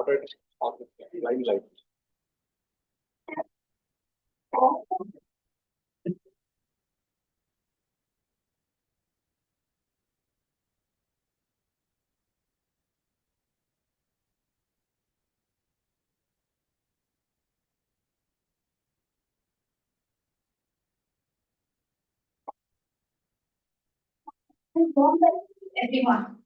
recorded on the live. Everyone.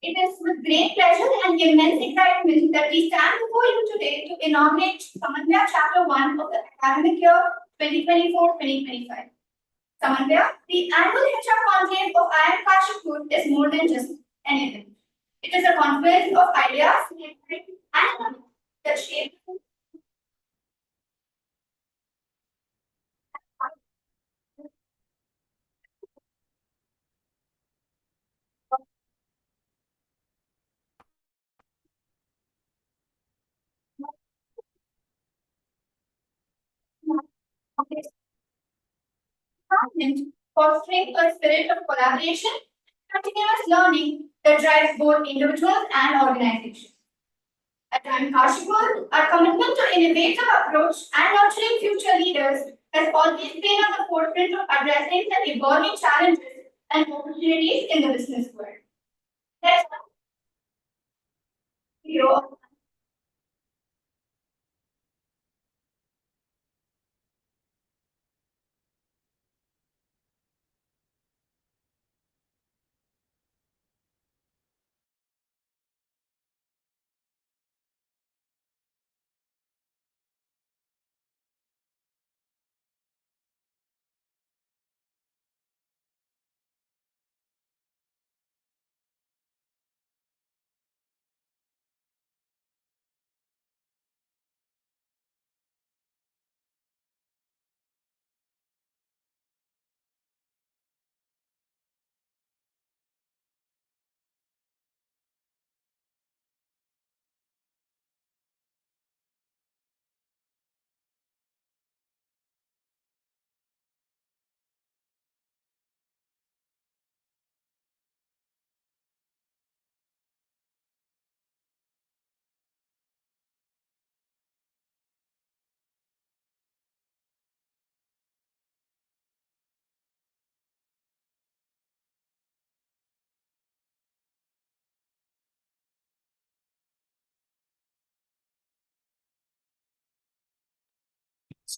It is with great pleasure and immense excitement that we stand before you today to inaugurate Samanvaya Chapter 1 of the academic year 2024-2025. Samanvaya, the annual HR conclave of IIM Kashipur is more than just an event. It is a confluence of ideas and that shape fostering a spirit of collaboration and continuous learning that drives both individuals and organizations. At IIM Kashipur, our commitment to innovative approach and nurturing future leaders has always been at the forefront of addressing the evolving challenges and opportunities in the business world. That's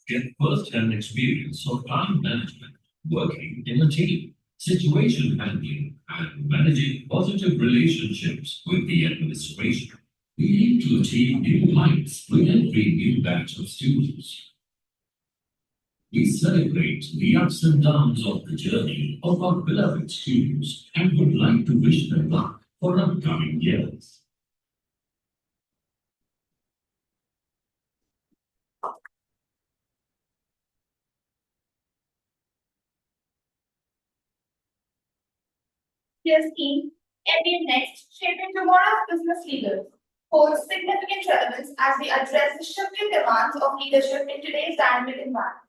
get first-hand experience of time management, working in a team, situation handling, and managing positive relationships with the administration. We aim to achieve new heights with every new batch of students. We celebrate the ups and downs of the journey of our beloved students and would like to wish them luck for upcoming years. This team, MBA Next, shaping tomorrow's business leaders, holds significant relevance as we address the shifting demands of leadership in today's dynamic environment.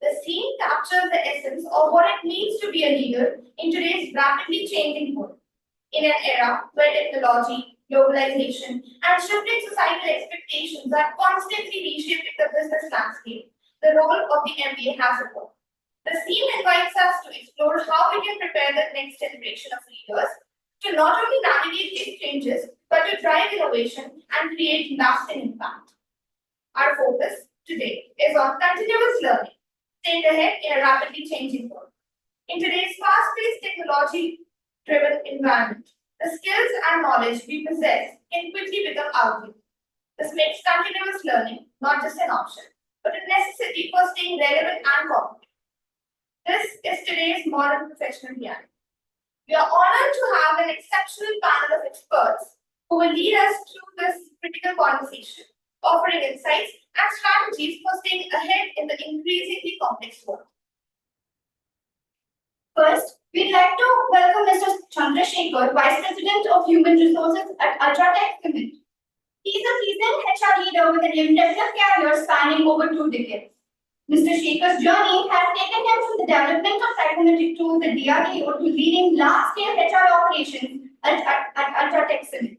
The scene captures the essence of what it means to be a leader in today's rapidly changing world. In an era where technology, globalization, and shifting societal expectations are constantly reshaping the business landscape, the role of the MBA has evolved. The theme invites us to explore how we can prepare the next generation of leaders to not only navigate these changes, but to drive innovation and create lasting impact. Our focus today is on continuous learning, staying ahead in a rapidly changing world. In today's fast-paced technology-driven environment, the skills and knowledge we possess can quickly become outdated. This makes continuous learning not just an option, but a necessity for staying relevant and competent. This is today's modern professional reality. We are honored to have an exceptional panel of experts who will lead us through this critical conversation, offering insights and strategies for staying ahead in the increasingly complex world. First, we'd like to welcome Mr. Chandra Shekhar, Vice President of Human Resources at UltraTech Cement. He's a seasoned HR leader with an impressive career spanning over 2 decades. Mr. Shekhar's journey has taken him from the development of psychometric tools at DRDO to leading large-scale HR operations at UltraTech Cement.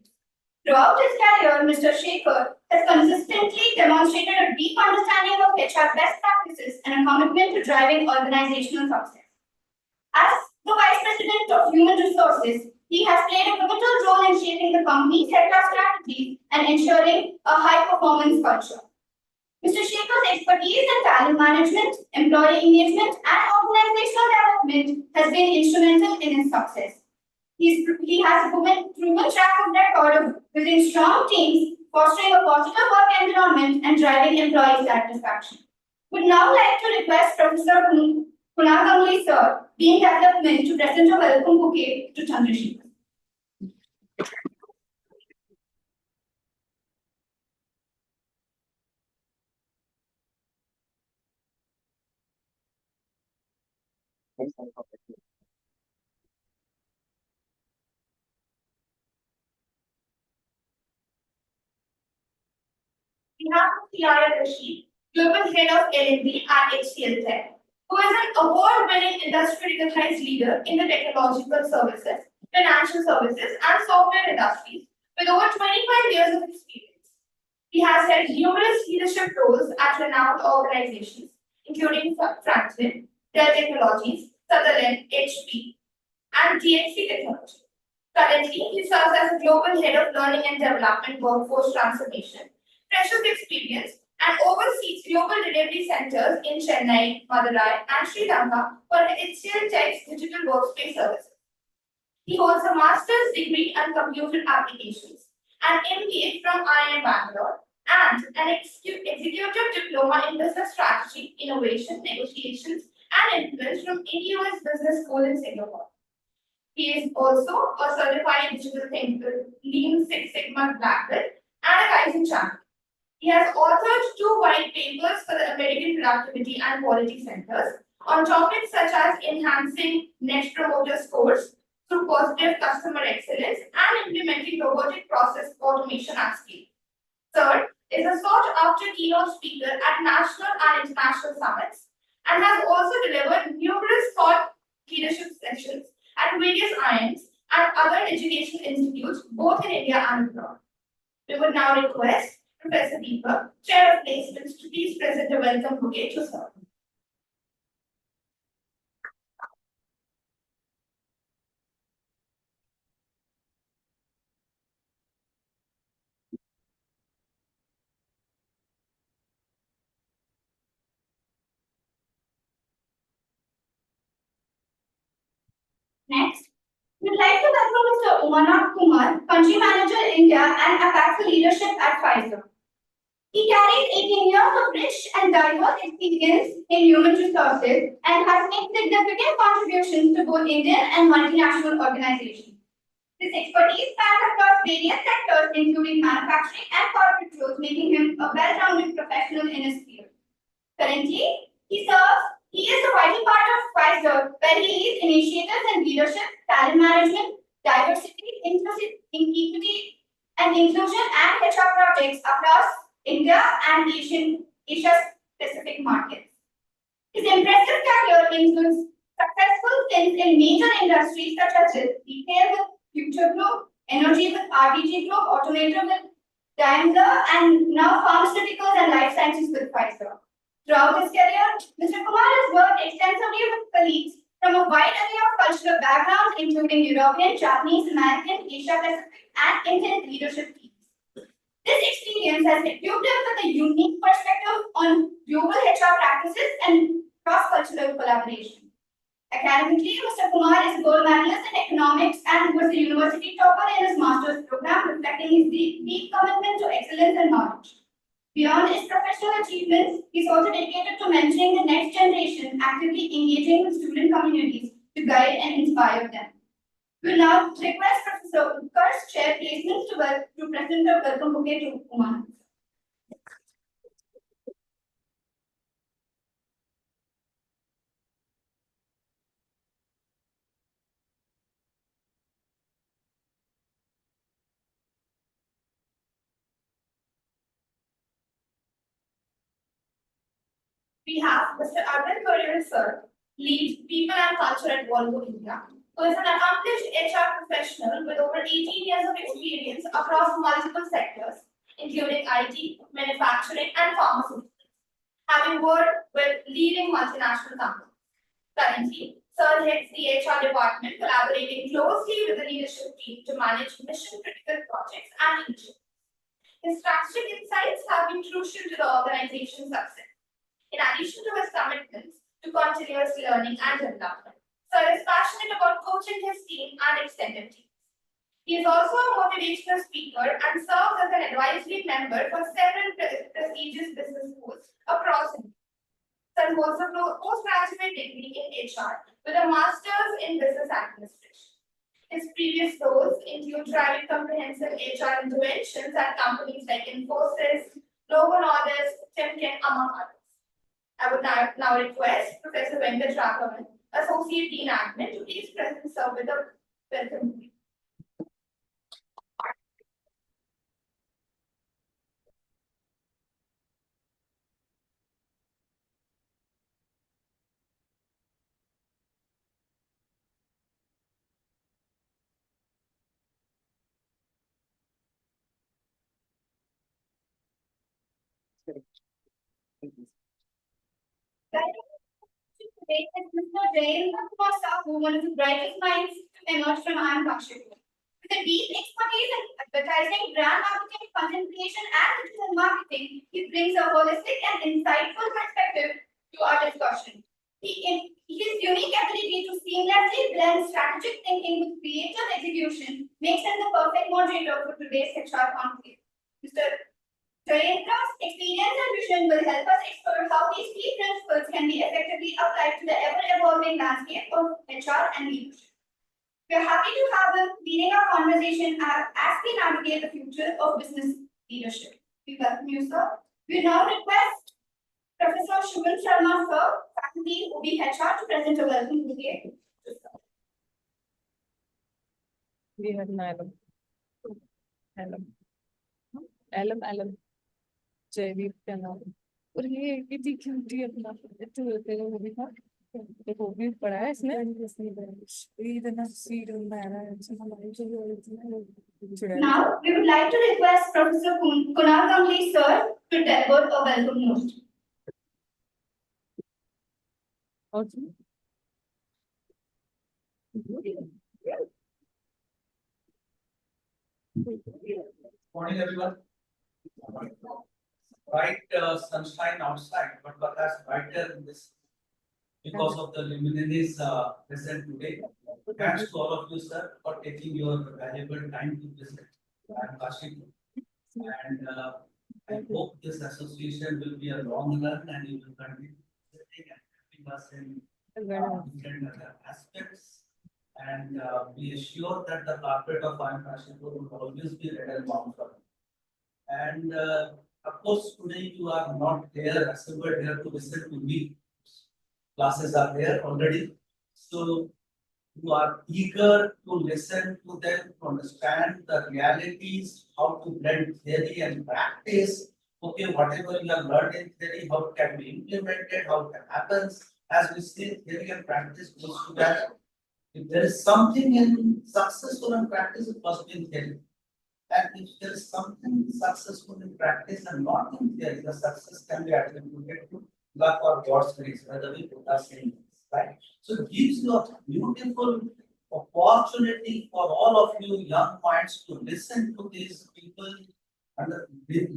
Throughout his career, Mr. Shekhar has consistently demonstrated a deep understanding of HR best practices and a commitment to driving organizational success. As the Vice President of Human Resources, he has played a pivotal role in shaping the company's HR strategy and ensuring a high-performance culture. Mr. Shekhar's expertise in talent management, employee engagement, and organizational development has been instrumental in his success. He has a proven track record of building strong teams, fostering a positive work environment, and driving employee satisfaction. Would now like to request Professor Kunal Ganguly sir, Dean Development, to present a welcome bouquet to Chandra Shekhar. We have Yahya Rasheed, Global Head of L&D at HCL Tech, who is an award-winning industry-recognized leader in the technological services, financial services, and software industries with over 25 years of experience. He has held numerous leadership roles at renowned organizations, including Franklin, Dell Technologies, Sutherland, HP, and DXC Technology. Currently, he serves as a Global Head of Learning and Development Workforce Transformation, Freshers Experience, and oversees global delivery centers in Chennai, Madurai, and Sri Lanka for HCL Tech's digital workspace services. He holds a master's degree in computer applications, an MBA from IIM Bangalore, and an executive diploma in business strategy, innovation, negotiations, and influence from IIM Business School in Singapore. He is also a certified digital thinker, Lean Six Sigma Black Belt, and a Kaizen champion. He has authored 2 white papers for the American Productivity and Quality Centers on topics such as enhancing Net Promoter Scores through positive customer excellence and implementing robotic process automation at scale. Third, is a sought-after keynote speaker at national and international summits and has also delivered numerous thought leadership sessions at various IIMs and other educational institutes both in India and abroad. We would now request Professor Deepak, Chair of Placements, to please present a welcome bouquet to sir. Next, we'd like to welcome Mr. Umanath Kumar, Country Manager India and APAC Leadership at Pfizer. He carries 18 years of rich and diverse experience in human resources and has made significant contributions to both Indian and multinational organizations. His expertise spans across various sectors, including manufacturing and corporate roles, making him a well-rounded professional in his field. Currently, he is a vital part of Pfizer, where he leads initiatives in leadership, talent management, diversity, equity, and inclusion, and HR projects across India and Asia Pacific markets. His impressive career includes successful stints in major industries such as retail with Future Group, energy with RDG Group, automotive with Daimler, and now pharmaceuticals and life sciences with Pfizer. Throughout his career, Mr. Kumar has worked extensively with colleagues from a wide array of cultural backgrounds, including European, Japanese, American, Asia Pacific, and Indian leadership teams. This experience has equipped him with a unique perspective on global HR practices and cross-cultural collaboration. Academically, Mr. Kumar is a gold medalist in economics and was a university topper in his master's program, reflecting his deep commitment to excellence and knowledge. Beyond his professional achievements, he is also dedicated to mentoring the next generation, actively engaging with student communities to guide and inspire them. We will now request Professor Utkarsh, Chair Placements, to present a welcome bouquet to Umar. We have Mr. Arvind Korir, sir, lead People and Culture at Volvo India, who is an accomplished HR professional with over 18 years of experience across multiple sectors, including IT, manufacturing, and pharmaceuticals, having worked with leading multinational companies. Currently, Sir heads the HR department, collaborating closely with the leadership team to manage mission-critical projects and initiatives. His strategic insights have been crucial to the organization's success. In addition to his commitments to continuous learning and development, Sir is passionate about coaching his team and extended teams. He is also a motivational speaker and serves as an advisory member for several prestigious business schools across India. Sir holds a postgraduate degree in HR with a master's in business administration. His previous roles include driving comprehensive HR interventions at companies like Infosys, Global Orders, Timken, among others. I would now request Professor Venkat Raghavan, Associate Dean Admin, to please present sir with a welcome. Today is Mr. Jain Kumar, one of the brightest minds to emerge from IIM Kashipur. With a deep expertise in advertising, brand marketing, content creation, and digital marketing, he brings a holistic and insightful perspective to our discussion. His unique ability to seamlessly blend strategic thinking with creative execution makes him the perfect moderator for today's HR conclave. Mr. Jayendra's experience and vision will help us explore how these key principles can be effectively applied to the ever-evolving landscape of HR and leadership. We are happy to have him leading our conversation as we navigate the future of business leadership. We welcome you, sir. We now request Professor Shubham Sharma, sir, faculty OB HR, to present a welcome bouquet. We have an alum. जैविक का नाम और ये कितनी cutie अपना तो तेरे वो भी था देखो भी पढ़ा है इसने इतना सीड बनाया है Now we would like to request Professor Kunal Gangli sir to deliver a welcome note. Morning, everyone. Bright sunshine outside, but perhaps brighter in this because of the luminaries present today. Thanks to all of you, sir, for taking your valuable time to visit Kashipur. And I hope this association will be a long run and you will continue visiting and helping us in different other aspects. And be assured that the carpet of IIM Kashipur will always be red and warm for you. And of course, today you are not here, assembled here to listen to me. Classes are there already. So you are eager to listen to them, to understand the realities, how to blend theory and practice. Okay, whatever you have learned in theory, how it can be implemented, how it happens. As we see, theory and practice goes together. If there is something in successful in practice, it must be in theory. And if there is something successful in practice and not in theory, the success can be attributed to luck or God's grace, whether we put us in this, right? So it gives you a beautiful opportunity for all of you young minds to listen to these people and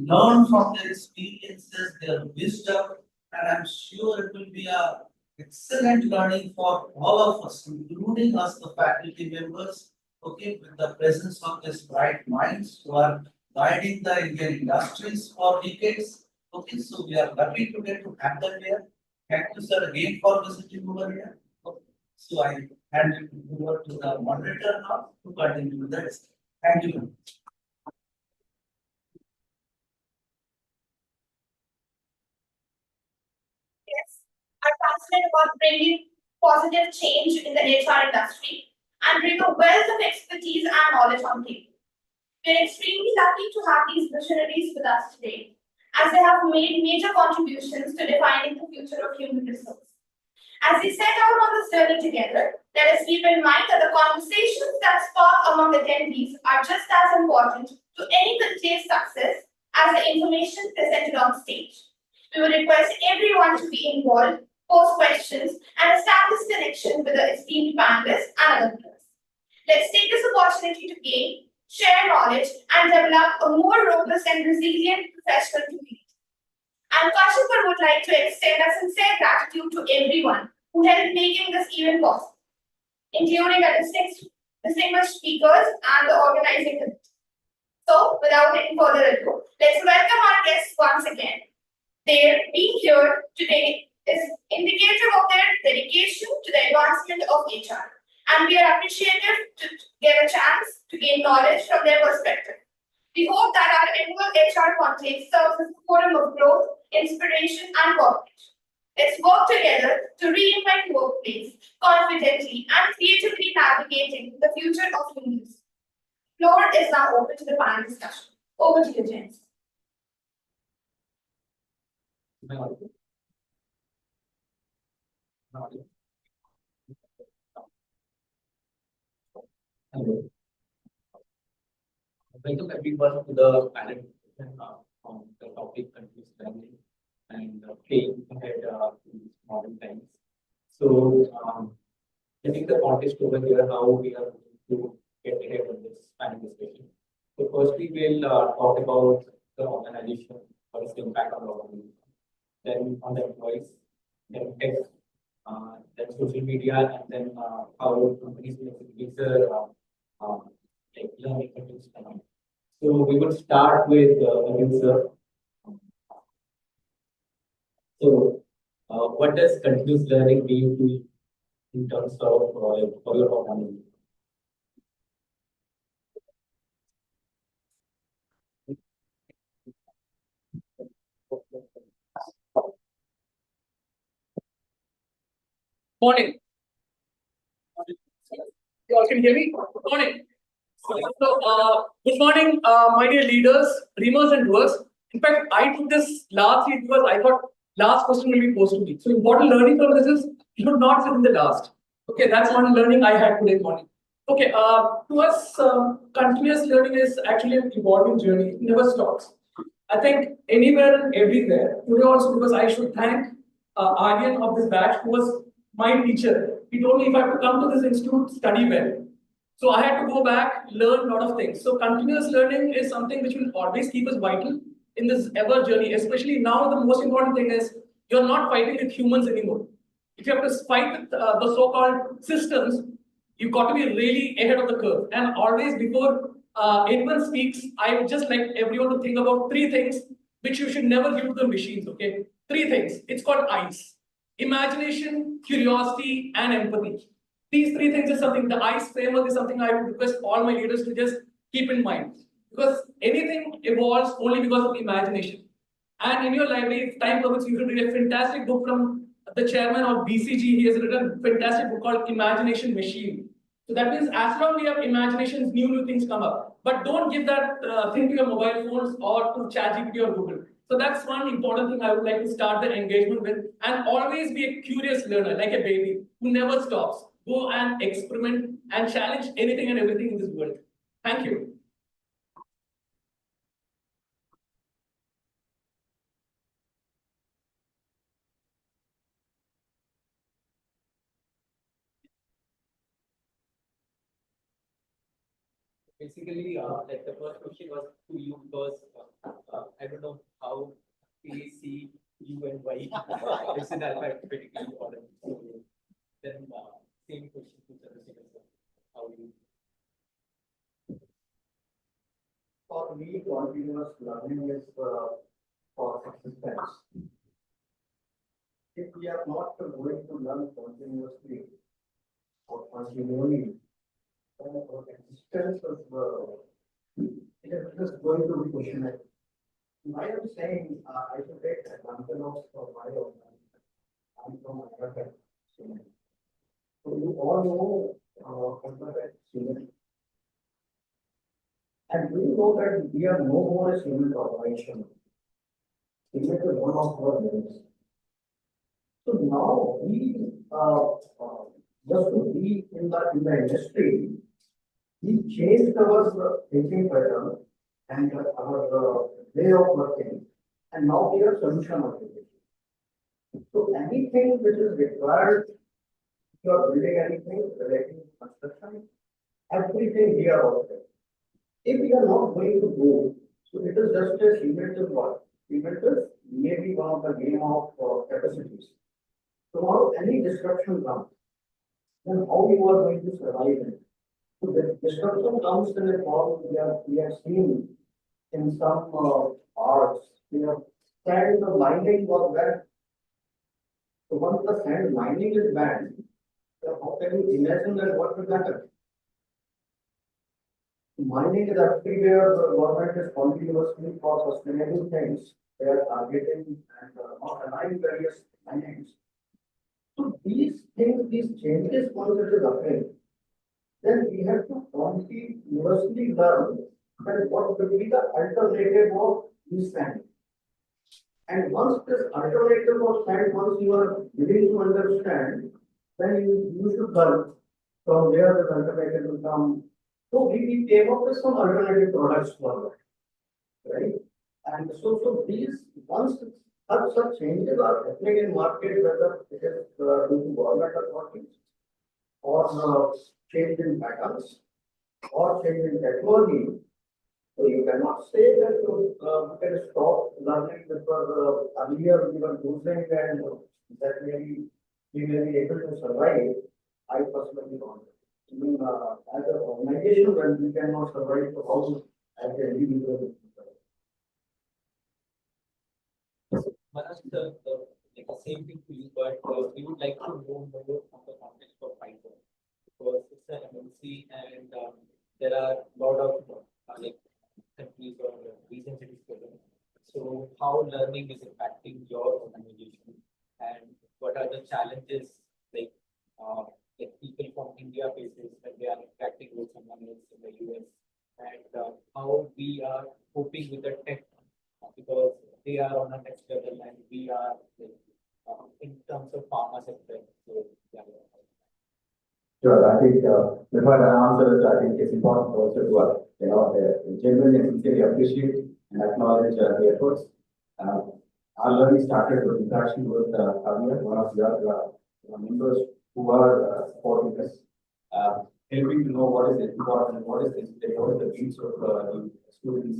learn from their experiences, their wisdom, and I'm sure it will be a excellent learning for all of us, including us, the faculty members. Okay, with the presence of these bright minds who are guiding the Indian industries for decades. Okay, so we are lucky today to have them here. Thank you, sir, again for visiting over here. Okay. So I hand it over to the moderator now to continue with the discussion. Thank you. Yes, are passionate about bringing positive change in the HR industry and bring a wealth of expertise and knowledge on table. We are extremely lucky to have these visionaries with us today, as they have made major contributions to defining the future of human resources. As we set out on this journey together, let us keep in mind that the conversations that spark among attendees are just as important to any today's success as the information presented on stage. We would request everyone to be involved, pose questions, and establish connection with the esteemed panelists and alumnus. Let's take this opportunity to gain, share knowledge, and develop a more robust and resilient professional community. And Kashipur would like to extend a sincere gratitude to everyone who helped making this event possible, including our distinguished speakers and the organizing committee. So, without any further ado, let's welcome our guests once again. Their being here today is indicative of their dedication to the advancement of HR, and we are appreciative to get a chance to gain knowledge from their perspective. We hope that our annual HR conclave serves as a forum of growth, inspiration, and cooperation. Let's work together to reinvent workplace confidently and creatively navigating the future of humans. Floor is now open to the panel discussion. Over to you, James. Hello. Welcome everyone to the panel on the topic continuous learning and playing ahead in modern times. So, getting the context over here, how we are going to get ahead of this panel discussion. So, firstly, we'll talk about the organization, what is the impact on the organization, then on the employees, then tech, then social media, and then how companies make user like learning continuous learning. So we will start with a user. So what does continuous learning mean to you in terms of for your organization? Morning. You all can hear me? Morning. Good morning, my dear leaders, dreamers and doers. In fact, I took this last seat because I thought last question will be posed to me. So important learning from this is you should not sit in the last. Okay, that's one learning I had today morning. Okay, to us, continuous learning is actually an evolving journey. It never stops. I think anywhere and everywhere. Today also because I should thank Aryan of this batch who was my teacher. He told me if I have to come to this institute, study well. So I had to go back, learn a lot of things. So continuous learning is something which will always keep us vital in this ever journey. Especially now, the most important thing is you're not fighting with humans anymore. If you have to fight with the so-called systems, you've got to be really ahead of the curve. And always before anyone speaks, I would just like everyone to think about three things which you should never give to the machines. Okay, three things. It's called ICE: imagination, curiosity, and empathy. These three things is something, the ICE framework is something I would request all my leaders to just keep in mind. Because anything evolves only because of imagination. And in your library, if time permits, you should read a fantastic book from the chairman of BCG. He has written a fantastic book called Imagination Machine. So that means as long as we have imaginations, new things come up. But don't give that thing to your mobile phones or to ChatGPT or Google. So that's one important thing I would like to start the engagement with. And always be a curious learner, like a baby who never stops. Go and experiment and challenge anything and everything in this world. Thank you. Basically, like the first question was to you because I don't know how we see you and why this is alphabetically ordered. So then same question to Chandra Shekhar. How do you? For me, continuous learning is for existence. If we are not going to learn continuously or continually, then our existence is going to be questioned. I am saying I should take example of my organization. I'm from UltraTech Cement. So you all know UltraTech Cement. And do you know that we are no more a cement corporation? Cement is one of our names. So now just to be in the industry, we changed our thinking pattern and our way of working, and now we are solution oriented. So anything which is required, if you are building anything relating to construction, everything here also. If we are not going to go, so it is just a cement is what? Cement is maybe one of the game of capacities. Tomorrow any disruption comes, then how you are going to survive it? So the disruption comes in a form we have seen in some arts, sand mining was banned. So once the sand mining is banned, then how can you imagine that what will happen? Mining is everywhere, the government is continuously for sustainable things. They are targeting and not allowing various minings. So these things, these changes once it is occurring, then we have to continuously learn that what will be the alternative of this sand. And once this alternative of sand, once you are beginning to understand, then you should learn from where this alternative will come. So we came up with some alternative products for that, right? And so these once such changes are happening in market, whether it is due to government authorities or change in patterns or change in technology. So you cannot say that we can stop learning because earlier we were losing and that maybe we may be able to survive. I personally don't. Even as an organization, when we cannot survive, so how as an individual. Manoj, like the same thing to you, but we would like to know more on the context of Python because it's an MNC and there are a lot of like countries or regions it is present. So how learning is impacting your organization and what are the challenges like people from India faces when they are interacting with someone else in the US and how we are coping with the tech because they are on a next level and we are like, in terms of pharma sector. So yeah. Sure, I think before I answer it, I think it's important also to genuinely and sincerely appreciate and acknowledge the efforts. Our learning started with interaction with Javier, one of your members who are supporting us, helping to know what is important, what is the needs of the students.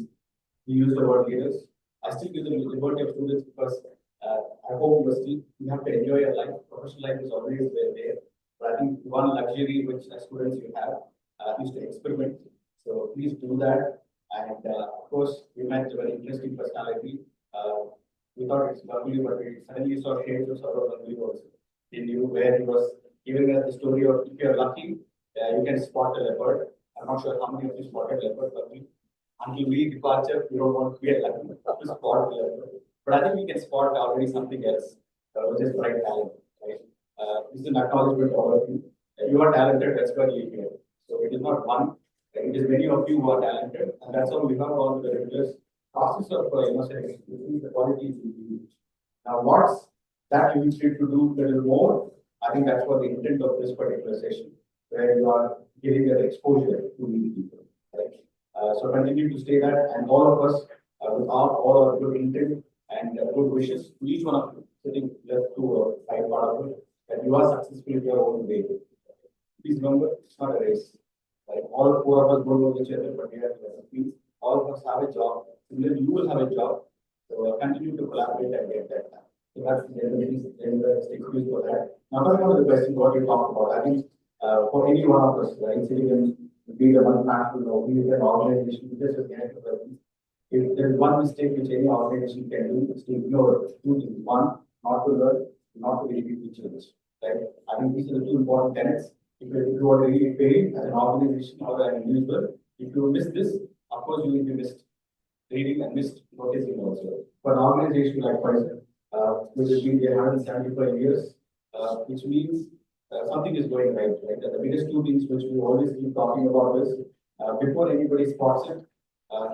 We use the word leaders. I still use the word of students because I hope you have to enjoy your life. Professional life is always there. But I think one luxury which as students you have is to experiment. So please do that. And of course, we met a very interesting personality. We thought it's lovely, but we suddenly saw shades of sort of lovely also in you, where he was giving us the story of if you're lucky, you can spot a leopard. I'm not sure how many of you spotted leopard, but until we departure, we don't want to be a lucky to spot the leopard. But I think we can spot already something else, which is bright talent, right? This is an acknowledgement of all of you. You are talented, that's why you're here. So it is not one, it is many of you who are talented, and that's how we have all the regular process of the qualities we use. Now, what's that you need to do a little more? I think that's what the intent of this particular session, where you are giving an exposure to these people. Right? So continue to stay that, and all of us, with all our good intent and good wishes to each one of you, sitting just to fight part of it, that you are successful in your own way. Please remember, it's not a race. Like all four of us don't know each other, but we have recipes. All of us have a job. Similarly, you will have a job. So continue to collaborate and get that done. So that's the excuse for that. Now, coming on to the question what you talked about, I think for any one of us, right, citizens, be the multinational or be an organization, just a person. If there is one mistake which any organization can do, is to ignore two things. One, not to learn, not to repeat the change. Right? I think these are the two important tenets. If you want to really fail as an organization or an individual, if you miss this, of course you will be missed reading and missed noticing also. For an organization like Pfizer, which has been there 175 years, which means something is going right. The biggest two things which we always keep talking about is before anybody spots it,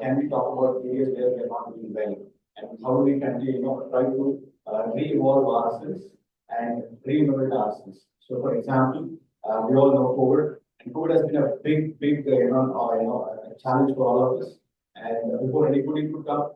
can we talk about areas where we are not doing well, and how we can try to re-evolve ourselves and reinnovate ourselves. So for example, we all know COVID, and COVID has been a big, a challenge for all of us. And before anybody could come,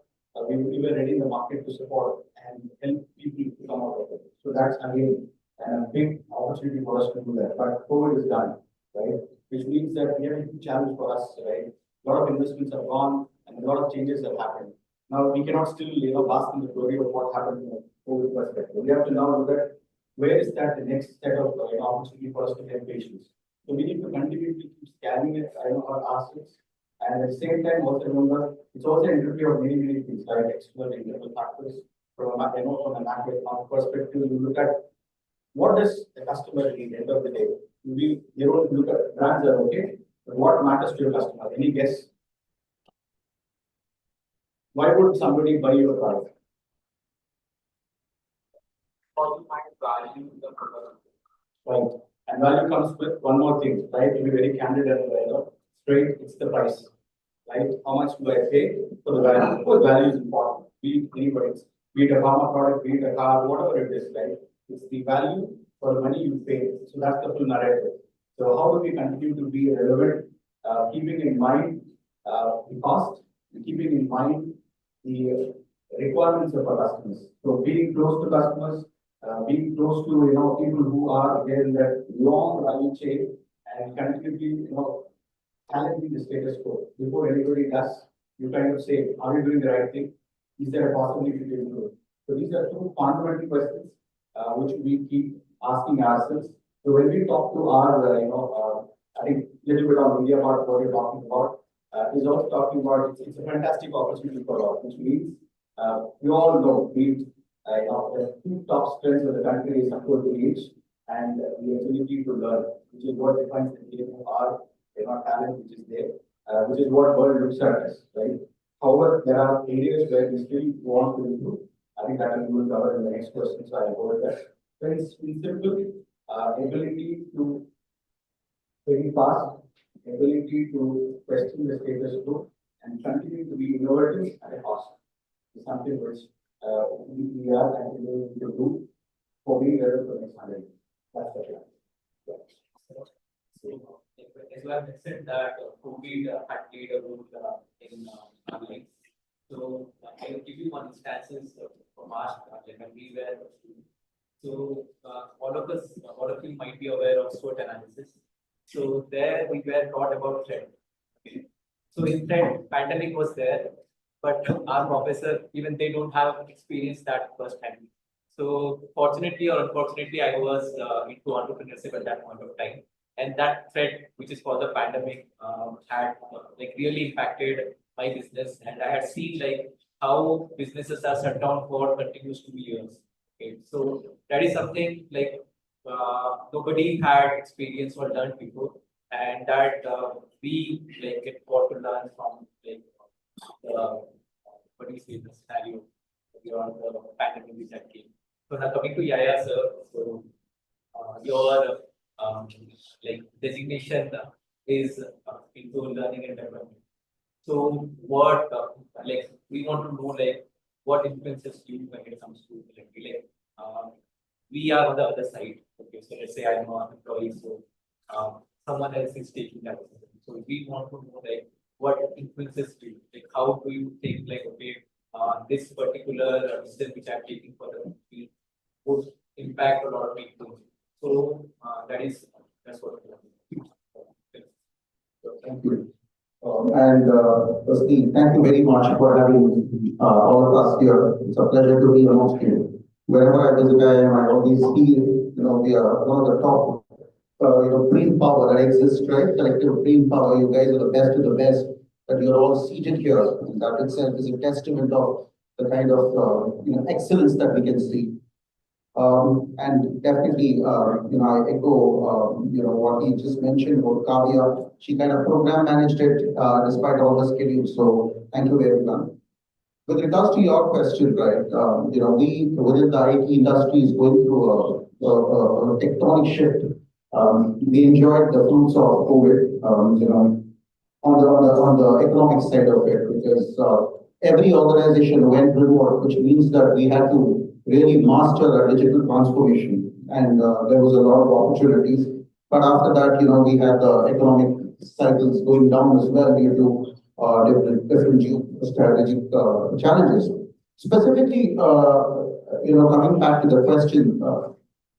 we were ready in the market to support and help people to come out of it. So that's again a big opportunity for us to do that. But COVID is done, right? Which means that we have a huge challenge for us, right? A lot of investments have gone and a lot of changes have happened. Now we cannot still, bask in the glory of what happened in the COVID perspective. We have to now look at where is that the next set of opportunity for us to get patients. So we need to continuously keep scanning it, our assets. And at the same time, also remember, it's also an interview of many things, like external and internal factors. From a macroeconomic perspective, you look at what does the customer need at the end of the day. You don't look at brands are okay, but what matters to your customer? Any guess? Why would somebody buy your product? Or you might value the product. Right. And value comes with one more thing, right? To be very candid and straight, it's the price. Right? How much do I pay for the value? Because value is important. Be it anybody, be it a pharma product, be it a car, whatever it is, right? It's the value for the money you pay. So that's the full narrative. So how do we continue to be relevant, keeping in mind the cost, and keeping in mind the requirements of our customers. So being close to customers, being close to people who are there in that long value chain and continually challenging the status quo. Before anybody does, you kind of say, are we doing the right thing? Is there a possibility to improve? So these are two fundamental questions which we keep asking ourselves. So when we talk to our, I think a little bit on India about what you're talking about, is also talking about it's a fantastic opportunity for us, which means we all know the two top strengths of the country is of course the age and the ability to learn, which is what defines the game of our talent which is there, which is what world looks at us, right? However, there are areas where we still want to improve. I think that we will cover in the next question, so I'll go with that. So it's simple, ability to very fast, ability to question the status quo, and continue to be innovative at a cost. It's something which we are continuing to do for being better for the next 100 years. That's the plan. So, as well as said that COVID had played a role in our lives. So I will give you one instances from our we were. So all of you might be aware of SWOT analysis. So there we were taught about threat. Okay. So in threat, pandemic was there, but our professor, even they don't have experienced that firsthand. So fortunately or unfortunately, I was into entrepreneurship at that point of time. And that threat, which is called the pandemic, had really impacted my business. And I had seen how businesses are shut down for continuous 2 years. Okay, so that is something nobody had experienced or learned before, and that we got to learn from what do you say, the scenario beyond the pandemic that came. So now coming to Yahya sir, so your designation is into learning and development. So what we want to know what influences you when it comes to we are on the other side. Okay, so let's say I'm an employee, so someone else is taking that decision. So we want to know what influences you, how do you think okay, this particular decision which I'm taking for the field would impact a lot of people. So that's what we want. Thank you. Steve, thank you very much for having all of us here. It's a pleasure to be amongst you. Wherever I visit, I always feel, we are one of the top, brain power that exists, right? Collective brain power. You guys are the best of the best, that you're all seated here. And that itself is a testament of the kind of, excellence that we can see. And definitely, I echo, what he just mentioned about Kavya. She kind of program managed it despite all the schedules. So thank you very much. With regards to your question, right, we within the IT industry is going through a tectonic shift. We enjoyed the fruits of COVID, on the economic side of it, because every organization went remote, which means that we had to really master our digital transformation. And there was a lot of opportunities. But after that, we had the economic cycles going down as well due to different geostrategic challenges. Specifically, coming back to the question,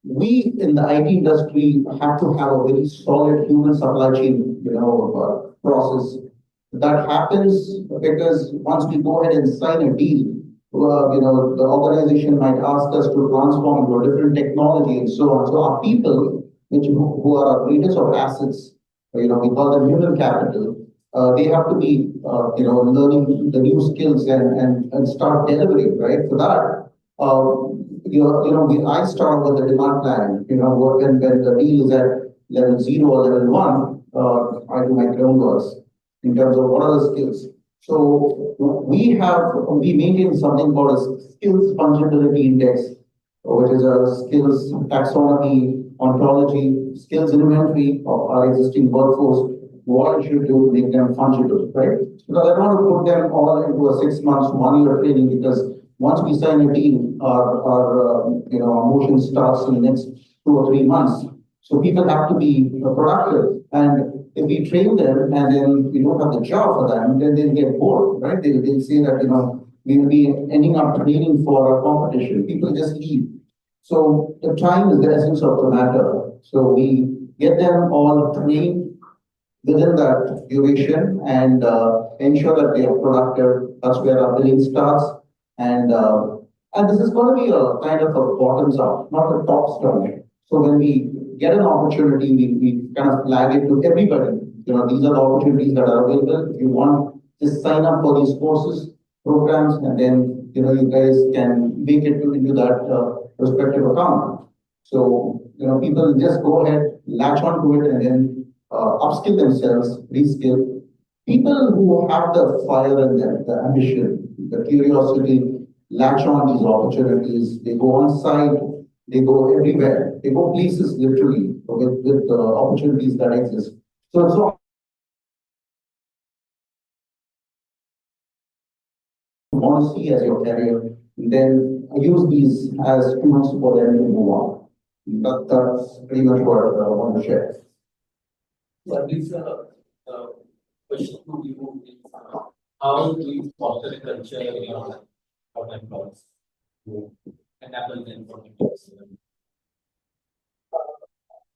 we in the IT industry have to have a very solid human supply chain, process. That happens because once we go ahead and sign a deal, the organization might ask us to transform to a different technology and so on. So our people, who are our greatest of assets, we call them human capital. They have to be, learning the new skills and start delivering, right? For that, I start with the demand plan. When the deal is at level 0 or level 1, I do my groundwork in terms of what are the skills. So we maintain something called a skills fungibility index, which is a skills taxonomy, ontology, skills inventory of our existing workforce. What should do to make them fungible, right? Because I don't want to put them all into a 6 months, 1 year training, because once we sign a deal, our motion starts in the next 2 or 3 months. So people have to be productive, and if we train them and then we don't have the job for them, then they'll get bored, right? They'll say that we will be ending up training for a competition. People just leave. So the time is the essence of the matter. So we get them all trained within that duration and ensure that they are productive. That's where our billing starts. And this is going to be a kind of a bottoms up, not a tops down. So when we get an opportunity, we kind of flag it to everybody. These are the opportunities that are available. If you want, just sign up for these courses, programs, and then you guys can make it into that respective account. So people just go ahead, latch onto it, and then upskill themselves, reskill. People who have the fire in them, the ambition, the curiosity, latch on these opportunities. They go on site, they go everywhere, they go places literally with the opportunities that exist. So you want to see as your career, then use these as tools for them to move on. That's pretty much what I want to share. So this question to you is how do you foster the culture in your employees to enable them for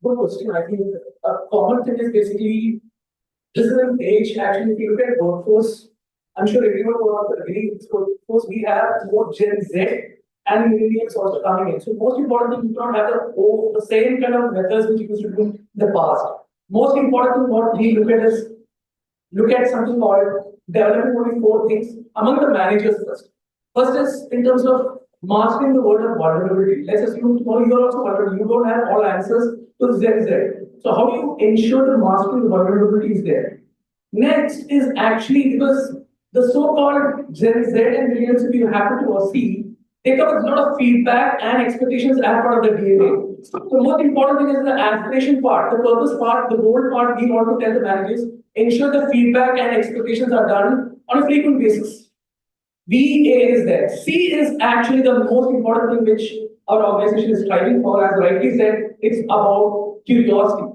Good question. I think a common thing is basically this is an age. Actually, if you look at workforce, I'm sure everyone will agree. Workforce we have more Gen Z and millennials also coming in. So most important thing, you don't have the same kind of methods which you used to do in the past. Most important what we look at is look at something called developing only 4 things among the managers first. First is in terms of mastering the word of vulnerability. Let's assume tomorrow you're also vulnerable. You don't have all answers to Z. So how do you ensure the mastering the vulnerability is there? Next is actually because the so-called Gen Z and millennials, if you happen to see, they come with a lot of feedback and expectations as part of the DNA. So most important thing is the aspiration part, the purpose part, the goal part. We want to tell the managers, ensure the feedback and expectations are done on a frequent basis. B, A is there. C is actually the most important thing which our organization is striving for. As rightly said, it's about curiosity.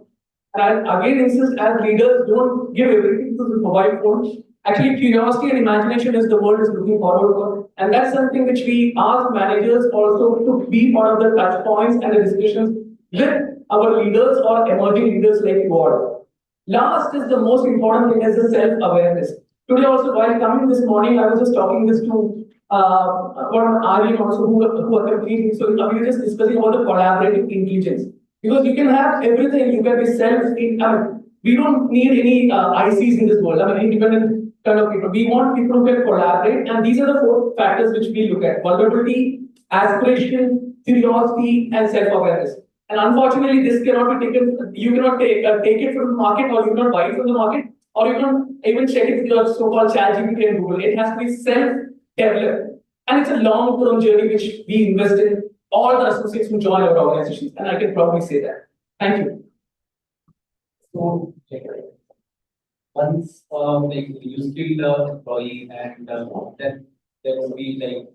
And again, insist as leaders, don't give everything to the mobile phones. Actually, curiosity and imagination is the world is looking forward for. And that's something which we ask managers also to be part of the touch points and the discussions with our leaders or emerging leaders like you are. Last is the most important thing is the self-awareness. Today also, while coming this morning, I was just talking this to one IIM also who accompanied me. So we were just discussing about the collaborative intelligence. Because you can have everything, you can be we don't need any ICs in this world, independent kind of people. We want people who can collaborate, and these are the 4 factors which we look at: vulnerability, aspiration, curiosity, and self-awareness. And unfortunately, this cannot be taken, you cannot take it from the market, or you cannot buy it from the market, or you cannot even check it with your so-called ChatGPT and Google. It has to be self-developed. And it's a long-term journey which we invest in all the associates who join our organizations. And I can probably say that. Thank you. So, once like you skill the employee and then there will be like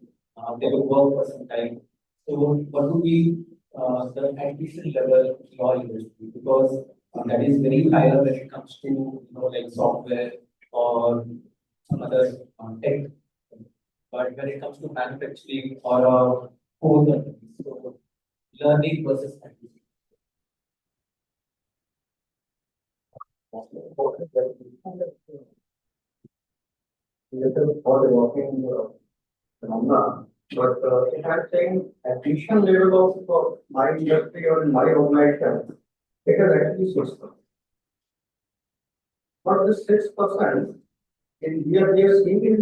they will work for some time. So what would be the admission level in your industry? Because that is very higher when it comes to like software or some other tech. But when it comes to manufacturing or core companies, so learning versus admission. Little for the working phenomena, but if I'm saying addition level of my industry or in my organization, it is actually 6%. But this 6%, we are seeing in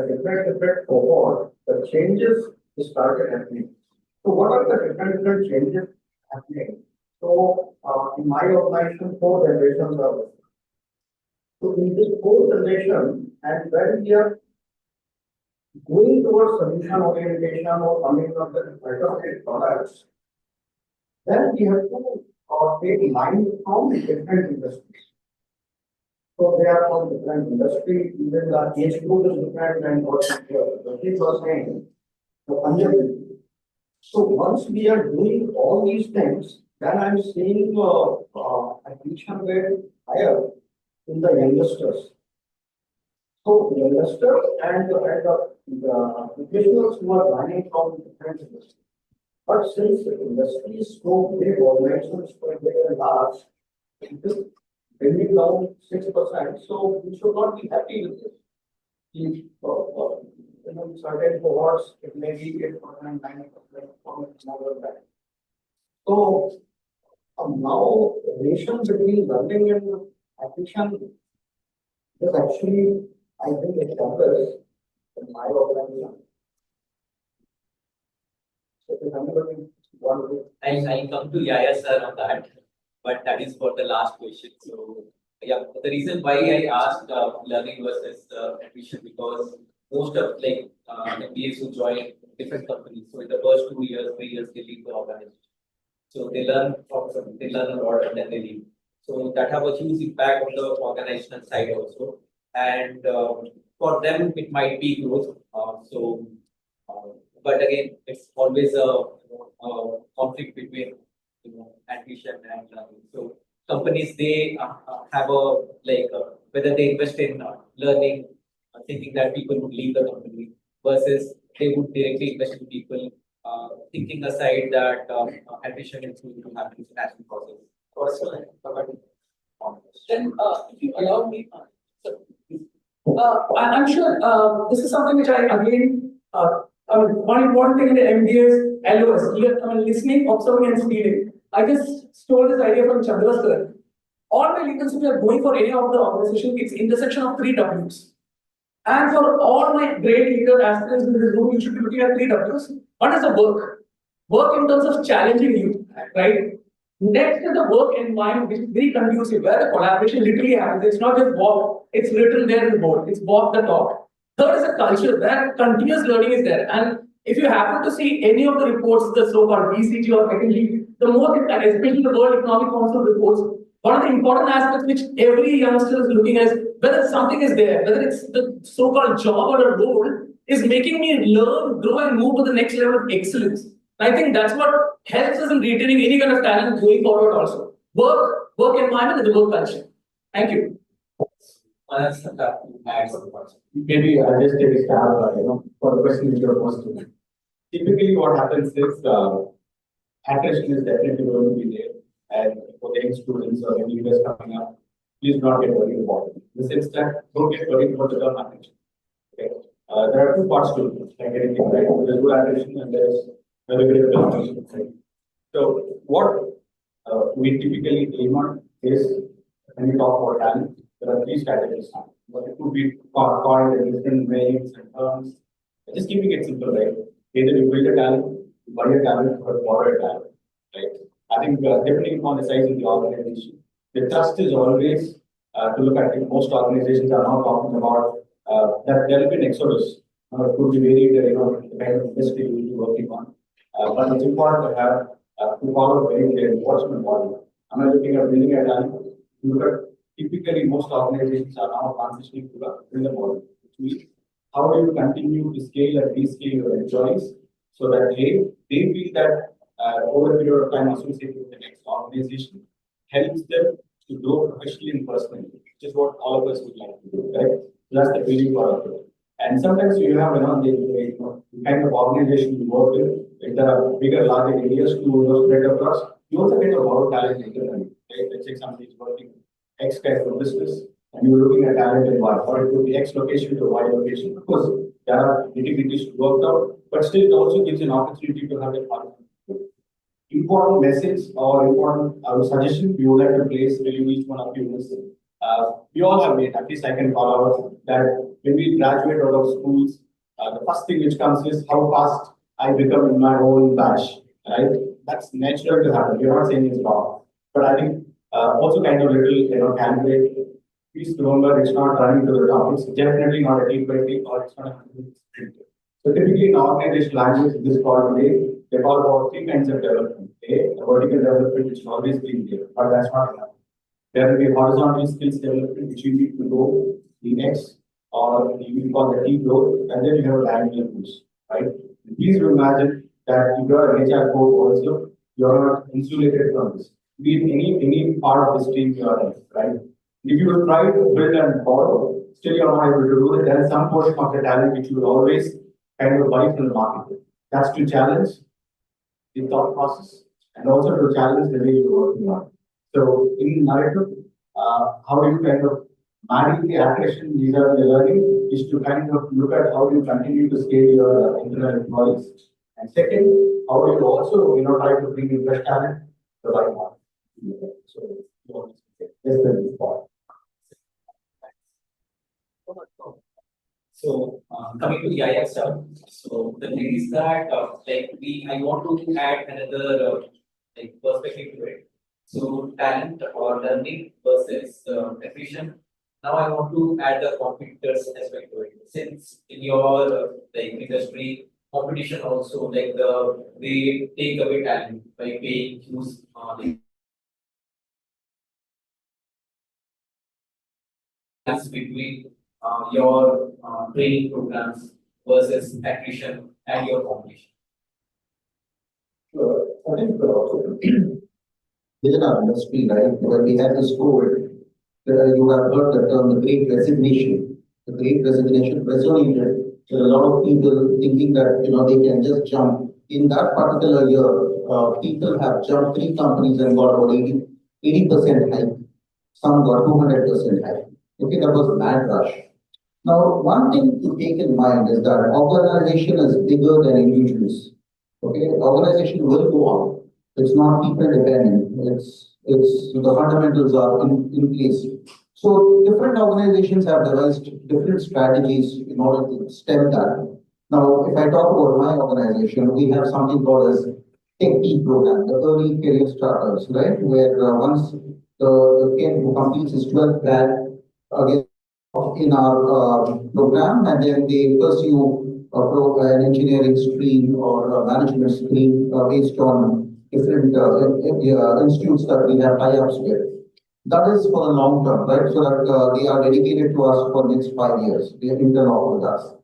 different cohort, the changes started happening. So what are the different changes happening? So in my organization, 4 generations are working. So in this 4th generation, and when we are going towards solution orientation or coming up with alternative products, then we have to take lines from different industries. So they are from different industry, even the age group is different than what Rasheed was saying, the fungibility. So once we are doing all these things, then I'm seeing admission rate higher in the youngsters. So youngsters and the professionals who are learning from different industries. But since the industry is so big, organizations so big and large, it is bringing down 6%. So we should not be happy with this. If certain cohorts, it may be 8%, 9% from smaller bank. So now relation between learning and addiction is actually, I think, it covers in my organization. So if anybody want to, I'll come to Yahya sir on that, but that is for the last question. So yeah, the reason why I asked learning versus admission, because most of like MBAs who join different companies, so in the first 2 years, 3 years, they leave the organization. So they learn from some, they learn a lot and then they leave. So that have a huge impact on the organizational side also. And for them, it might be growth. But again, it's always a conflict between admission and learning. So companies, they have a like whether they invest in learning, thinking that people would leave the company, versus they would directly invest in people, thinking aside that admission is going to happen in the national process. Then, if you allow me, I'm sure this is something which I again, one important thing in the MBA is LOS, listening, observing, and speaking. I just stole this idea from Chandra Shekhar. All my leaders who are going for any of the organization, it's intersection of 3 Ws. And for all my great leader aspirants in this room, you should be looking at 3 Ws. One is the work. Work in terms of challenging you, right? Next is the work environment, which is very conducive, where the collaboration literally happens. It's not just walk, it's written there in the board, it's walk the talk. Third is a culture where continuous learning is there. And if you happen to see any of the reports, the so-called BCG or FNG, the more, especially the World Economic Council reports, one of the important aspects which every youngster is looking at is whether something is there, whether it's the so-called job or a role, is making me learn, grow, and move to the next level of excellence. I think that's what helps us in retaining any kind of talent going forward also. Work environment and the work culture. Thank you. Maybe I'll just take a stab, for the question which you are posed to me. Typically, what happens is attrition is definitely going to be there, and for the young students or any leaders coming up, please do not get worried about it. In the sense that don't get worried about the term attrition. Okay, there are 2 parts to it. Like anything, right? There's good attrition and there's very good attrition. Right? So what we typically aim on is when we talk about talent, there are 3 strategies. But it could be called in different ways and terms. Just keeping it simple, right? Either you build a talent, you buy a talent, or borrow a talent, right? I think depending on the size of the organization, the trust is always to look at it. Most organizations are now talking about that there will be an exodus. It could be varied, the kind of industry you will be working on. But it's important to have to follow a very clear enforcement model. I'm not looking at building a talent, look at typically most organizations are now transitioning to the winner model, which means how do you continue to scale and rescale your employees so that they feel that over a period of time associated with the next organization helps them to grow professionally and personally, which is what all of us would like to do, right? So that's the feeling part of it. And sometimes you have, the kind of organization you work with, if there are bigger, larger areas to spread across, you also get a lot of talent internally, right? Let's say somebody is working X kind of business, and you're looking at talent in Y, or it could be X location to Y location. Of course, there are nitty-gritties to work out, but still it also gives you an opportunity to have a fun. Important message or important suggestion we would like to place to you, each one of you is, we all have made, at least I can call out that when we graduate out of schools, the first thing which comes is how fast I become in my own batch, right? That's natural to happen. We're not saying it's wrong, but I think also kind of little, calibrate. Please remember, it's not running to the top. It's definitely not a team by team, or it's not a sprint. So typically in organizational language, this call today, they call about three kinds of development. A vertical development, which is always been there, but that's not enough. There will be horizontal skills development, which you need to go the next, or you will call the team growth, and then you have a diagonal boost, right? Please imagine that if you are an HR core also, you are not insulated from this. Be in any part of the stream you are in, right? If you will try to build and borrow, still you are not able to do it. There is some portion of the talent which you will always kind of buy from the market. That's to challenge the thought process and also to challenge the way you're working on. So in narrative, how do you kind of marry the aggression these are the learning is to kind of look at how you continue to scale your internal employees. And second, how do you also try to bring in fresh talent the right one. So that's the part. So coming to the IIM stuff, so the thing is that I want to add another perspective to it. So talent or learning versus attrition. Now I want to add the competitors aspect to it. Since in your industry, competition also they take away talent by paying huge between your training programs versus attrition and your competition. I think within our industry, right, when we had this COVID, you have heard the term the Great Resignation. The Great Resignation resonated with a lot of people thinking that they can just jump. In that particular year, people have jumped 3 companies and got about 80% hike. Some got 200% hike. Okay, that was a mad rush. Now, one thing to take in mind is that organization is bigger than individuals. Okay, organization will go on. It's not people dependent. It's the fundamentals are in place. So different organizations have devised different strategies in order to stem that. Now, if I talk about my organization, we have something called as Tech T program, the early career starters, right? Where once the kid who completes his 12th grad again in our program, and then they pursue an engineering stream or a management stream based on different institutes that we have tie-ups with. That is for the long term, right? So that they are dedicated to us for the next 5 years. They interlock with us.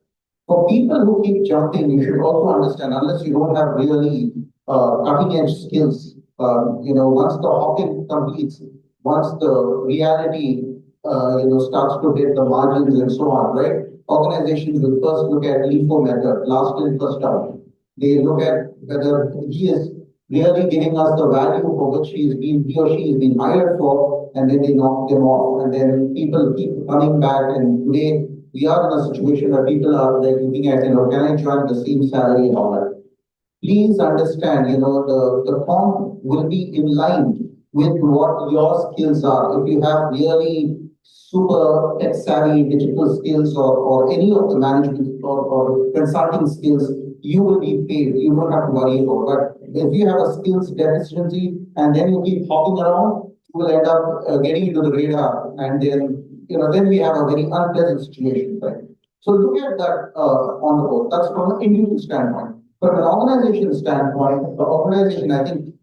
For people who keep jumping, you should also understand, unless you don't have really cutting-edge skills, once the hawking completes, once the reality starts to hit the margins and so on, right? Organizations will first look at LIFO method, last in, first out. They look at whether he is really giving us the value for which he or she has been hired for, and then they knock them off. And then people keep coming back, and today we are in a situation where people are looking at, can I join the same salary and all that? Please understand, the comp will be in line with what your skills are. If you have really super tech savvy digital skills or any of the management or consulting skills, you will be paid. You don't have to worry about that. If you have a skills deficiency and then you keep hopping around, you will end up getting into the radar, and then we have a very unpleasant situation, right? So look at that on the board. That's from an individual standpoint. From an organization standpoint, the organization, I think,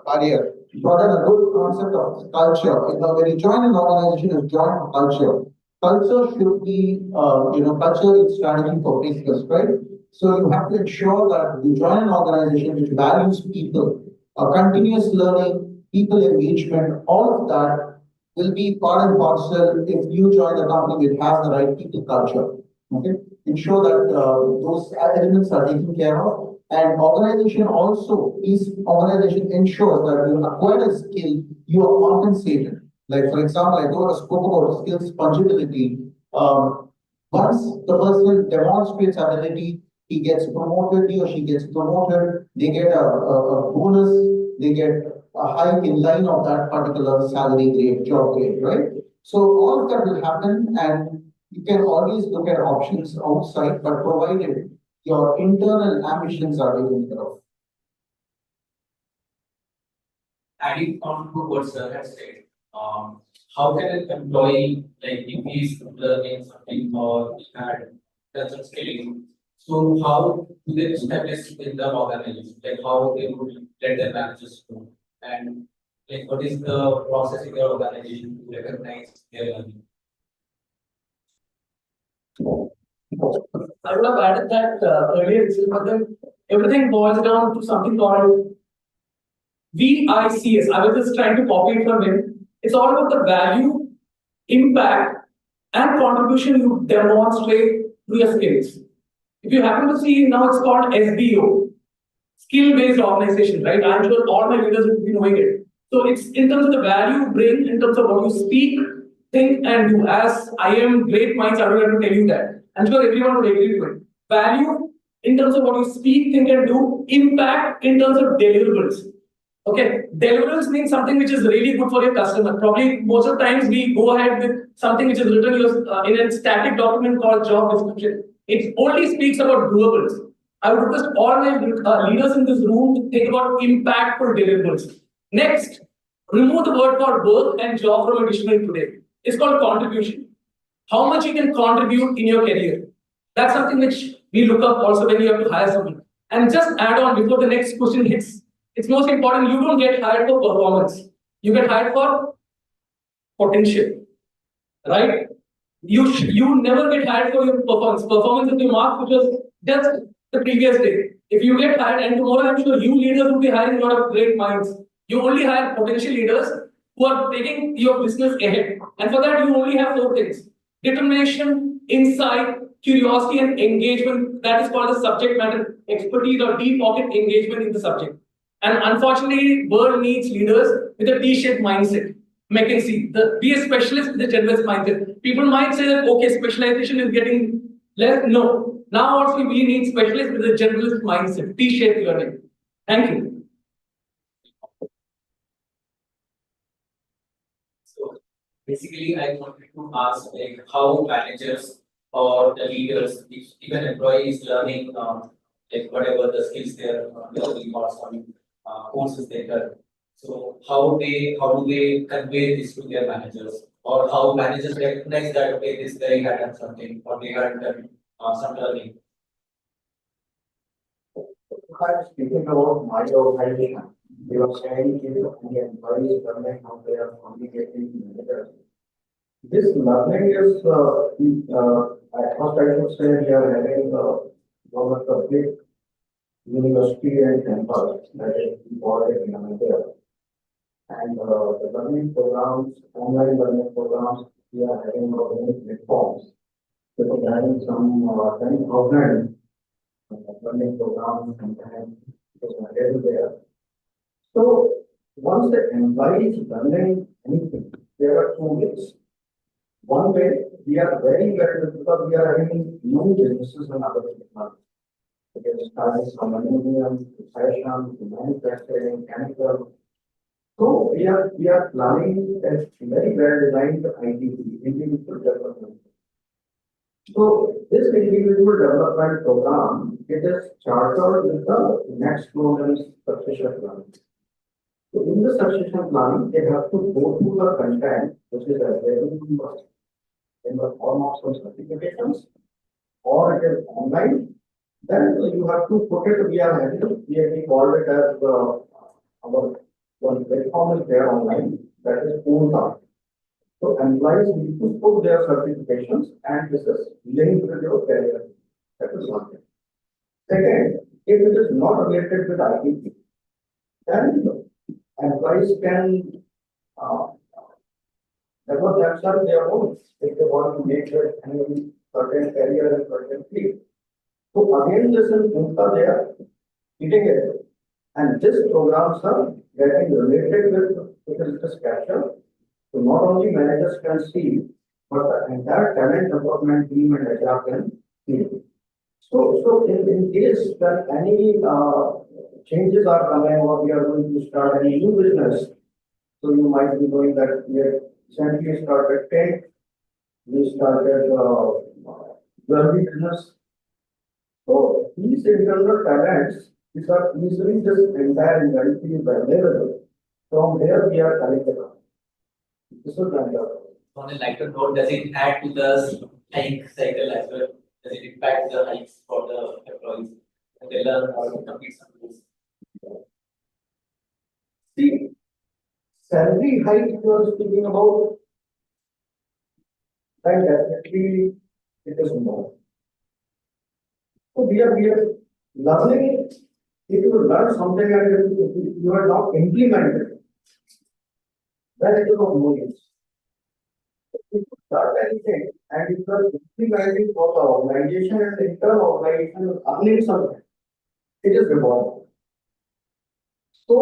earlier, brought in a good concept of culture. When you join an organization, you join for culture. Culture should be, culture is strategy for business, right? So you have to ensure that you join an organization which values people, continuous learning, people engagement, all of that will be part and parcel if you join a company which has the right people culture. Okay, ensure that those elements are taken care of. And organization also, each organization ensures that you acquire a skill, you are compensated. Like for example, I spoke about skills fungibility. Once the person demonstrates ability, he gets promoted, he or she gets promoted, they get a bonus, they get a hike in line of that particular salary grade, job grade, right? So all of that will happen, and you can always look at options outside, but provided your internal ambitions are taken care of. Adding on to what sir has said, how can an employee, like if he's learning something or he had done some skilling, so how do they establish in the organization? Like how they would let their managers know? And like what is the process in your organization to recognize their learning? I would have added that earlier, but then everything boils down to something called VICS. I was just trying to copy it from him. It's all about the value, impact, and contribution you demonstrate through your skills. If you happen to see now, it's called SBO, skill-based organization, right? I'm sure all my leaders will be knowing it. So it's in terms of the value you bring, in terms of what you speak, think, and do. As IIM great minds, I don't have to tell you that. I'm sure everyone would agree to it. Value in terms of what you speak, think, and do. Impact in terms of deliverables. Okay, deliverables means something which is really good for your customer. Probably most of the times we go ahead with something which is written in a static document called job description. It only speaks about doables. I would request all my leaders in this room to think about impactful deliverables. Next, remove the word called work and job from a dictionary today. It's called contribution. How much you can contribute in your career. That's something which we look up also when you have to hire someone. And just add on before the next question hits. It's most important, you don't get hired for performance. You get hired for potential. Right? You never get hired for your performance. Performance is your mark, which was just the previous day. If you get hired, and tomorrow I'm sure you leaders will be hiring a lot of great minds. You only hire potential leaders who are taking your business ahead. And for that, you only have 4 things: determination, insight, curiosity, and engagement. That is called the subject matter expertise or deep pocket engagement in the subject. And unfortunately, world needs leaders with a T-shaped mindset. McKinsey, be a specialist with a generalist mindset. People might say that, okay, specialization is getting less. No. Now also we need specialists with a generalist mindset, T-shaped learning. Thank you. So basically, I wanted to ask like how managers or the leaders, if even employees learning like whatever the skills they're learning or some courses they learn. So how do they convey this to their managers, or how managers recognize that okay, this guy had done something or they had done some learning. I'm speaking about my organization. You are saying if the employees learning how they are communicating with managers. This learning is, at first I should say we are having one of the big university and campus that is important in India. And the learning programs, online learning programs, we are having our own platforms. So we are having some 10,000 learning programs and there. So once the employee is learning anything, there are 2 ways. One way, we are very well because we are having new businesses and other technologies. We can start from aluminum, fashion, manufacturing, chemical. So we are planning a very well designed IDP, individual development. So this individual development program, it is chartered with the next program's succession planning. So in the succession planning, they have to go through the content which is available in the form of some certifications, or it is online. Then you have to put it, we called it as our one platform is there online that is Poonta. So employees need to put their certifications and this is linked with your career. That is one thing. Second, if it is not related with IT, then employees can develop themselves their own if they want to make their any certain career in certain field. So again, this is Poonta there, eating it. And this programs are getting related with this capture. So not only managers can see, but the entire talent development team and HR can see. So in case that any changes are coming or we are going to start any new business, so you might be knowing that we have recently started tech, we started jewelry business. So these internal talents, these are easily this entire inventory is available. From there we are collecting. This is the On a lighter note, does it add to the hike cycle as well? Does it impact the hikes for the employees? And they learn how to complete some rules. See, salary hike you are speaking about, then definitely it is more. So we are learning. If you learn something and if you are not implemented, then it is of no use. If you start anything and if you are implementing for the organization and the internal organization is earning something, it is rewarding. So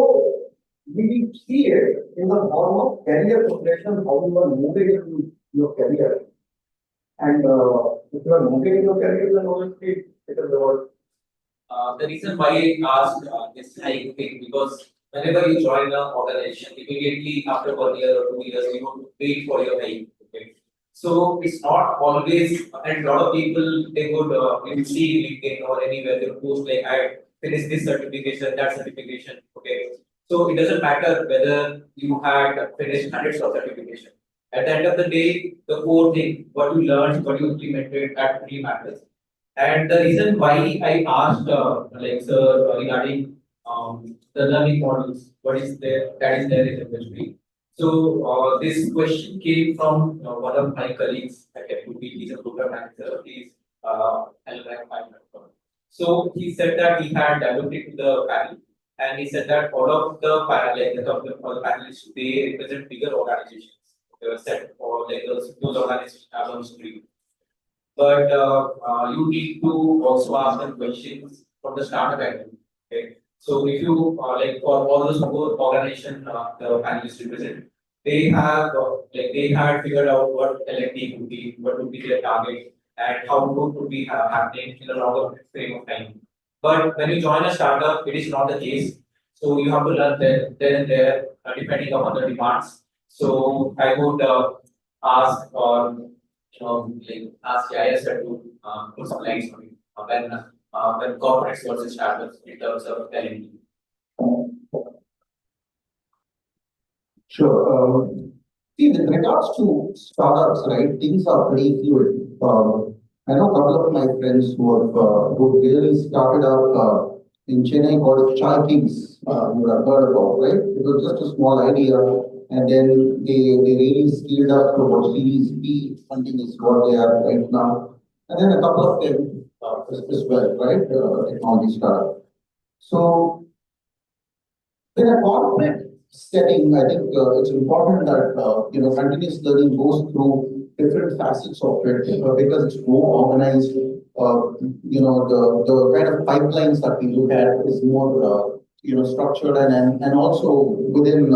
we see it in the form of career progression, how you are moving in your career. And if you are moving in your career, then obviously it is rewarding. The reason why I asked this hike thing because whenever you join an organization, immediately after 1 year or 2 years, you want to wait for your hike. Okay. So it's not always, and a lot of people they would you see LinkedIn or anywhere they post like I finished this certification, that certification. Okay. So it doesn't matter whether you had finished hundreds of certification. At the end of the day, the core thing, what you learned, what you implemented, that really matters. And the reason why I asked, like, sir, regarding the learning models, what is there that is there in the industry. So this question came from one of my colleagues. I can be he's a program manager. He's L&D. So he said that he had developed it to the panel, and he said that all of the panel, like all the panelists, they represent bigger organizations. They were set or like those organizations have on screen. But you need to also ask them questions from the startup angle. Okay. So if you like for all those four organizations the panelists represent, they have like they had figured out what L&D could be, what would be their target, and how growth would be happening in a longer frame of time. But when you join a startup, it is not the case. So you have to learn then and there, depending upon the demands. So I would ask like ask Yahya sir to put some lights on it when corporates versus startups in terms of L&D. Sure. See, with regards to startups, right, things are pretty fluid. I know a couple of my friends who really started up in Chennai called Chai Kings. You would have heard about, right? It was just a small idea, and then they really scaled up to about Series B funding is what they are right now. And then a couple of them as well, right? Technology startup. So in a corporate setting, I think it's important that continuous learning goes through different facets of it because it's more organized. The kind of pipelines that we look at is more structured and also within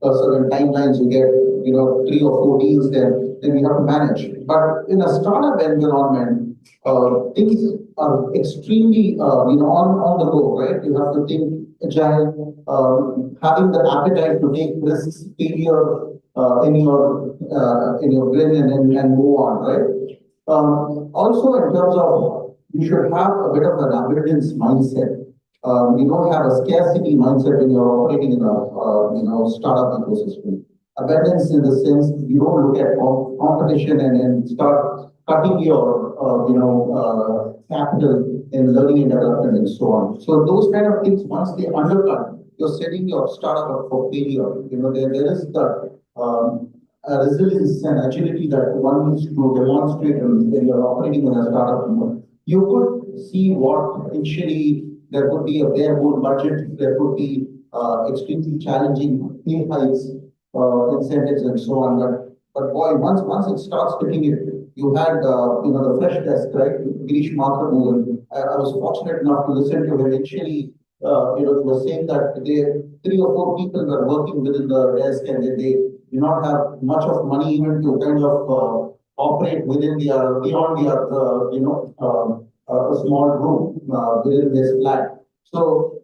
certain timelines you get 3 or 4 deals then we have to manage. But in a startup environment, things are extremely on the go, right? You have to think agile, having the appetite to take risks, failure in your brain and move on, right? Also, in terms of you should have a bit of an abundance mindset. You don't have a scarcity mindset when you're operating in a startup ecosystem. Abundance in the sense you don't look at competition and start cutting your capital in learning and development and so on. So those kind of things, once they undercut, you're setting your startup up for failure. There is that resilience and agility that one needs to demonstrate when you're operating in a startup. You could see what initially there could be a bare bone budget, there could be extremely challenging pay hikes, incentives and so on. But boy, once it starts hitting it, you had the fresh desk, right? Girish Mathabu. I was fortunate enough to listen to him initially. He was saying that three or four people were working within the desk and they do not have much of money even to kind of operate within beyond a small room within this flat. So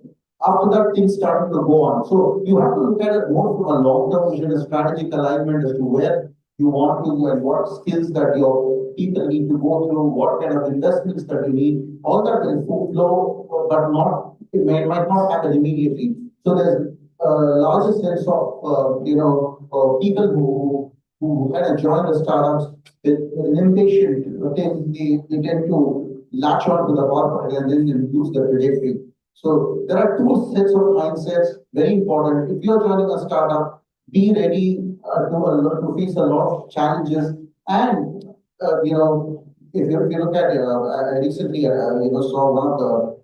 after that, things started to go on. So you have to look at it more from a long-term vision, a strategic alignment as to where you want to and what skills that your people need to go through, what kind of investments that you need. All that will flow, but might not happen immediately. So there's a larger sense of people who kind of join the startups with an impatient, they tend to latch on to the corporate and then lose the trajectory. So there are two sets of mindsets, very important. If you're joining a startup, be ready to face a lot of challenges. And if you look at, I recently saw one of the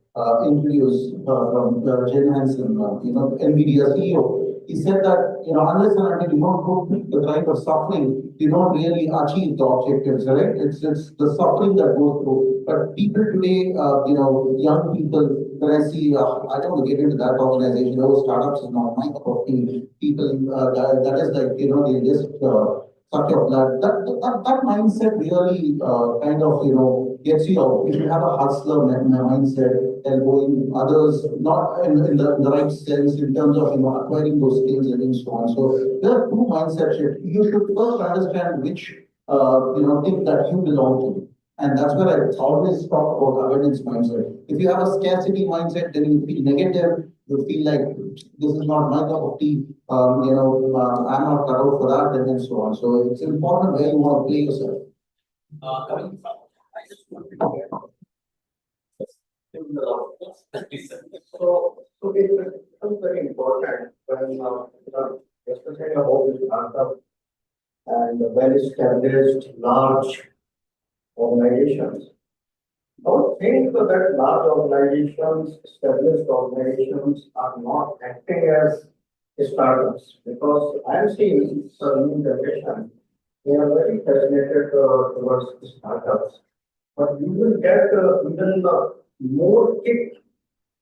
interviews from Jim Hansen, NVIDIA CEO. He said that unless and until you don't go through the kind of suffering, you don't really achieve the objectives, right? It's the suffering that goes through. But people today, young people, when I see, I don't want to get into that organization. Startups is not my cup of tea. People that is like they just suck your blood. That mindset really kind of gets you out. If you have a hustler mindset, elbowing others, not in the right sense in terms of acquiring those skills and so on. So there are two mindsets. You should first understand which thing that you belong to. And that's where I always talk about abundance mindset. If you have a scarcity mindset, then you feel negative. You feel like this is not my cup of tea. I'm not cut out for that, and so on. So it's important where you want to play yourself. Coming from, I just want to get So it becomes very important when especially about the startup and well-established large organizations. Don't think that large organizations, established organizations are not acting as startups, because I am seeing some new generation, they are very fascinated towards startups, but you will get even more kick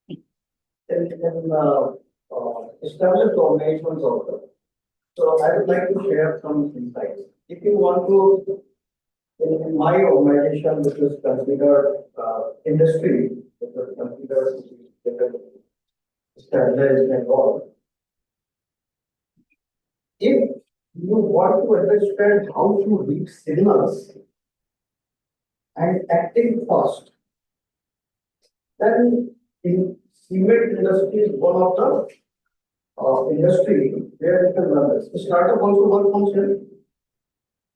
in established organizations also. So I would like to share some insights. If you want to, in my organization, which is considered industry, which is considered established and all, if you want to understand how to read signals and acting fast, then in cement industry is one of the industry where you can learn this. The startup also work on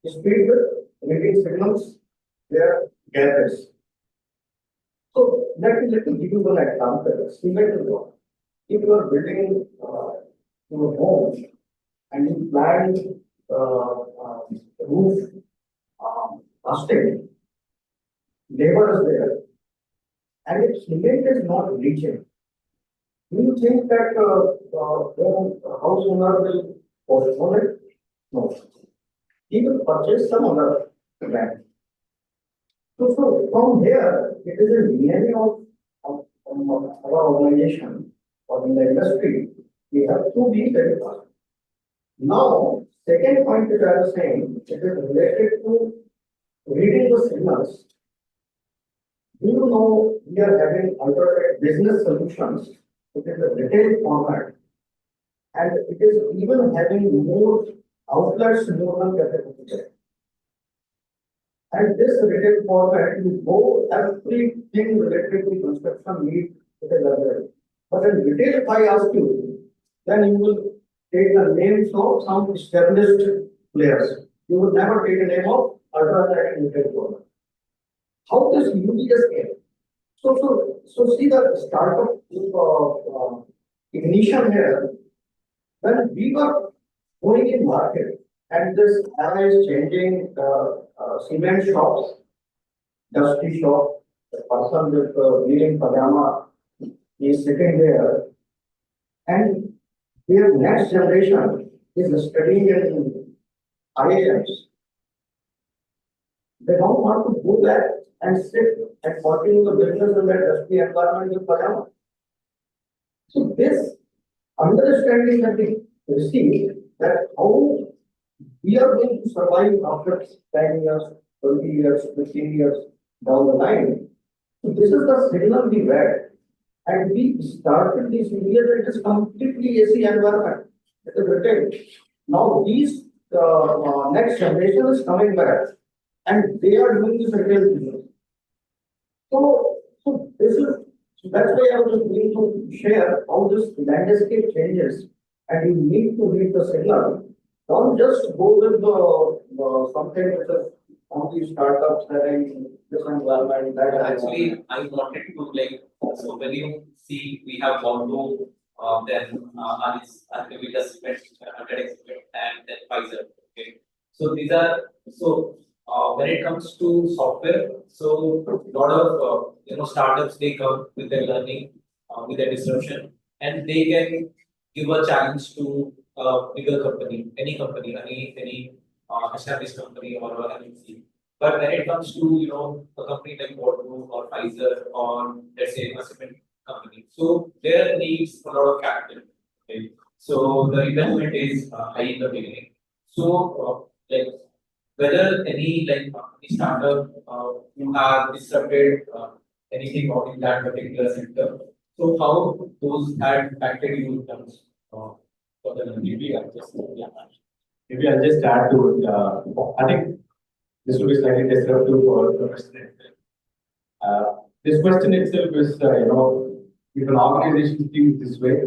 speed with reading signals, their gathers. So let me give you one example. Cement is what? If you are building your home and you plan roof casting, labor is there, and if cement is not reaching, do you think that house owner will postpone it? No. He will purchase some other land. So from here, it is a DNA of our organization or in the industry. We have to be very fast. Now, second point that I was saying, it is related to reading the signals. Do you know we are having UltraTech business solutions? It is a retail format, and it is even having more outlets, more than capacity. And this retail format, you go everything related to construction need, it is available. But in retail, if I ask you, then you will take the names of some established players. You will never take the name of UltraTech retail format. How does UBS came? So see the startup ignition here. When we were going in market and this era is changing, cement shops, dusty shop, the person with wearing pajama is sitting there and their next generation is studying in IIMs. They don't want to go back and sit and continue the business in that dusty environment with pajama. So this understanding that we receive that how we are going to survive after 10 years, 20 years, 15 years down the line. So this is the signal we read. And we started this year that it is completely AC environment. It is written. Now these next generation is coming back and they are doing this real business. So this is that's why I was going to share how this landscape changes and you need to read the signal. Don't just go with the something which is only startups having this environment that Actually, I wanted to like, so when you see, we have Volvo, then Archivita Cement, UltraTech Cement, and then Pfizer. Okay, so these are when it comes to software, so a lot of startups they come with their learning, with their disruption, and they can give a challenge to a bigger company, any established company or an MNC. But when it comes to a company like Volvo or Pfizer or let's say a cement company, so there needs a lot of capital. Okay? So the investment is high in the beginning. So like whether any startup who have disrupted anything in that particular sector, so how those had impacted you in terms for the learning? Maybe I'll just add to it. I think this will be slightly disruptive for the question. This question itself is, if an organization thinks this way,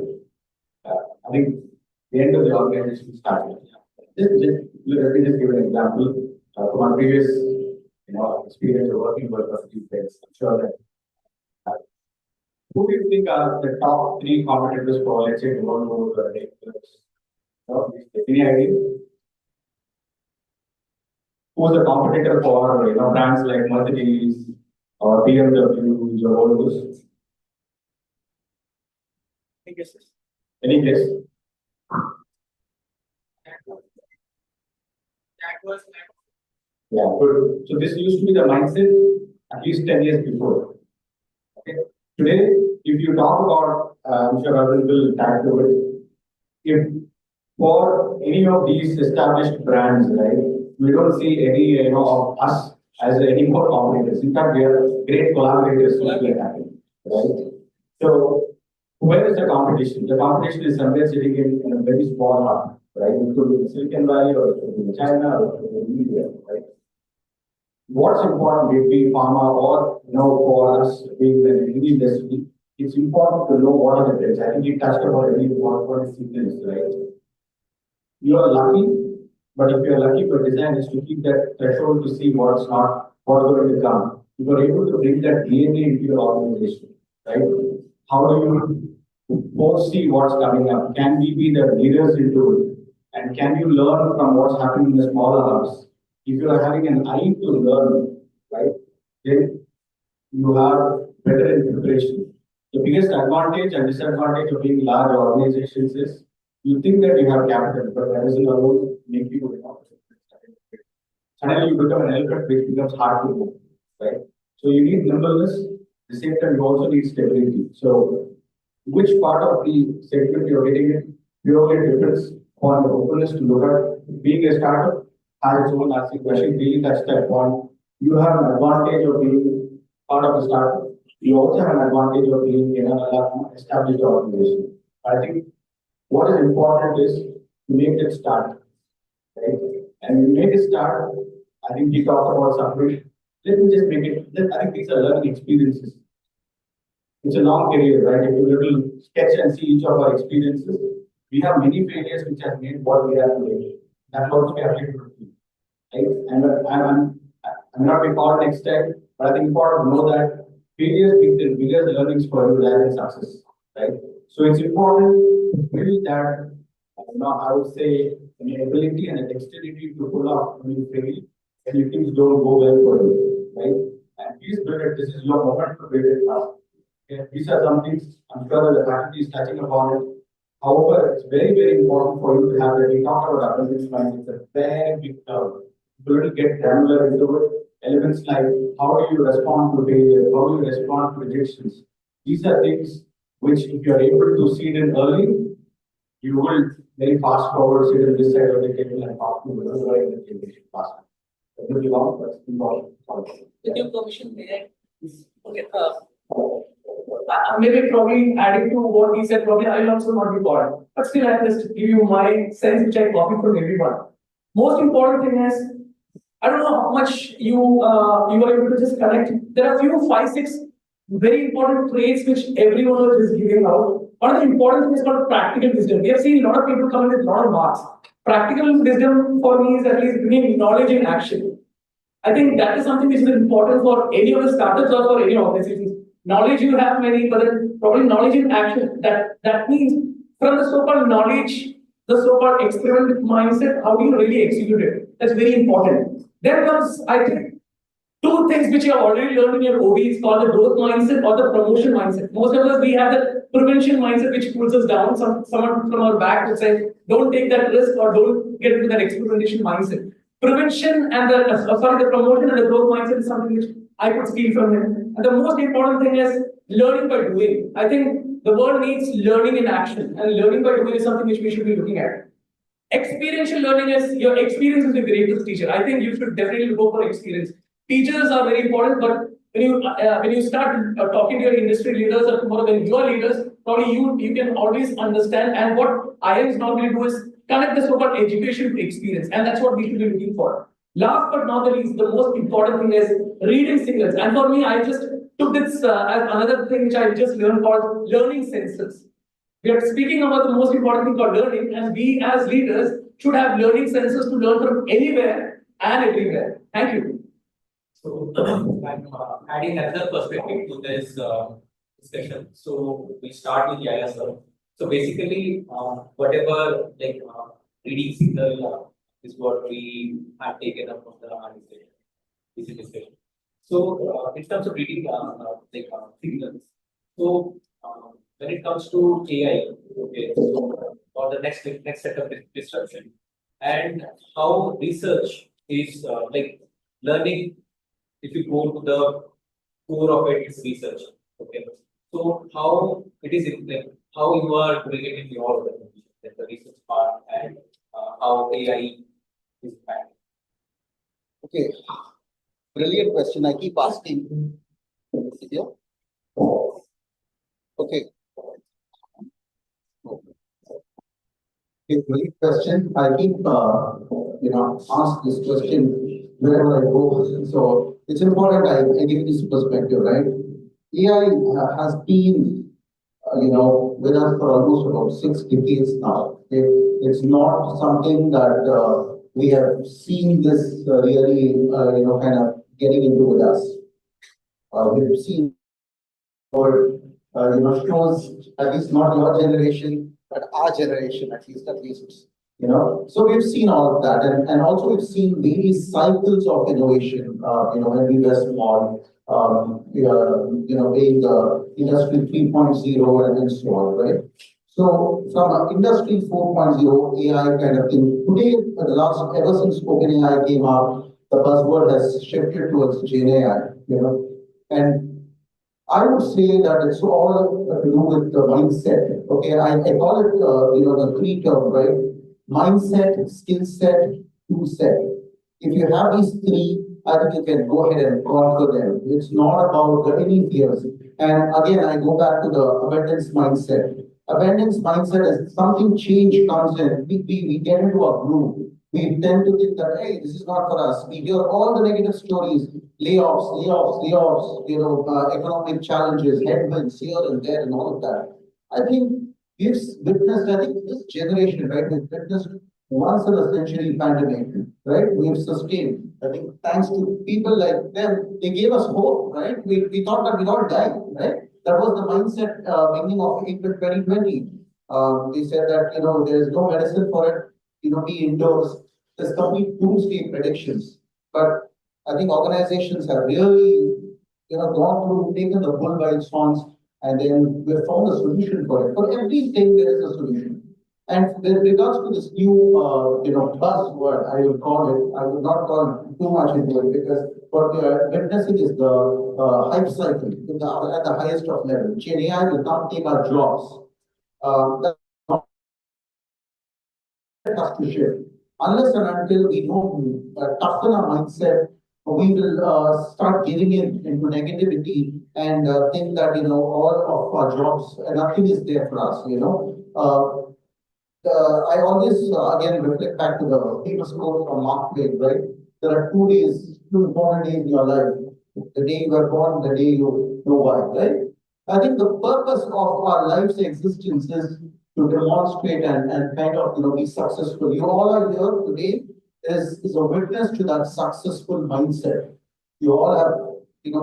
I think the end of the organization started. Let me just give an example from my previous, experience of working with a few players. I'm sure that. Who do you think are the top 3 competitors for, let's say, Volvo or any idea? Who's the competitor for brands like Mercedes or BMW or Volvos? Any guess? Yeah, good. So this used to be the mindset at least 10 years before. Okay. Today, if you talk about, I'm sure others will tag to it. If for any of these established brands, right, we don't see any, of us as any more competitors. In fact, we are great collaborators, right? So, where is the competition? The competition is somewhere sitting in a very small hub, right? It could be in Silicon Valley or it could be in China or it could be in India, right? What's important if we pharma or for us being in the industry, it's important to know what are the threats. I think you touched about every what is signals, right? You are lucky, but if you are lucky, your design is to keep that threshold to see what's going to come. You are able to bring that DNA into your organization, right? How do you foresee what's coming up? Can we be the leaders into it? And can you learn from what's happening in the smaller hubs? If you are having an eye to learn, right, then you are better in preparation. The biggest advantage and disadvantage of being large organizations is you think that you have capital, but that doesn't alone make you suddenly you become an elephant which becomes hard to move, right? So you need nimbleness. At the same time, you also need stability. So which part of the segment you're getting it purely depends on the openness to look at. Being a startup has its own, as Rasheed really touched that point. You have an advantage of being part of the startup. You also have an advantage of being in an established organization. I think what is important is to make it start, right? And when you make it start, I think we talked about something. Let me just make it. I think these are learning experiences. It's a long career, right? If you little sketch and see each of our experiences, we have many failures which have made what we have today. That's what we have to do, right? And I'm not being called next time, but I think important to know that failures bring the biggest learnings for you rather than success, right? So it's important to build that, I would say, an ability and a dexterity to pull off when you fail, and if things don't go well for you, right? And please build it. This is your moment to build it now. Okay? These are some things I'm sure the faculty is touching upon it. However, it's very, very important for you to have that. We talked about abundance mind. It's a very big term. You will get granular into it. Elements like how do you respond to failure, how do you respond to rejections. These are things which, if you are able to see it in early, you will very fast forward, sit in this side of the table and pass to the other end of the table faster. With your permission, may I? Okay. Maybe probably adding to what he said, probably I will also not be called. But still, I just give you my sense, which I copy from everyone. Most important thing is, I don't know how much you are able to just connect. There are few 5, 6 very important traits which everyone is giving out. One of the important things is called practical wisdom. We have seen a lot of people come in with a lot of marks. Practical wisdom for me is at least bringing knowledge in action. I think that is something which is important for any of the startups or for any organizations. Knowledge you have many, but then probably knowledge in action. That means from the so-called knowledge, the so-called experiment mindset, how do you really execute it? That's very important. Then comes, I think, 2 things which you have already learned in your OB. It's called the growth mindset or the promotion mindset. Most of us, we have the prevention mindset which pulls us down. Someone from our back would say, don't take that risk or don't get into that experimentation mindset. Prevention and the promotion and the growth mindset is something which I could steal from him. And the most important thing is learning by doing. I think the world needs learning in action, and learning by doing is something which we should be looking at. Experiential learning is your experience is the greatest teacher. I think you should definitely go for experience. Teachers are very important, but when you start talking to your industry leaders or tomorrow when you are leaders, probably you can always understand. And what IIM is normally do is connect the so-called education to experience, and that's what we should be looking for. Last but not the least, the most important thing is reading signals. And for me, I just took this as another thing which I just learned called learning senses. We are speaking about the most important thing called learning, and we as leaders should have learning senses to learn from anywhere and everywhere. Thank you. So, I'm adding another perspective to this discussion. So, we start with Yahya sir. So, basically, whatever reading signal is what we have taken up from the discussion. So, in terms of reading signals, so when it comes to AI, okay, so, or the next set of disruption, and how research is learning. If you go to the core of it, it's research. Okay. So how it is how you are doing it in your organization, the research part, and how AI is back. Okay, brilliant question. I keep asking. Yeah. Okay. Okay, great question. I keep ask this question wherever I go. So it's important I give this perspective, right? AI has been, with us for almost about 6 decades now. It's not something that we have seen this really, kind of getting into with us. We've seen, shows at least not your generation, but our generation, at least. So we've seen all of that, and also we've seen various cycles of innovation. When we were small, being the industry 3.0 and so on, right? So from industry 4.0 AI kind of thing, today, ever since OpenAI came out, the buzzword has shifted towards Gen AI, and I would say that it's all to do with the mindset. Okay, I call it, the 3 term, right? Mindset, skill set, tool set. If you have these 3, I think you can go ahead and conquer them. It's not about any fears. And again, I go back to the abundance mindset. Abundance mindset is something change comes in. We get into a groove. We tend to think that, hey, this is not for us. We hear all the negative stories, layoffs, economic challenges, headwinds here and there and all of that. I think we've witnessed, I think this generation, right, we've witnessed once in a century pandemic, right? We've sustained. I think thanks to people like them, they gave us hope, right? We thought that we'd all die, right? That was the mindset beginning of April 2020. They said that there is no medicine for it. Be indoors. There's complete doomsday predictions. But I think organizations have really gone through, taken the bull by its horns, and then we've found a solution for it. For everything, there is a solution. And with regards to this new, buzzword, I will call it, I will not call too much into it because what we are witnessing is the hype cycle at the highest of level. Gen AI will come take our jobs. That's not us to shift. Unless and until we know toughen our mindset, we will start giving in into negativity and think that all of our jobs, nothing is there for us. I always again reflect back to the famous quote from Mark Twain, right? There are 2 days, 2 important days in your life. The day you were born, the day you know why, right? I think the purpose of our life's existence is to demonstrate and kind of be successful. You all are here today is a witness to that successful mindset. You all have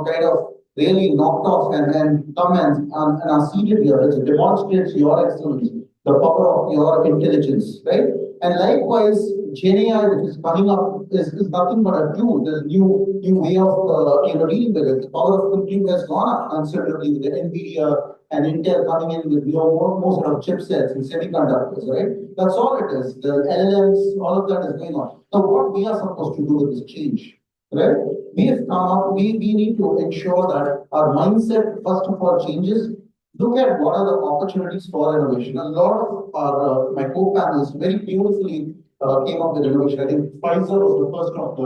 kind of really knocked off and come and are seated here. It demonstrates your excellence, the power of your intelligence, right? And likewise, Gen AI, which is coming up, is nothing but a tool. There's new way of dealing with it. The power of compute has gone up considerably with the NVIDIA and Intel coming in with most of chipsets and semiconductors, right? That's all it is. The LLMs, all of that is going on. Now, what we are supposed to do with this change, right? We have come up. We need to ensure that our mindset first of all changes. Look at what are the opportunities for innovation. A lot of our my co-panelists very beautifully came up with innovation. I think Pfizer was the first of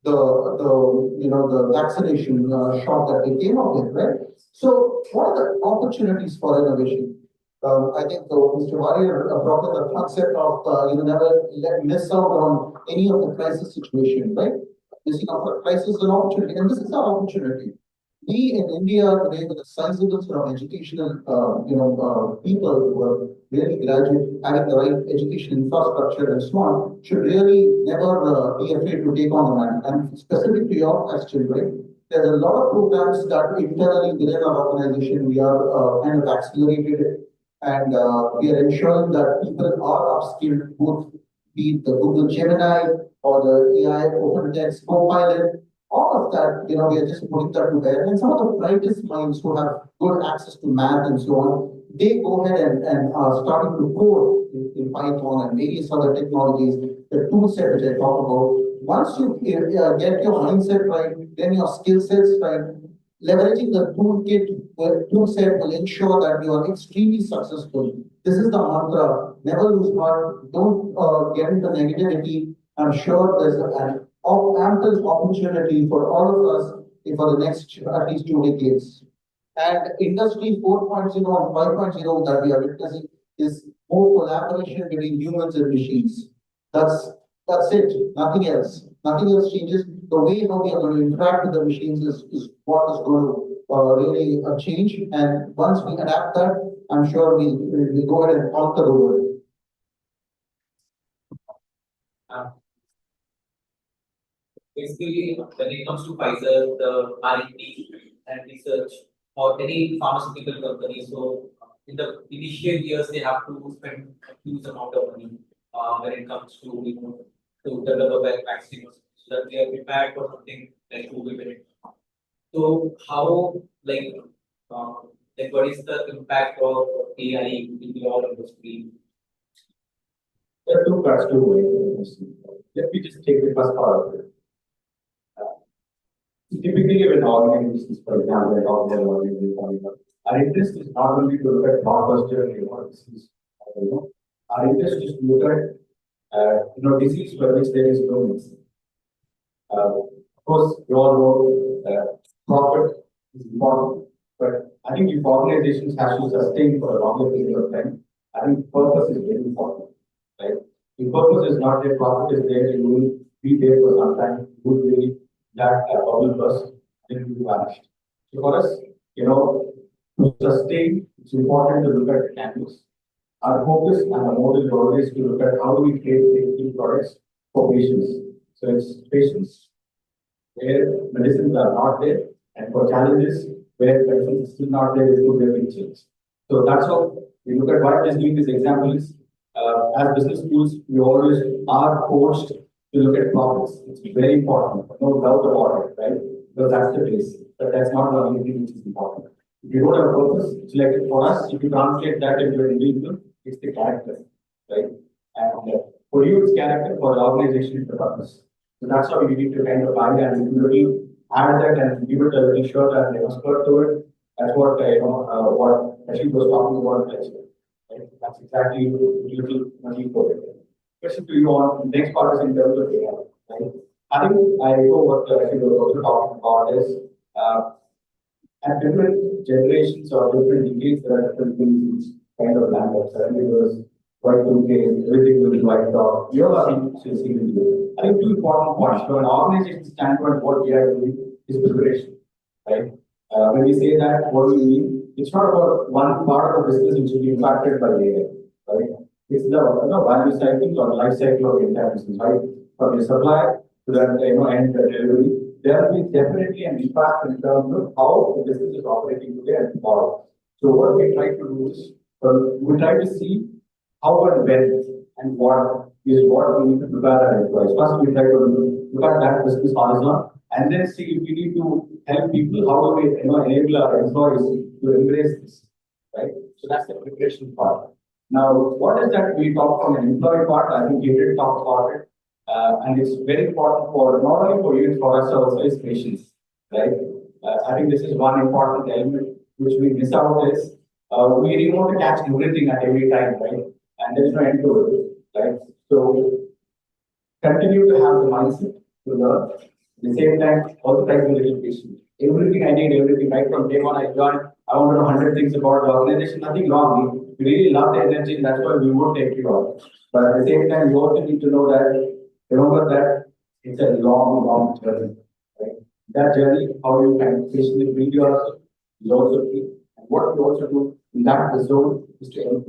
the vaccination shot that they came up with, right? So what are the opportunities for innovation? I think Mr. Warrior brought in the concept of never miss out on any of the crisis situation, right? Missing out on crisis is an opportunity, and this is our opportunity. We in India today, with a sizable sort of educational, people who are really graduate, having the right education infrastructure and so on, should really never be afraid to take on the man. And specific to your question, right? There's a lot of programs that internally within our organization we are kind of accelerated it, and we are ensuring that people are upskilled, both be it the Google Gemini or the AI Open Text Copilot. All of that, we are just putting that to bear. And some of the brightest minds who have good access to math and so on, they go ahead and are starting to code in Python and various other technologies, the tool set which I talk about. Once you get your mindset right, then your skill sets right, leveraging the tool set will ensure that you are extremely successful. This is the mantra. Never lose heart. Don't get into negativity. I'm sure there's an ample opportunity for all of us for the next at least 2 decades. And industry 4.0 and 5.0 that we are witnessing is more collaboration between humans and machines. That's it. Nothing else. Nothing else changes. The way how we are going to interact with the machines is what is going to really change. And once we adapt that, I'm sure we'll go ahead and conquer the world. Basically, when it comes to Pfizer, the R&D and research, or any pharmaceutical company, so in the initial years, they have to spend a huge amount of money when it comes to to develop a vaccine, so that they are prepared for something like COVID. So how what is the impact of AI in your industry? There are two parts to it. Let me just take the first part of it. Typically, when organizations, for example, like organizations, our interest is not only to look at blockbuster, disease. Our interest is to look at disease for which there is no medicine. Of course, you all know profit is important, but I think if organizations have to sustain for a longer period of time, I think purpose is very important, right? If purpose is not there, profit is there, you will be there for some time, you will really that bubble burst, then will be vanished. So for us, to sustain, it's important to look at the canvas. Our focus and our model is always to look at how do we create new products for patients. So it's patients where medicines are not there, and for challenges where presence is still not there, it could be change. So that's how we look at why just giving this example is, as business schools, we always are coached to look at profits. It's very important, no doubt about it, right? Because that's the base, but that's not the only thing which is important. If you don't have a purpose, it's like for us, if you translate that into an individual, it's the character, right? And for you, it's character, for the organization, it's the purpose. So that's how you need to kind of find and really add that and give it a little shirt and a skirt to it. That's what what Rasheed was talking about. Right? That's exactly little money for it. Question to you on the next part is in terms of AI. Right? I think I know what Rasheed was also talking about is at different generations or different decades, there are different things kind of land up. Suddenly there was white okay, everything will be wiped off. You all are seeing it. I think two important points. From an organization standpoint, what we are doing is preparation. Right? When we say that, what do we mean? It's not about one part of the business which will be impacted by AI. Right? It's the value cycle or life cycle of the entire business, right? From your supplier to the end delivery. There will be definitely an impact in terms of how the business is operating today and tomorrow. So what we try to do is we try to see how and when and what is what we need to prepare our employees. First, we try to look at that business horizon and then see if we need to help people, how do we enable our employees to embrace this, right? So that's the preparation part. Now, what is that we talk from an employee part? I think you did talk about it. And it's very important for not only for you, for us also is patience, right? I think this is one important element which we miss out is we really want to catch everything at every time, right? And there's no end to it, right? So continue to have the mindset to learn. At the same time, also try to be a little patient. Everything I need, everything right from day one I joined, I want to know 100 things about the organization, nothing wrong. We really love the energy, and that's why we won't take you out. But at the same time, you also need to know that. Remember that it's a long journey, right? That journey, how you can patiently build yourself, you also keep. And what you also do in that zone is to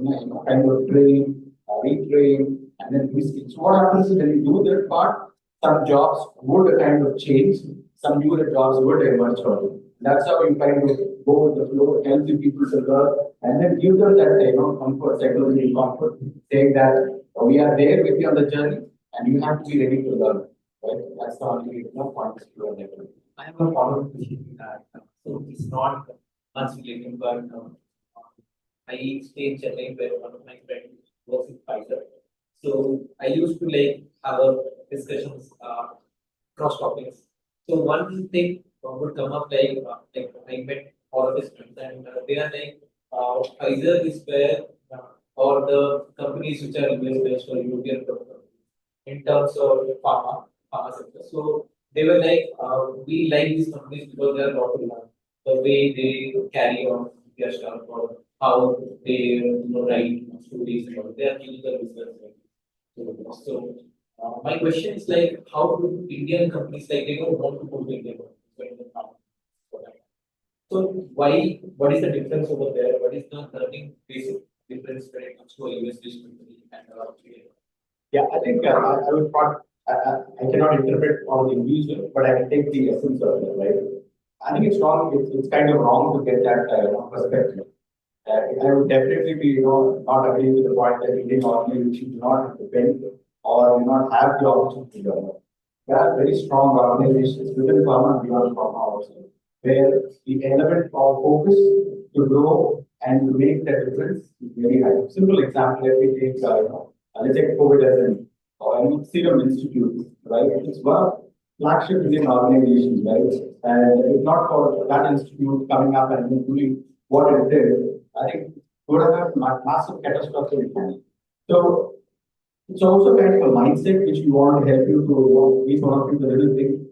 kind of train, retrain, and then reskill. So what happens is when you do that part, some jobs would kind of change, some new jobs would emerge from it. That's how you kind of go with the flow, help the people to learn, and then give them that comfort, psychological comfort, saying that we are there with you on the journey. And you have to be ready to learn, right? That's the only point to learn. I have a follow-up question to that. So it's not much related, but I stay in Chennai where one of my friends works in Pfizer. So I used to have a discussions cross topics. So one thing would come up I met all of his friends and they are Pfizer is where or the companies which are US based or European companies in terms of pharma sector. So they were we like these companies because they are not learn. The way they carry on their stuff or how they write stories about their clinical research. So my question is how do Indian companies they don't want to go to India? So what is the difference over there? What is the learning basic difference when it comes to a US based company and Yeah, I think I would not, I cannot interpret on the individual, but I can take the essence of it, right? I think it's wrong, it's kind of wrong to get that perspective. I would definitely be, not agreeing with the point that Indian organizations do not depend or do not have the opportunity to learn. There are very strong organizations within pharma and beyond pharma also, where the element of focus to grow and to make the difference is very high. Simple example, let me take, let's take COVID as an Serum Institute, right? It's one of flagship Indian organizations, right? And if not for that institute coming up and doing what it did, I think it would have had massive catastrophic impact. So it's also kind of a mindset which we want to help you to each one of you the little thing.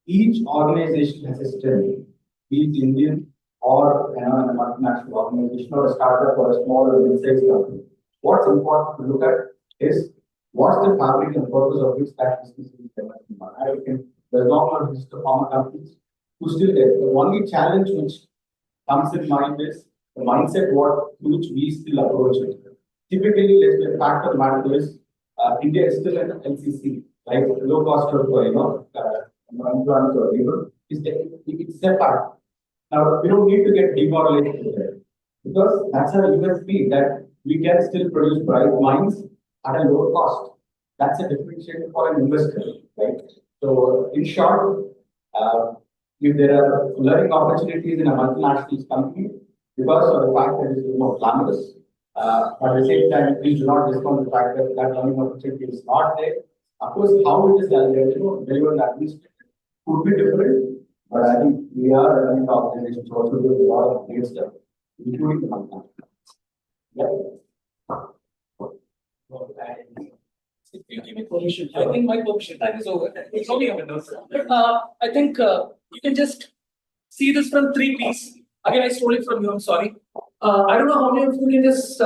Each organization has a strength, be it Indian or a multinational organization or a startup or a small or mid-sized company. What's important to look at is what's the fabric and purpose of which that business is developing. There's not just the pharma companies who still get. The only challenge which comes in mind is the mindset which we still approach it. Typically, the fact of the matter is India is still an LCC, right? The low cost of employment or labor is it's set back. Now, we don't need to get demoralized with that because that's our USP that we can still produce bright minds at a lower cost. That's a differentiator for an investor, right? So, in short, if there are learning opportunities in a multinational company, because of the fact that it is more glamorous, but at the same time, please do not discount the fact that that learning opportunity is not there. Of course, how it is delivered, delivered administrated could be different, but I think we are running the organization to also do a lot of great stuff, including the multinational. Yeah. If you give me permission, I think my permission time is over. It's only a minute. I think you can just see this from 3 P's. Again, I stole it from you. I'm sorry. I don't know how many of you can just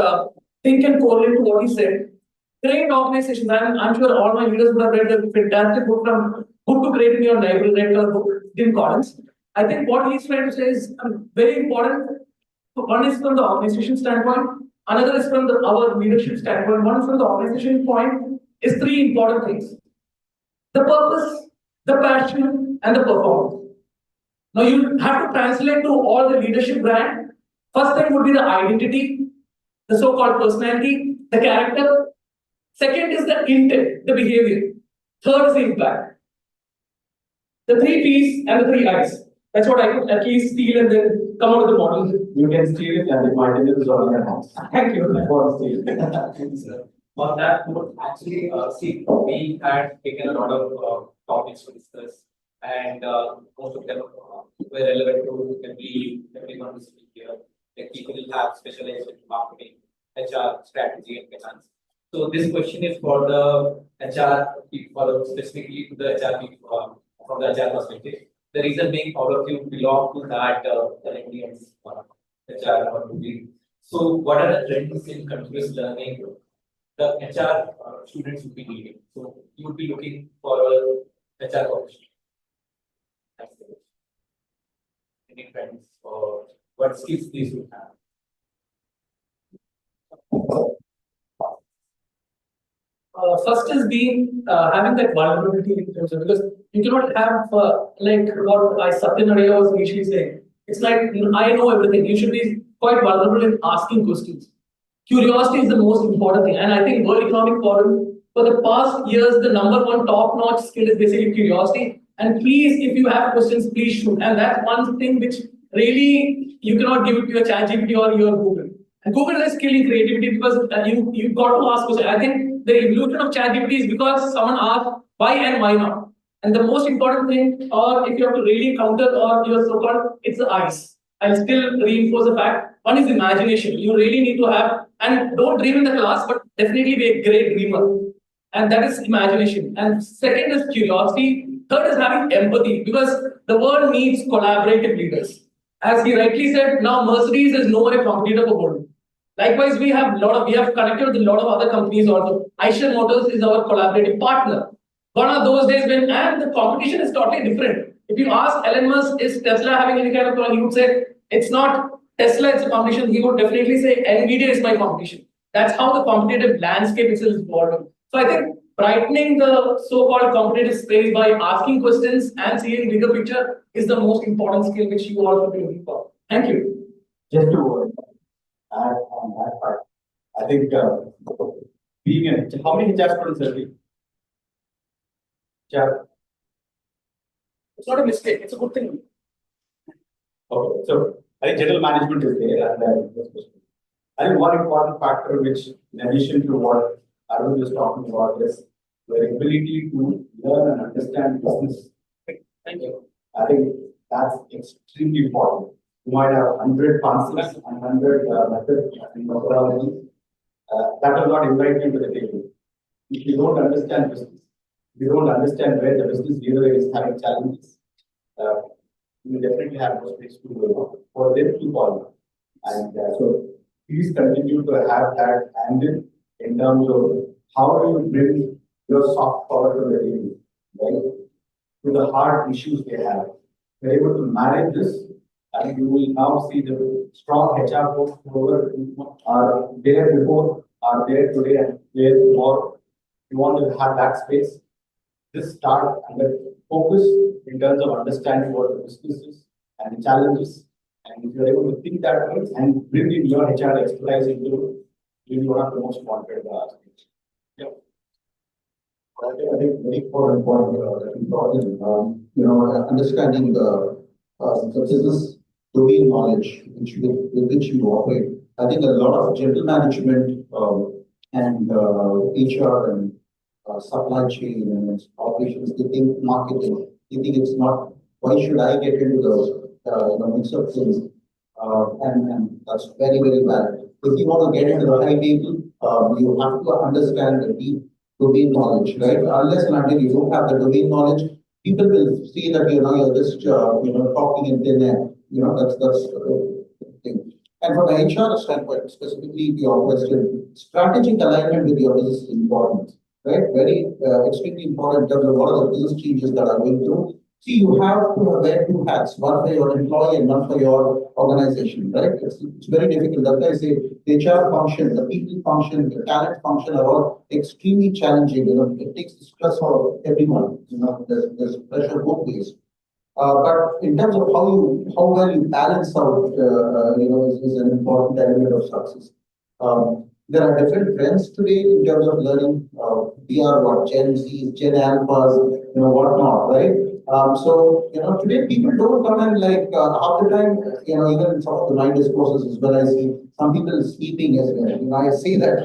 think and correlate to what he said. Great organizations. I'm sure all my leaders would have read the fantastic book from Good to Great in your library, read the book, Tim Collins. I think what he's trying to say is very important. One is from the organization standpoint, another is from our leadership standpoint, one is from the organization point, is 3 important things. The purpose, the passion, and the performance. Now you have to translate to all the leadership brand. First thing would be the identity, the so-called personality, the character. Second is the intent, the behavior. Third is the impact. The 3 P's and the 3 I's. That's what I could at least steal and then come out with the model. You can steal it and the margin is all in your hands. Thank you. For steal. Thank you, sir. On that note, actually, see, we had taken a lot of topics to discuss, and most of them were relevant to everyone who is here. Like people will have specialized in marketing, HR, strategy, and finance. So this question is for the HR people, specifically to the HR people from the HR perspective. The reason being, all of you belong to that L&D and HR or moving. So, what are the trends in continuous learning the HR students would be needing? So, you would be looking for a HR professional. Any trends or what skills these would have? First is being having that vulnerability in terms of, because you cannot have like what Satya Nadella was initially saying. It's like I know everything. You should be quite vulnerable in asking questions. Curiosity is the most important thing, and I think World Economic Forum for the past years the #1 top-notch skill is basically curiosity. And please, if you have questions, please shoot. And that's one thing which really you cannot give it to your ChatGPT or your Google. And Google is skill in creativity because you've got to ask questions. I think the evolution of ChatGPT is because someone asked why and why not. And the most important thing, or if you have to really counter or your so-called, it's the eyes. I'll still reinforce the fact. One is imagination. You really need to have, and don't dream in the class, but definitely be a great dreamer. And that is imagination. And second is curiosity. Third is having empathy, because the world needs collaborative leaders. As he rightly said, now Mercedes is no more a competitor for Volvo. Likewise, we have connected with a lot of other companies also. Eicher Motors is our collaborative partner. One of those days when, and the competition is totally different. If you ask Elon Musk, is Tesla having any kind of problem? He would say, it's not Tesla, it's a competition. He would definitely say, NVIDIA is my competition. That's how the competitive landscape itself is evolving. So I think brightening the so-called competitive space by asking questions and seeing bigger picture is the most important skill which you all will be looking for. Thank you. Just to add on that part, I think being a, how many HR students are we? HR. It's not a mistake, it's a good thing. Okay, so I think general management is there, and I think one important factor which, in addition to what Arun was talking about, is the ability to learn and understand business. Thank you. I think that's extremely important. You might have 100 concepts and 100 methods and methodologies that will not invite you to the table. If you don't understand business, if you don't understand where the business leader is having challenges, you definitely have no space to for them to follow. And so please continue to have that angle in terms of how do you bring your soft power to the table, right? To the hard issues they have. They're able to manage this, and you will now see the strong HR folks who are there before, are there today, and there tomorrow. You want to have that space. Just start and then focus in terms of understanding what the business is and the challenges, And if you're able to think that way and bring in your HR expertise into it, you'll be one of the most confident aspects. Yeah. I think very important point that you brought in, understanding the business domain knowledge with which you operate. I think a lot of general management and HR and supply chain and operations, they think marketing, they think it's not, why should I get into the mix of things? And that's very, very bad. If you want to get into the high table, you have to understand the deep domain knowledge, right? Unless and until you don't have the domain knowledge, people will see that you're just talking in thin air. That's the thing. And from the HR standpoint, specifically to your question, strategic alignment with your business is important, right? Very extremely important in terms of what are the business changes that are going through. See, you have to wear two hats, one for your employee and one for your organization, right? It's very difficult. That's why I say the HR function, the people function, the talent function are all extremely challenging. It takes the stress out of everyone. There's pressure both ways. But in terms of how well you balance out, is an important element of success. There are different trends today in terms of learning. We are what Gen Zs, Gen Alphas, whatnot, right? So today people don't come in like half the time. Even in some of the my discourses as well, I see some people sleeping as well. I say that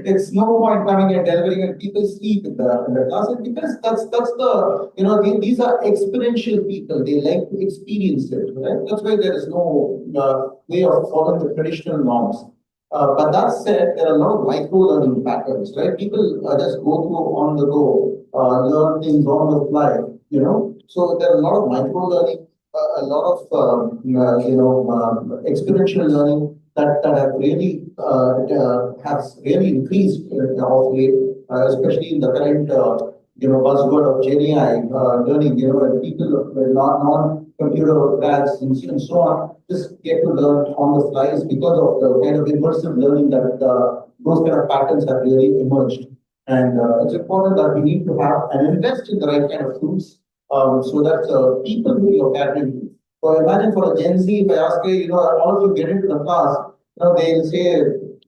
it's no point coming and delivering and people sleep in the class because that's the these are experiential people. They like to experience it, right? That's why there is no way of following the traditional norms. But that said, there are a lot of micro learning patterns, right? People just go through on the go, learn things on the fly, So there are a lot of micro learning, a lot of experiential learning that have really has really increased of late, especially in the current buzzword of Gen AI learning. When people were non-computer grads and so on just get to learn on the flies because of the kind of immersive learning that those kind of patterns have really emerged. And it's important that we need to have and invest in the right kind of tools so that people who you're gathering to. So imagine for a Gen Z, if I ask you, all of you get into the class, they'll say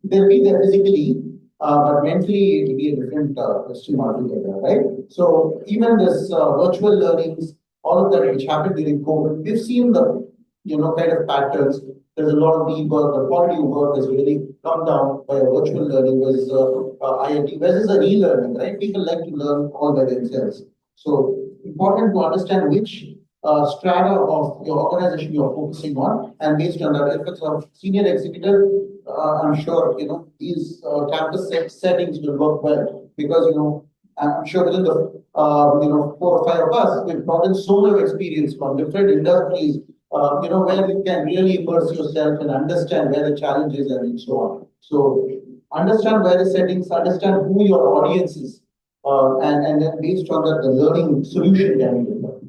they'll be there physically, but mentally it will be a different question altogether, right? So even this virtual learnings, all of that which happened during COVID, we've seen the kind of patterns. There's a lot of rework, the quality of work has really come down by virtual learning versus IIT versus a e-learning, right? People like to learn all by themselves. So important to understand which strata of your organization you're focusing on, and based on that, if it's a senior executive, I'm sure these campus settings will work well because I'm sure within the 4 or 5 of us, we've gotten so much experience from different industries, where you can really immerse yourself and understand where the challenge is and so on. So understand where the settings, understand who your audience is, and then based on that, the learning solution can be developed.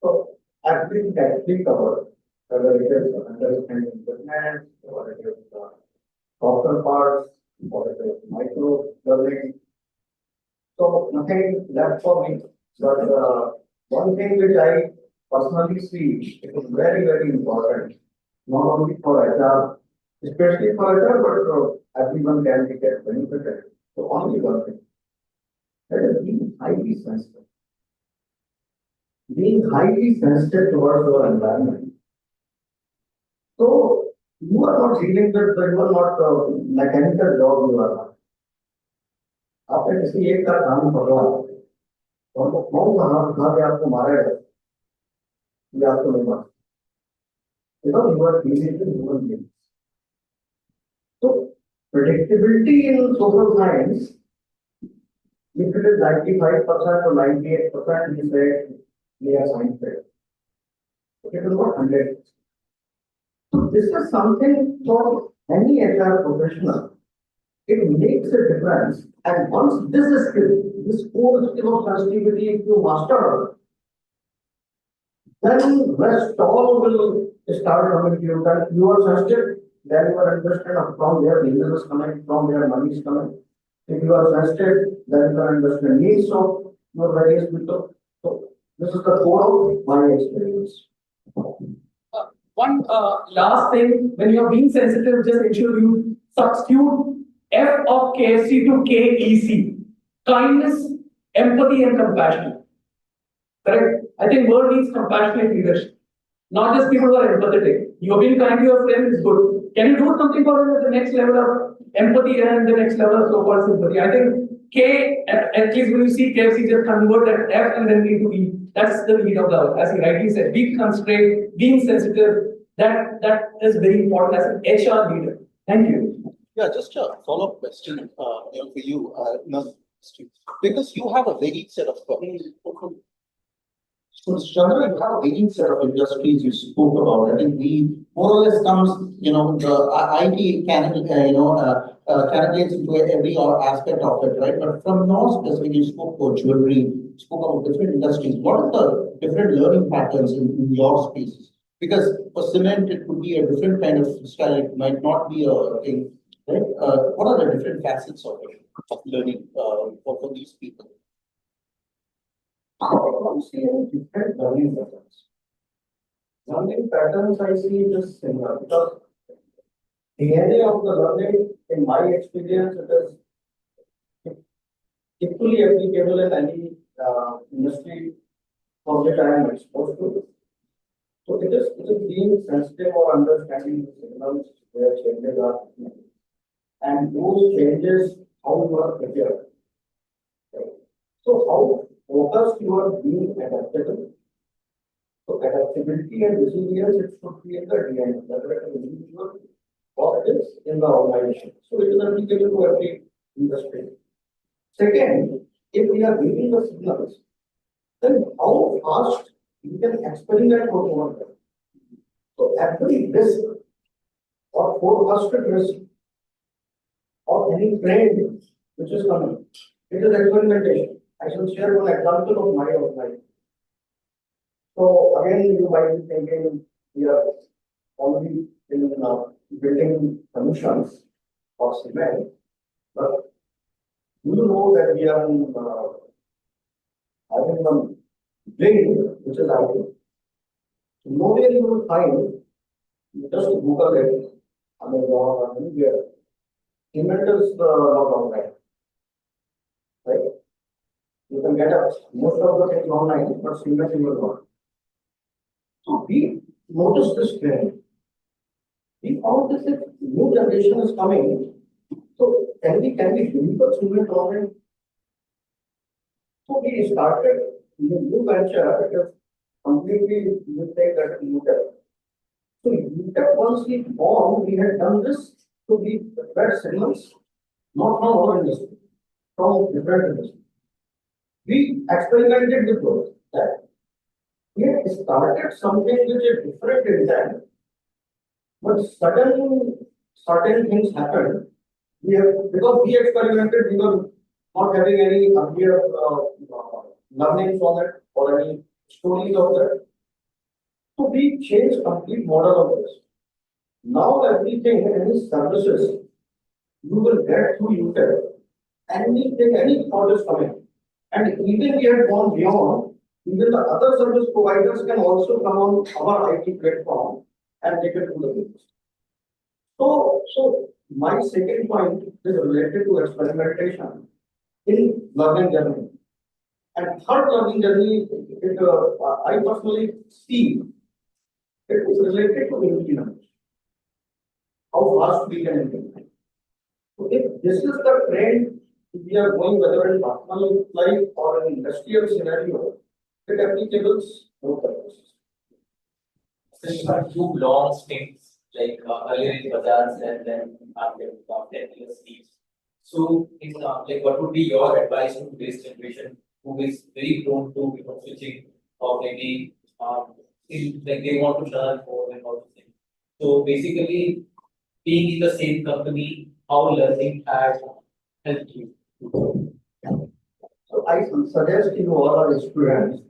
So everything that we covered, whether it is understanding business, or it is software parts, or it is micro learning. So nothing left for me, but one thing which I personally see, it is very, very important, not only for HR, especially for HR, but everyone can get benefited. So only one thing, that is being highly sensitive. Being highly sensitive towards your environment. So you are not dealing with, you are not mechanical job you are not. आपने किसी एक का काम पकड़ा और वो कौन सा हाथ उठा के आपको मारेगा ये आपको नहीं मार because you are dealing with human beings. So predictability in social science, if it is 95% or 98%, we say we are science fair. It is not 100%. So this is something for any HR professional. It makes a difference, and once this skill, this core skill of sensitivity, if you master, then rest all will start coming to you. Then you are sensitive, then you are understand from where business is coming, from where money is coming. If you are sensitive, then you are understand needs of your various people. So This is the core of my experience. One last thing, when you are being sensitive, just ensure you substitute F of KFC to KEC. Kindness, empathy, and compassion. Correct? I think world needs compassionate leadership. Not just people who are empathetic. You are being kind to your friend is good. Can you do something for them at the next level of empathy and the next level of so-called sympathy? I think K, at least when you see KFC, just convert that F and then into E. That's the need of the hour. As he rightly said, be constrained, being sensitive, that is very important as an HR leader. Thank you. Yeah, just a follow-up question, for you, because you have a varied set of so, Mr. Chandra, you have a varied set of industries you spoke about. I think we more or less comes, the IT calibrates into every aspect of it, right? But from your specific, you spoke about jewelry, spoke about different industries. What are the different learning patterns in your spaces? Because for cement, it could be a different kind of style. It might not be a thing, right? What are the different facets of it, of learning for these people? I don't see any different learning patterns. Learning patterns I see just similar because DNA of the learning, in my experience, it is equally applicable in any industry from which I am exposed to. So it is being sensitive or understanding the signals where changes are happening. And those changes, how you are prepared. Right? So how focused you are being adaptable. So adaptability and resilience, it should be in the DNA, whether it is individual or it is in the organization. So it is applicable to every industry. Second, if we are reading the signals, then how fast we can experiment what we want. So every risk or forecasted risk or any trend which is coming, it is experimentation. I shall share one example of my organization. So again, you might be thinking we are already in building solutions of cement, but do you know that we are in having one building which is out there. So nowhere you will find, you just Google it, Amazon or anywhere, cement is not online. Right? You can get most of the things online, but cement you will not. So we noticed this trend. We found this if new generation is coming. So can we deliver cement online? So we started the new venture. It is completely you take that UltraTech. So UltraTech once we formed, we had done this to be red signals, not from our industry, from different industries. We experimented with those. That we had started something which is different in that, but certain things happened. We have because we experimented, we were not having any earlier learnings on it or any stories of that. So we changed complete model of this. Now everything, any services you will get through UltraTech. Anything, any thought is coming. And even we had gone beyond, even the other service providers can also come on our IT platform and they can do the business. So my second point is related to experimentation in learning journey. And third learning journey, I personally see it is related to implementation. How fast we can implement. So if this is the trend we are going, whether in personal life or in industrial scenario, it applicables both purposes. So you have two long stints, like earlier in Bajaj and then after 10 years each. So, like, what would be your advice to today's generation who is very prone to switching or maybe like they want to learn more and all things. So basically, being in the same company, how learning has helped you. So I suggest you all our students